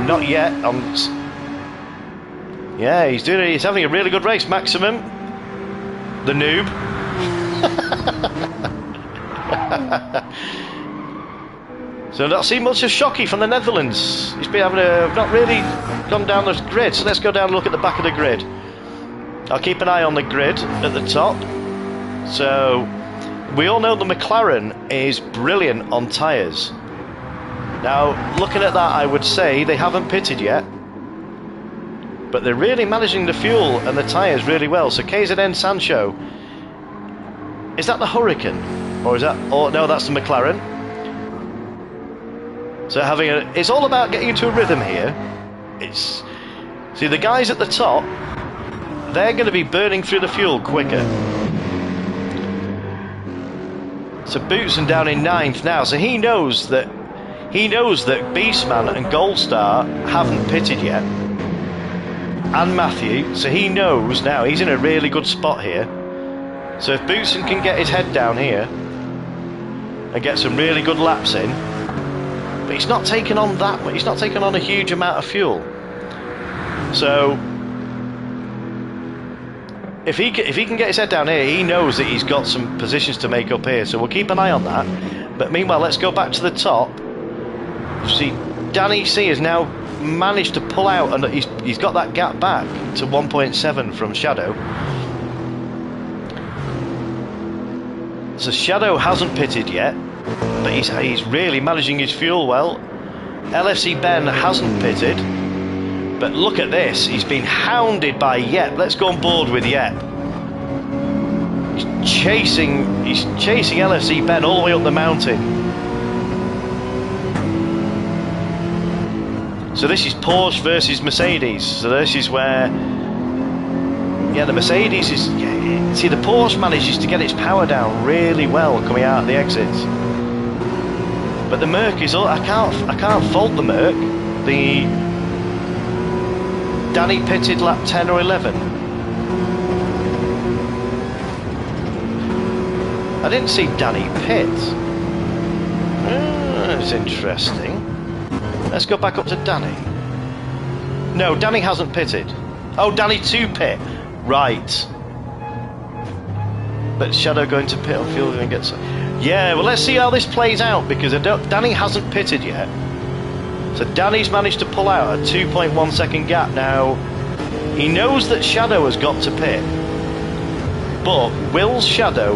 Not yet. Yeah, he's having a really good race, Maximum. The noob. So not seen much of Shockey from the Netherlands. He's been having not really gone down the grid. So let's go down and look at the back of the grid. I'll keep an eye on the grid at the top. So we all know the McLaren is brilliant on tyres. Now, looking at that, I would say they haven't pitted yet, but they're really managing the fuel and the tyres really well. So KZN Sancho, is that the Hurricane, or is that? Oh no, that's the McLaren. So it's all about getting into a rhythm here. See the guys at the top, they're going to be burning through the fuel quicker. So Bootson down in 9th now, so he knows that Beastman and Goldstar haven't pitted yet, and Matthew, so he knows now he's in a really good spot here. So if Bootson can get his head down here and get some really good laps in, but he's not taking on a huge amount of fuel. So if he can get his head down here, he knows that he's got some positions to make up here. So we'll keep an eye on that. But meanwhile, let's go back to the top. See, Danny C has now managed to pull out, and he's got that gap back to 1.7 from Shadow. So Shadow hasn't pitted yet, but he's really managing his fuel well. LFC Ben hasn't pitted, but look at this, he's been hounded by Yep. Let's go on board with Yep. He's chasing LFC Ben all the way up the mountain. So this is Porsche versus Mercedes. So this is where, yeah, the Mercedes is. See, the Porsche manages to get its power down really well coming out of the exits, but the Merc is. I can't fault the Merc. The Danny pitted lap 10 or 11. I didn't see Danny pit. That's interesting. Let's go back up to Danny. No, Danny hasn't pitted. Oh, Danny to pit. Right. But Shadow going to pit on fuel and get some. Yeah, well, let's see how this plays out, because Danny hasn't pitted yet. So Danny's managed to pull out a 2.1 second gap. Now, he knows that Shadow has got to pit. But will Shadow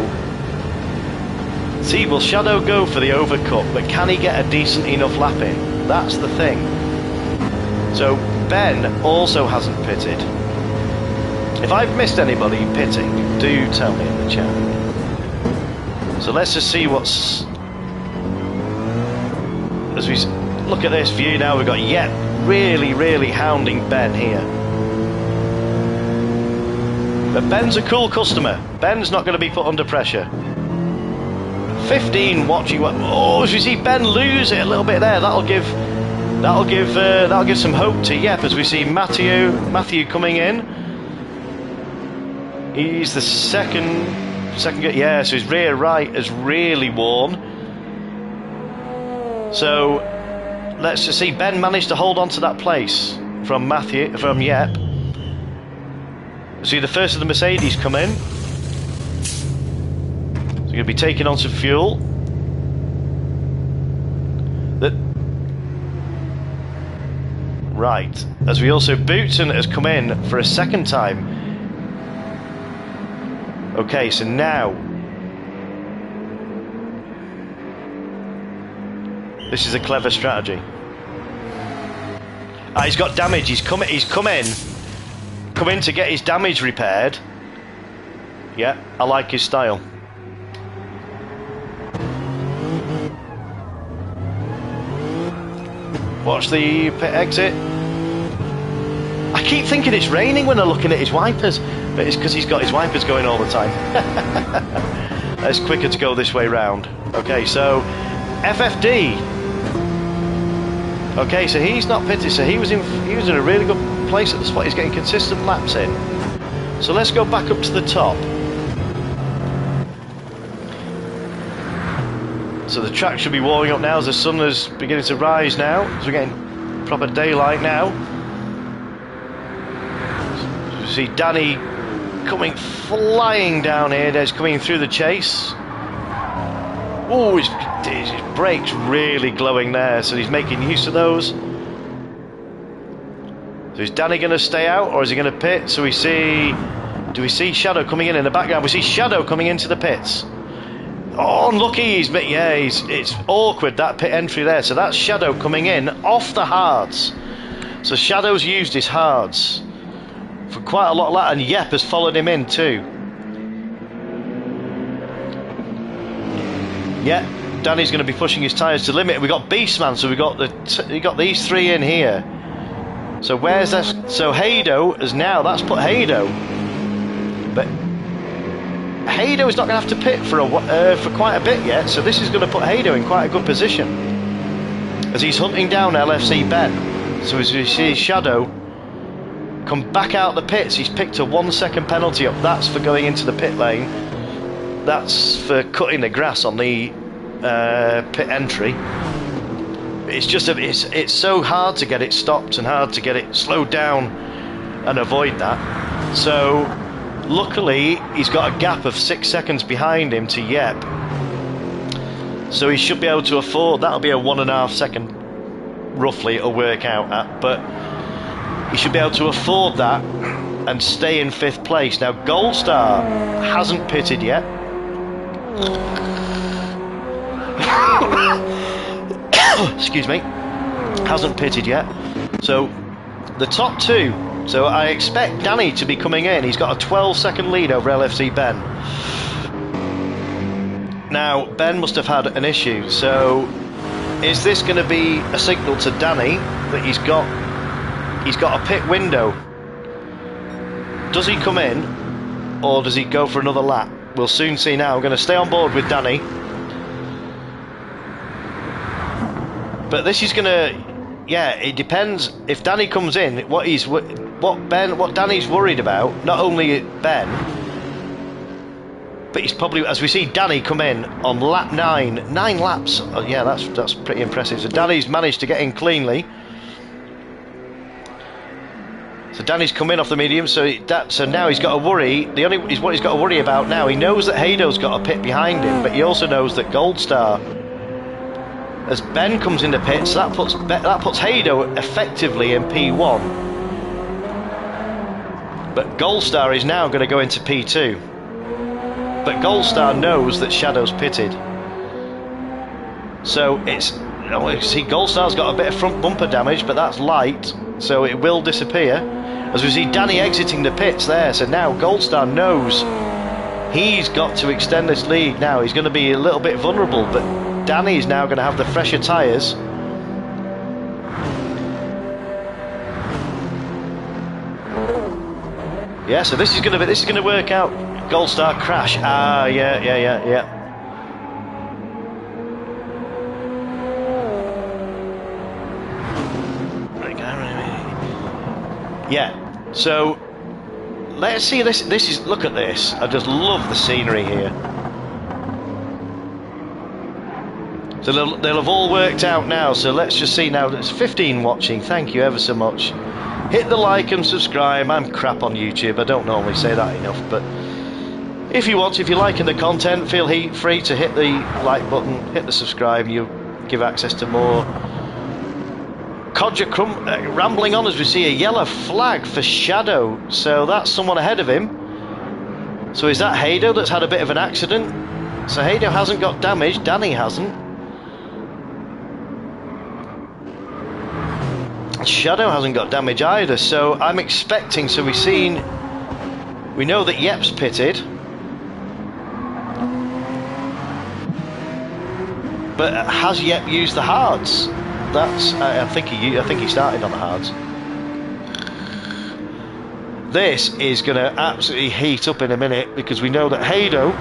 go for the overcut, but can he get a decent enough lap in? That's the thing. So Ben also hasn't pitted. If I've missed anybody pitting, do tell me in the chat. So let's just see what's as we look at this view now, we've got Yep really hounding Ben here. But Ben's a cool customer. Ben's not going to be put under pressure. 15 watching. Oh, as we see Ben lose it a little bit there, that'll give some hope to Yep as we see Matthew coming in. He's the second. Yeah, so his rear right is really worn. So let's just see. Ben managed to hold on to that place from Yep. See the first of the Mercedes come in. So you're going to be taking on some fuel. Right, as we also Bootson has come in for a second time. Okay, so now this is a clever strategy. He's got damage. He's come in to get his damage repaired. Yeah, I like his style. Watch the pit exit. I keep thinking it's raining when I'm looking at his wipers, but it's because he's got his wipers going all the time. It's quicker to go this way round. Okay, so FFD. Okay, so he's not pitted, so he was in a really good place at the spot. He's getting consistent laps in. So let's go back up to the top. So the track should be warming up now as the sun is beginning to rise now. So we're getting proper daylight now. So you see Danny coming flying down here. There's coming through the chase. Oh, his brakes really glowing there, so he's making use of those. So is Danny going to stay out or is he going to pit? So do we see Shadow coming in the background? We see Shadow coming into the pits. Oh, unlucky. It's awkward, that pit entry there. So that's Shadow coming in off the hards. So Shadow's used his hards for quite a lot of that, and Yep has followed him in too. Yeah, Danny's going to be pushing his tyres to the limit. We got Beastman, so we got these three in here. So where's that? So Haydo is now. That's put Haydo, but Haydo is not going to have to pit for quite a bit yet. So this is going to put Haydo in quite a good position as he's hunting down LFC Ben. So as we see Shadow come back out the pits, he's picked a 1 second penalty up. That's for going into the pit lane. That's for cutting the grass on the pit entry. It's just it's so hard to get it stopped and hard to get it slowed down and avoid that. So luckily he's got a gap of 6 seconds behind him to Yep. So he should be able to afford, that'll be a 1.5 second roughly it'll work out at, but he should be able to afford that and stay in 5th place. Now Gold Star hasn't pitted yet. Excuse me, hasn't pitted yet. So the top two, so I expect Danny to be coming in. He's got a 12 second lead over LFC Ben. Now Ben must have had an issue, so is this going to be a signal to Danny that he's got a pit window? Does he come in or does he go for another lap? We'll soon see now. I'm going to stay on board with Danny. But this is going to, yeah, it depends. If Danny comes in, what Danny's worried about, not only Ben, but he's probably, as we see Danny come in on lap 9 laps. Oh, yeah, that's pretty impressive. So Danny's managed to get in cleanly. So Danny's come in off the medium, so now he's got to worry. What he's got to worry about now. He knows that Haydo's got a pit behind him, but he also knows that Gold Star, as Ben comes into pit, so that puts Haydo effectively in P1. But Gold Star is now going to go into P2. But Gold Star knows that Shadow's pitted. So see, Gold Star's got a bit of front bumper damage, but that's light, so it will disappear. As we see Danny exiting the pits there, so now Gold Star knows he's got to extend this lead now. He's going to be a little bit vulnerable, but Danny is now going to have the fresher tyres. Yeah, so this is gonna work out. Gold Star crash. Ah, yeah. Yeah. So let's see this. Look at this. I just love the scenery here. So they'll have all worked out now. So let's just see now. There's 15 watching. Thank you ever so much. Hit the like and subscribe. I'm crap on YouTube. I don't normally say that enough, but if you're liking the content, feel free to hit the like button, hit the subscribe. You give access to more. Codger rambling on as we see a yellow flag for Shadow. So that's someone ahead of him. So is that Hado that's had a bit of an accident? So Hado hasn't got damage. Danny hasn't. Shadow hasn't got damage either, so I'm expecting, we know that Yep's pitted, but has Yep used the hards? I think he started on the hards. This is going to absolutely heat up in a minute, because we know that Hado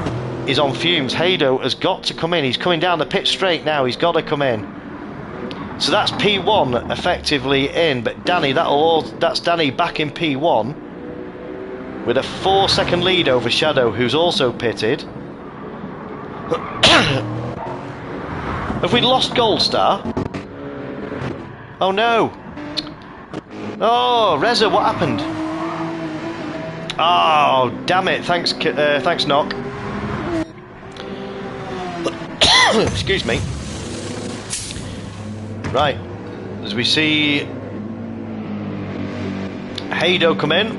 is on fumes. Hado has got to come in. He's coming down the pit straight now. He's got to come in. So that's P1 effectively in, but Danny, that's Danny back in P1 with a 4-second lead over Shadow, who's also pitted. Have we lost Gold Star? Oh no! Oh, Reza, what happened? Oh, damn it! Thanks, Knock. Excuse me. Right, as we see Hado come in,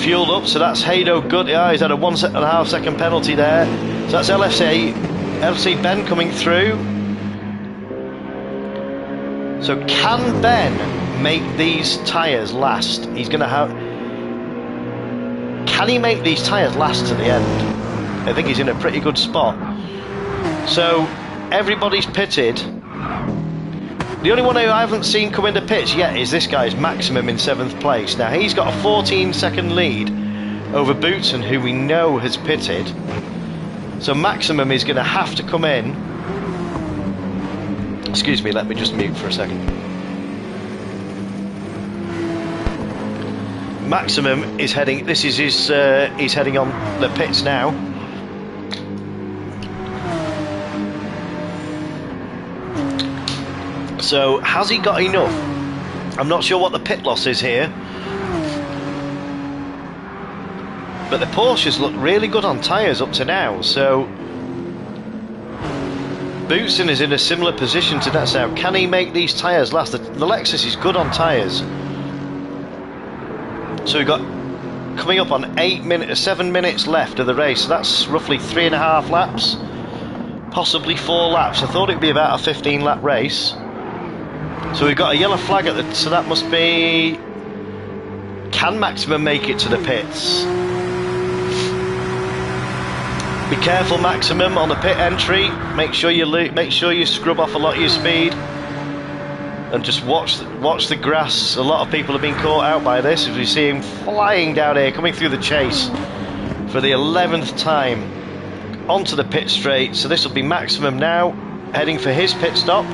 fueled up, so that's Hado good. Yeah, he's had a 1.5 second penalty there. So that's LFC Ben coming through. So can Ben make these tyres last? He's going to have... Can he make these tyres last to the end? I think he's in a pretty good spot. So... everybody's pitted. The only one who I haven't seen come into pits yet is this guy's Maximum in 7th place. Now he's got a 14-second lead over Bootson, who we know has pitted. So Maximum is going to have to come in. Excuse me, let me just mute for a second. Maximum is heading. This is his. He's heading on the pits now. So, has he got enough? I'm not sure what the pit loss is here. But the Porsches look really good on tyres up to now, so... Bootson is in a similar position to that now. Can he make these tyres last? The Lexus is good on tyres. So we've got... coming up on 7 minutes left of the race, so that's roughly 3.5 laps. Possibly 4 laps. I thought it'd be about a 15-lap race. So we've got a yellow flag at the... so that must be... Can Maximum make it to the pits? Be careful, Maximum, on the pit entry. Make sure you scrub off a lot of your speed. And just watch the grass. A lot of people have been caught out by this, as we see him flying down here, coming through the chase for the 11th time onto the pit straight. So this will be Maximum now, heading for his pit stop.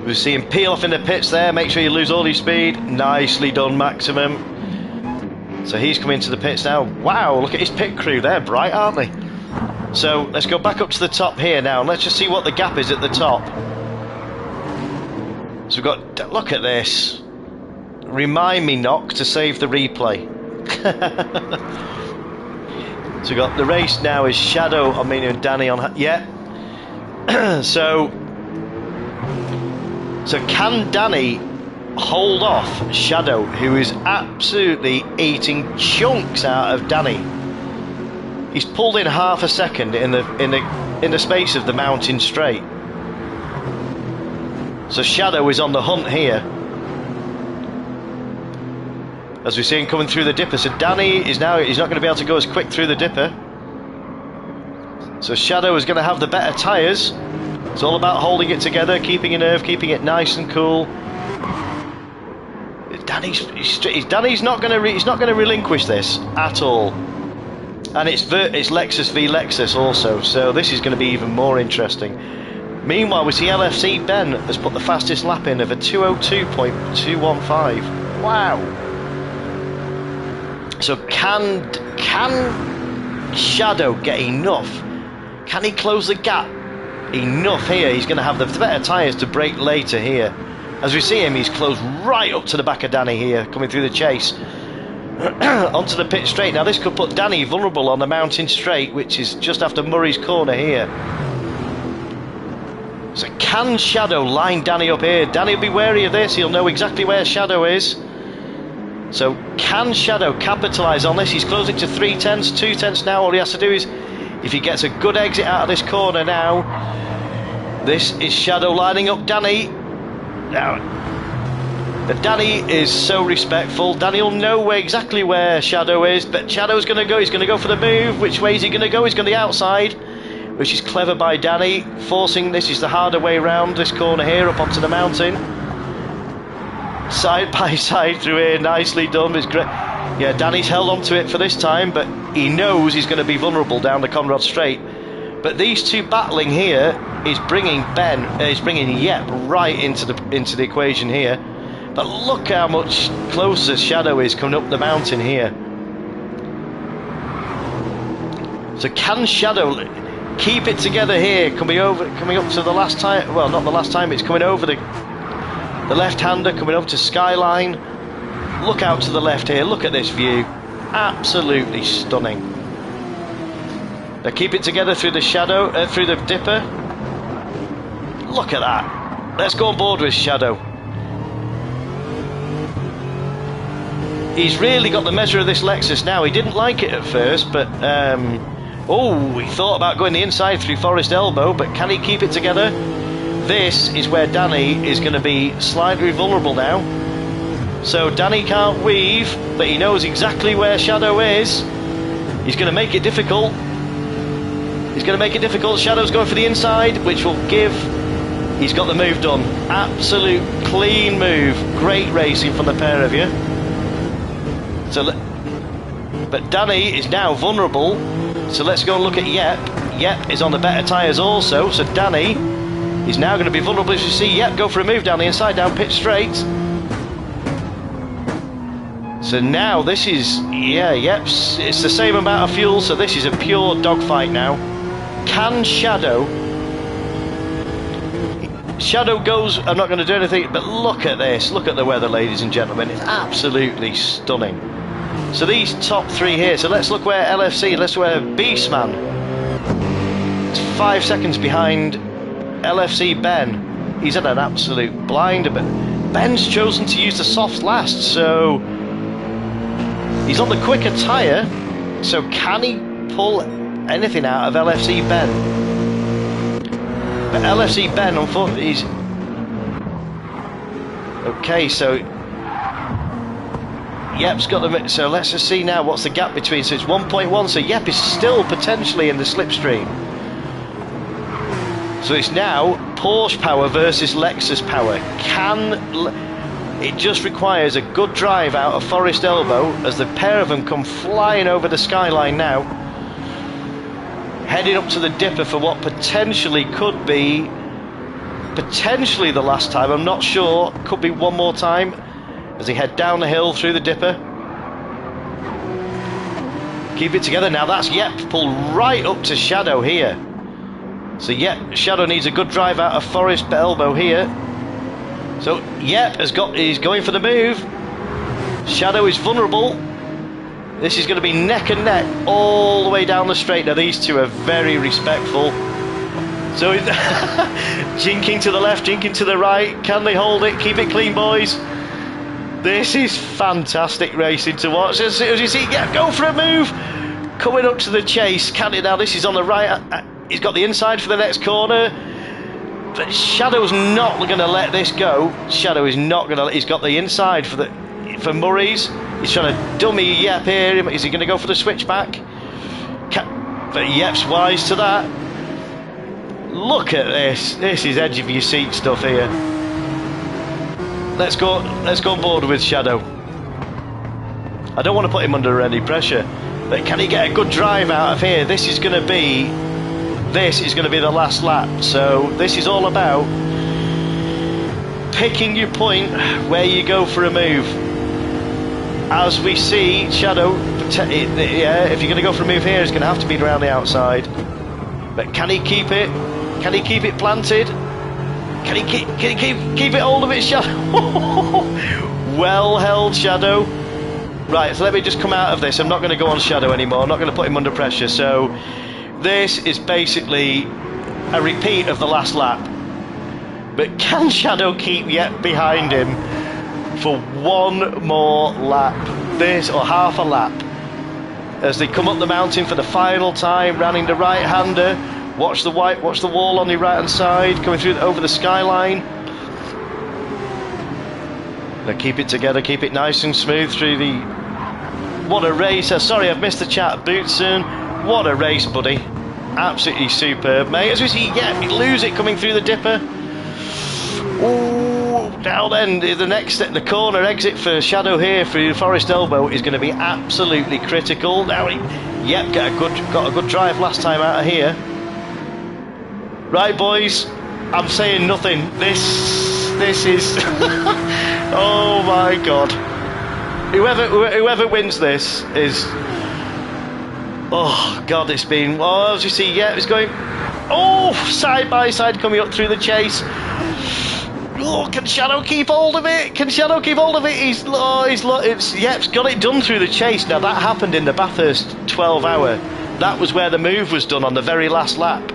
We see him peel off in the pits there. Make sure you lose all your speed. Nicely done, Maximum. So he's coming to the pits now. Wow, look at his pit crew. They're bright, aren't they? So let's go back up to the top here now, and let's just see what the gap is at the top. So we've got... look at this. Remind me, Knock, to save the replay. So we've got the race now is Shadow, and Danny on... yeah. So can Danny hold off Shadow, who is absolutely eating chunks out of Danny? He's pulled in half a second in the space of the mountain straight. So Shadow is on the hunt here, as we see him coming through the dipper. So Danny is now, he's not going to be able to go as quick through the dipper. So Shadow is going to have the better tyres. It's all about holding it together, keeping your nerve, keeping it nice and cool. Danny's not going to relinquish this at all. And it's Lexus v Lexus also, so this is going to be even more interesting. Meanwhile, we see LFC Ben has put the fastest lap in of a 2:02.215. Wow. So can Shadow get enough? Can he close the gap enough here? He's going to have the better tyres to brake later here. As we see him, he's closed right up to the back of Danny here, coming through the chase. Onto the pit straight. Now this could put Danny vulnerable on the mountain straight, which is just after Murray's corner here. So can Shadow line Danny up here? Danny will be wary of this. He'll know exactly where Shadow is. So can Shadow capitalise on this? He's closing to 3/10, 2/10 now. All he has to do is, if he gets a good exit out of this corner now, this is Shadow lining up Danny. Now, Danny is so respectful. Danny will know exactly where Shadow is, but Shadow's going to go. He's going to go for the move. Which way is he going to go? He's going to the outside, which is clever by Danny, forcing this is the harder way round this corner here up onto the mountain. Side by side through here, nicely done. It's great. Yeah, Danny's held on to it for this time, but he knows he's going to be vulnerable down the Conrad Straight. But these two battling here is bringing Yep right into the equation here. But look how much closer Shadow is coming up the mountain here. So can Shadow keep it together here, coming up to the last time? Well, not the last time. It's coming over the left-hander, coming up to Skyline. Look out to the left here. Look at this view. Absolutely stunning. They keep it together through the Shadow, through the Dipper. Look at that. Let's go on board with Shadow. He's really got the measure of this Lexus now. He didn't like it at first, but he thought about going the inside through Forest Elbow, but can he keep it together? This is where Danny is going to be slightly vulnerable now. So Danny can't weave, but he knows exactly where Shadow is. He's going to make it difficult. Shadow's going for the inside, which will give... He's got the move done. Absolute clean move. Great racing from the pair of you. But Danny is now vulnerable. So let's go and look at Yep. Yep is on the better tyres also. So Danny is now going to be vulnerable. As you see Yep go for a move down the inside, down pit straight. So now this is, Yep's, it's the same amount of fuel. So this is a pure dogfight now. Can Shadow goes, I'm not going to do anything, but look at this. Look at the weather, ladies and gentlemen. It's absolutely stunning. So these top three here. So let's look where LFC, let's look where Beastman. It's 5 seconds behind LFC Ben. He's at an absolute blinder, but Ben's chosen to use the soft last, so he's on the quicker tyre. So can he pull anything out of LFC Ben? But LFC Ben, unfortunately, he's... Okay, so... Yep's got the... So let's just see now what's the gap between. So it's 1.1, so Yep is still potentially in the slipstream. So it's now Porsche power versus Lexus power. It just requires a good drive out of Forest Elbow as the pair of them come flying over the skyline now. Heading up to the Dipper for what potentially could be the last time. I'm not sure. Could be one more time as they head down the hill through the Dipper. Keep it together now. That's Yep pulled right up to Shadow here. So Yep, Shadow needs a good drive out of Forest Elbow here. So Yep he's going for the move. Shadow is vulnerable. This is going to be neck and neck all the way down the straight. Now these two are very respectful. So jinking to the left, jinking to the right. Can they hold it? Keep it clean, boys. This is fantastic racing to watch. As you see, go for a move. Coming up to the chase. Can it now? This is on the right. He's got the inside for the next corner. But Shadow's not going to let this go. Shadow is not going to. He's got the inside for Murray's. He's trying to dummy Yep here. Is he going to go for the switchback? But Yep's wise to that. Look at this. This is edge of your seat stuff here. Let's go on board with Shadow. I don't want to put him under any pressure, but can he get a good drive out of here? This is going to be the last lap. So this is all about picking your point where you go for a move. As we see, Shadow, if you're going to go for a move here, it's going to have to be around the outside. But can he keep it? Can he keep it planted? Can he keep it hold of it, Shadow? Well held, Shadow. Right, so let me just come out of this. I'm not going to go on Shadow anymore. I'm not going to put him under pressure. So this is basically a repeat of the last lap. But can Shadow keep yet behind him for one more lap? This, or half a lap. As they come up the mountain for the final time, rounding the right-hander. Watch the wall on the right-hand side, coming through over the skyline. Now keep it together, keep it nice and smooth through the... What a race. Sorry, I've missed the chat, Bootson. What a race, buddy. Absolutely superb, mate. As we see, yeah, we lose it coming through the dipper. Ooh, now then, the corner exit for Shadow here through Forest Elbow is going to be absolutely critical. Now, yep, got a good drive last time out of here. Right, boys, I'm saying nothing. This is... Oh my God. Whoever wins this is... Oh God, it's been... Oh, as you see, yeah, it's going... Oh, side by side coming up through the chase. Oh, can Shadow keep hold of it? Can Shadow keep hold of it? It's got it done through the chase. Now that happened in the Bathurst 12 hour. That was where the move was done on the very last lap.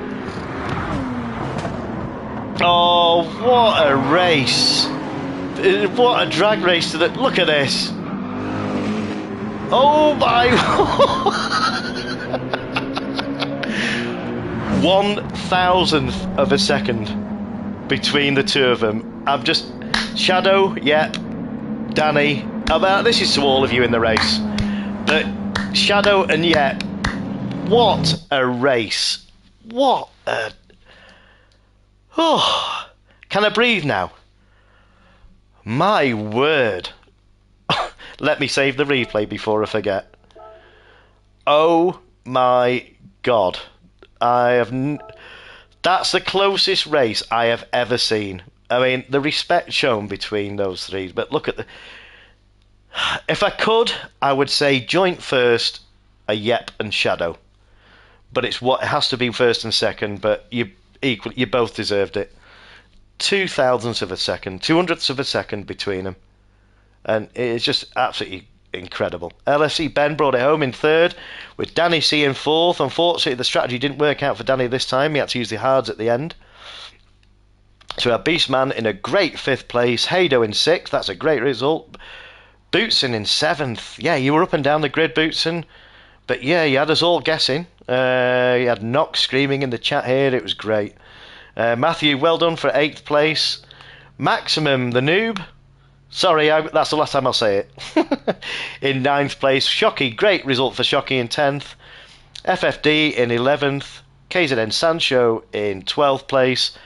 Oh, what a race. What a drag race to the... Look at this. Oh my... 1,000th of a second between the two of them. I'm just... Shadow, yep. Danny. This is to all of you in the race. But Shadow and Yep. What a race. What a... Oh, can I breathe now? My word. Let me save the replay before I forget. Oh my God. That's the closest race I have ever seen. I mean, the respect shown between those three. But look at the... If I could, I would say joint first, a Yep and Shadow. But it has to be first and second, but you both deserved it. 2,000ths of a second, 200ths of a second between them. And it's just absolutely incredible. LFC Ben brought it home in third, with Danny C in fourth. Unfortunately, the strategy didn't work out for Danny this time. He had to use the hards at the end. So we have Beastman in a great fifth place, Haydo in sixth. That's a great result. Bootson in seventh. Yeah, you were up and down the grid, Bootson. But yeah, you had us all guessing. You had Knox screaming in the chat here. It was great. Matthew, well done for 8th place. Maximum, the noob. Sorry, that's the last time I'll say it. In 9th place. Shocky, great result for Shocky in 10th. FFD in 11th. KZN Sancho in 12th place.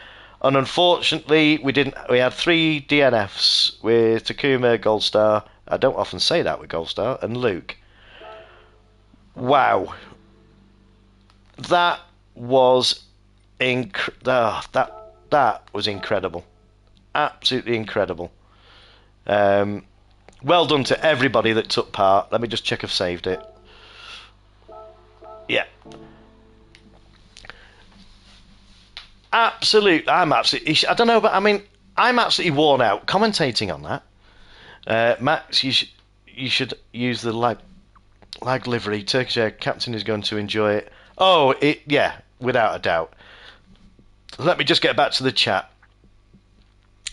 And unfortunately, we had 3 DNFs with Takuma, Goldstar. I don't often say that with Goldstar, and Luke. Wow. That was that was incredible. Absolutely incredible. Well done to everybody that took part. Let me just check I've saved it. Yeah. I'm absolutely, I don't know, but I mean, I'm absolutely worn out commentating on that. Max, you should use the lag livery. Turkish Air captain is going to enjoy it. Oh, yeah, without a doubt. Let me just get back to the chat.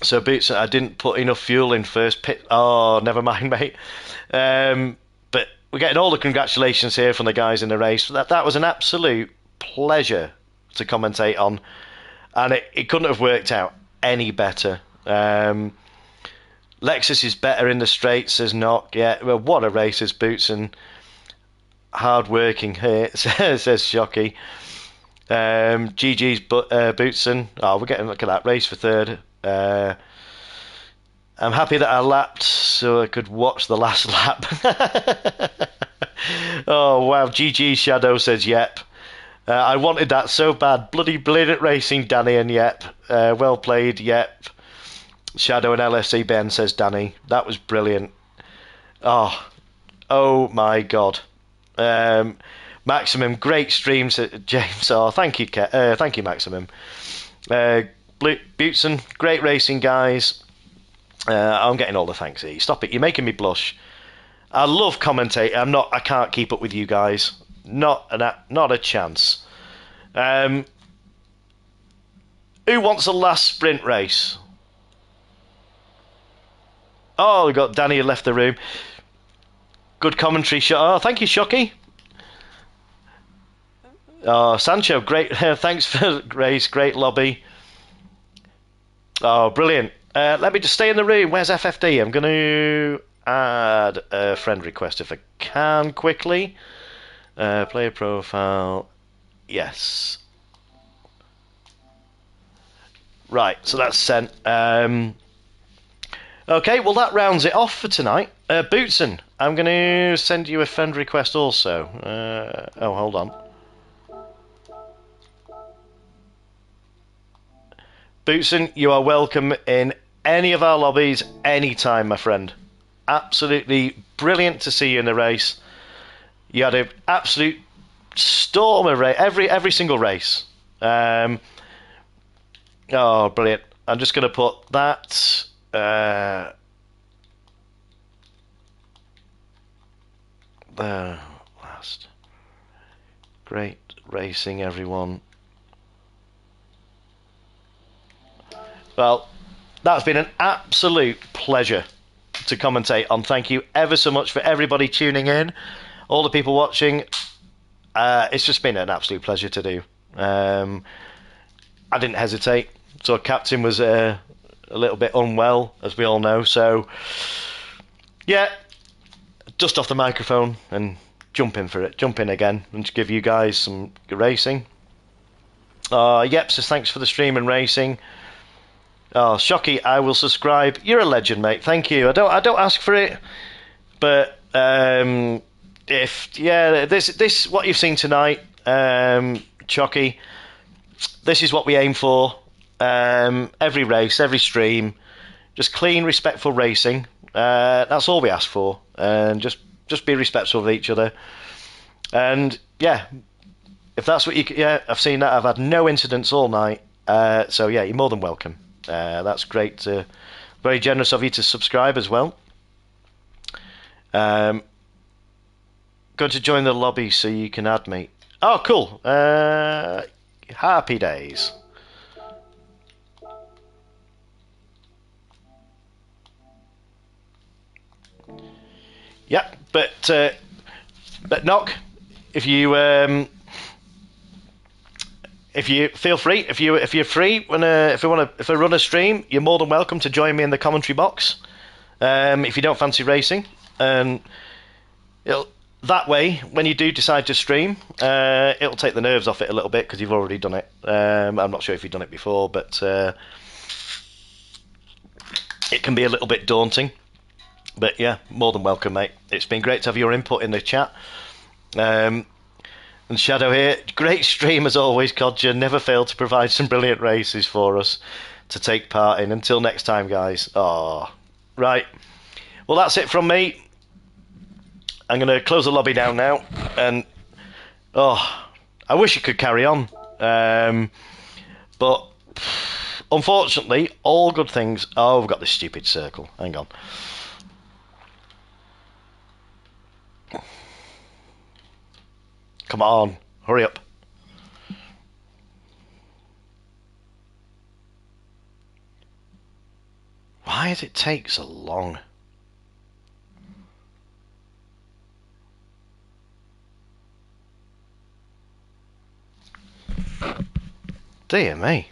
So, Boots, I didn't put enough fuel in first pit. Oh, never mind, mate. But we're getting all the congratulations here from the guys in the race. That was an absolute pleasure to commentate on. And it couldn't have worked out any better. Lexus is better in the straight, says Knock. Yeah, well, what a race is Boots, and hard working here, says Shocky. GG's Bootson. Oh, we're getting look at that race for third. I'm happy that I lapped so I could watch the last lap. Oh wow, GG Shadow says yep. I wanted that so bad. Bloody brilliant racing, Danny and yep. Well played, yep. Shadow and LFC Ben says Danny. That was brilliant. Oh my god. Maximum, great streams, James. Oh, thank you, Maximum. Bootson, great racing, guys. I'm getting all the thanks here. Stop it, you're making me blush. I love commentating. I can't keep up with you guys. Not a chance. Who wants the last sprint race? Oh, we got Danny who left the room. Good commentary. Oh, thank you, Shocky. Oh, Sancho, great. Thanks for Grace. Great lobby. Oh, brilliant. Let me just stay in the room. Where's FFD? I'm going to add a friend request if I can quickly. Player profile. Yes. Right, so that's sent. Okay, well that rounds it off for tonight. Bootson, I'm going to send you a friend request also. Oh, hold on. Bootson, you are welcome in any of our lobbies anytime, my friend. Absolutely brilliant to see you in the race. You had an absolute storm of race, every single race. Oh, brilliant. I'm just going to put that... the last. Great racing, everyone. Well, that's been an absolute pleasure to commentate on. Thank you ever so much for everybody tuning in, all the people watching. It's just been an absolute pleasure to do. I didn't hesitate. So Captain was a little bit unwell, as we all know. So, yeah, dust off the microphone and jump in for it. Jump in again and to give you guys some good racing. Yep, says thanks for the stream and racing. Oh, Shocky, I will subscribe. You're a legend, mate. Thank you. I don't ask for it, but this what you've seen tonight, Shocky, this is what we aim for. Every race, every stream, just clean, respectful racing. That's all we ask for, and just be respectful of each other. And yeah, if that's what I've seen that. I've had no incidents all night. So yeah, you're more than welcome. That's great. Very generous of you to subscribe as well. Go to join the lobby so you can add me. Oh, cool. Happy days. Yeah, but knock if you feel free, if you're free if I run a stream, you're more than welcome to join me in the commentary box. If you don't fancy racing, and that way, when you do decide to stream, it'll take the nerves off it a little bit because you've already done it. I'm not sure if you've done it before, but it can be a little bit daunting. But yeah, more than welcome, mate. It's been great to have your input in the chat. And Shadow here, great stream as always, Codger. Never failed to provide some brilliant races for us to take part in. Until next time, guys. Oh, right. Well, that's it from me. I'm going to close the lobby down now. And, I wish it could carry on. But, unfortunately, all good things... Oh, we've got this stupid circle. Hang on. Come on, hurry up. Why does it take so long? Dear me.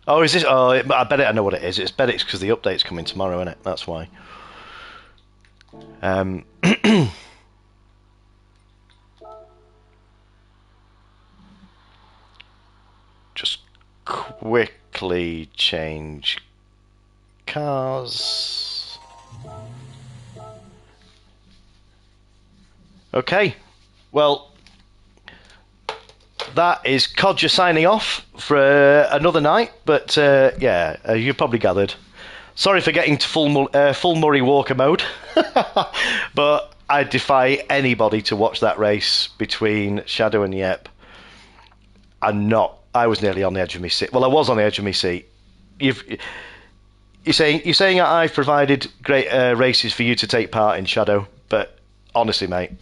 Oh, is this... Oh, I bet I know what it is. It's because the update's coming tomorrow, isn't it? That's why. quickly change cars. Okay, well, that is Codger signing off for another night, but yeah, you probably gathered. Sorry for getting to full Murray Walker mode, but I defy anybody to watch that race between Shadow and Yep. I was nearly on the edge of my seat. Well, I was on the edge of my seat. You're saying I've provided great races for you to take part in, Shadow, but honestly, mate,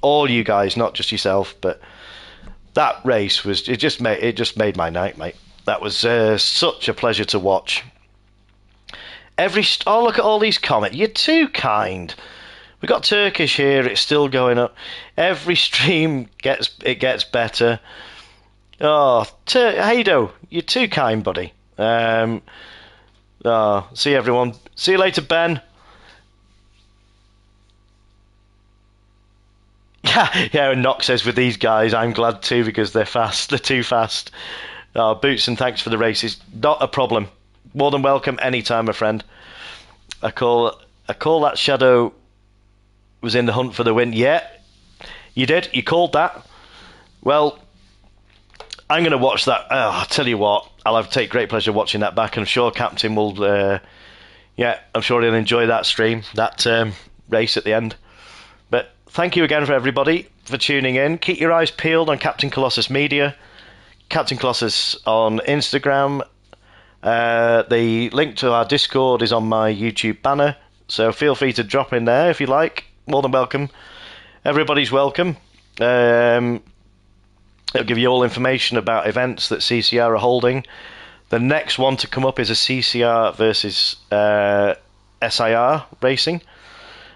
all you guys, not just yourself, but that race it just made my night, mate. That was such a pleasure to watch. Look at all these comments. You're too kind. We got Turkish here. It's still going up. Every stream gets better. Oh, Hado, you're too kind, buddy. See everyone. See you later, Ben. Yeah, and Nox says with these guys, I'm glad too because they're fast. They're too fast. Boots, and thanks for the races. Not a problem. More than welcome anytime, my friend. I call that Shadow was in the hunt for the win. Yeah, you did. You called that. Well, I'm going to watch that. I'll tell you what, I'll take great pleasure watching that back, and I'm sure Captain will. I'm sure he'll enjoy that stream, that race at the end. But thank you again for everybody for tuning in. Keep your eyes peeled on Captain Colossus Media, Captain Colossus on Instagram. The link to our Discord is on my YouTube banner, so feel free to drop in there if you like. More than welcome. Everybody's welcome. It'll give you all information about events that CCR are holding. The next one to come up is a CCR versus SIR racing.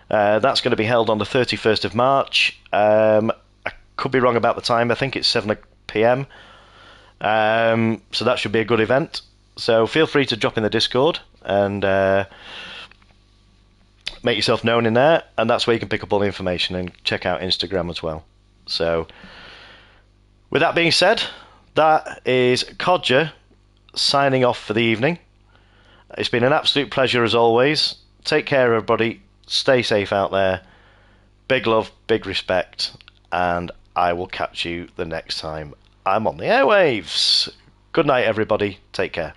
That's going to be held on the 31st of March. I could be wrong about the time. I think it's 7 p.m. So that should be a good event. So feel free to drop in the Discord and make yourself known in there, and that's where you can pick up all the information and check out Instagram as well. So with that being said, that is Codger signing off for the evening. It's been an absolute pleasure as always. Take care, everybody. Stay safe out there. Big love, big respect, and I will catch you the next time I'm on the airwaves. Good night, everybody. Take care.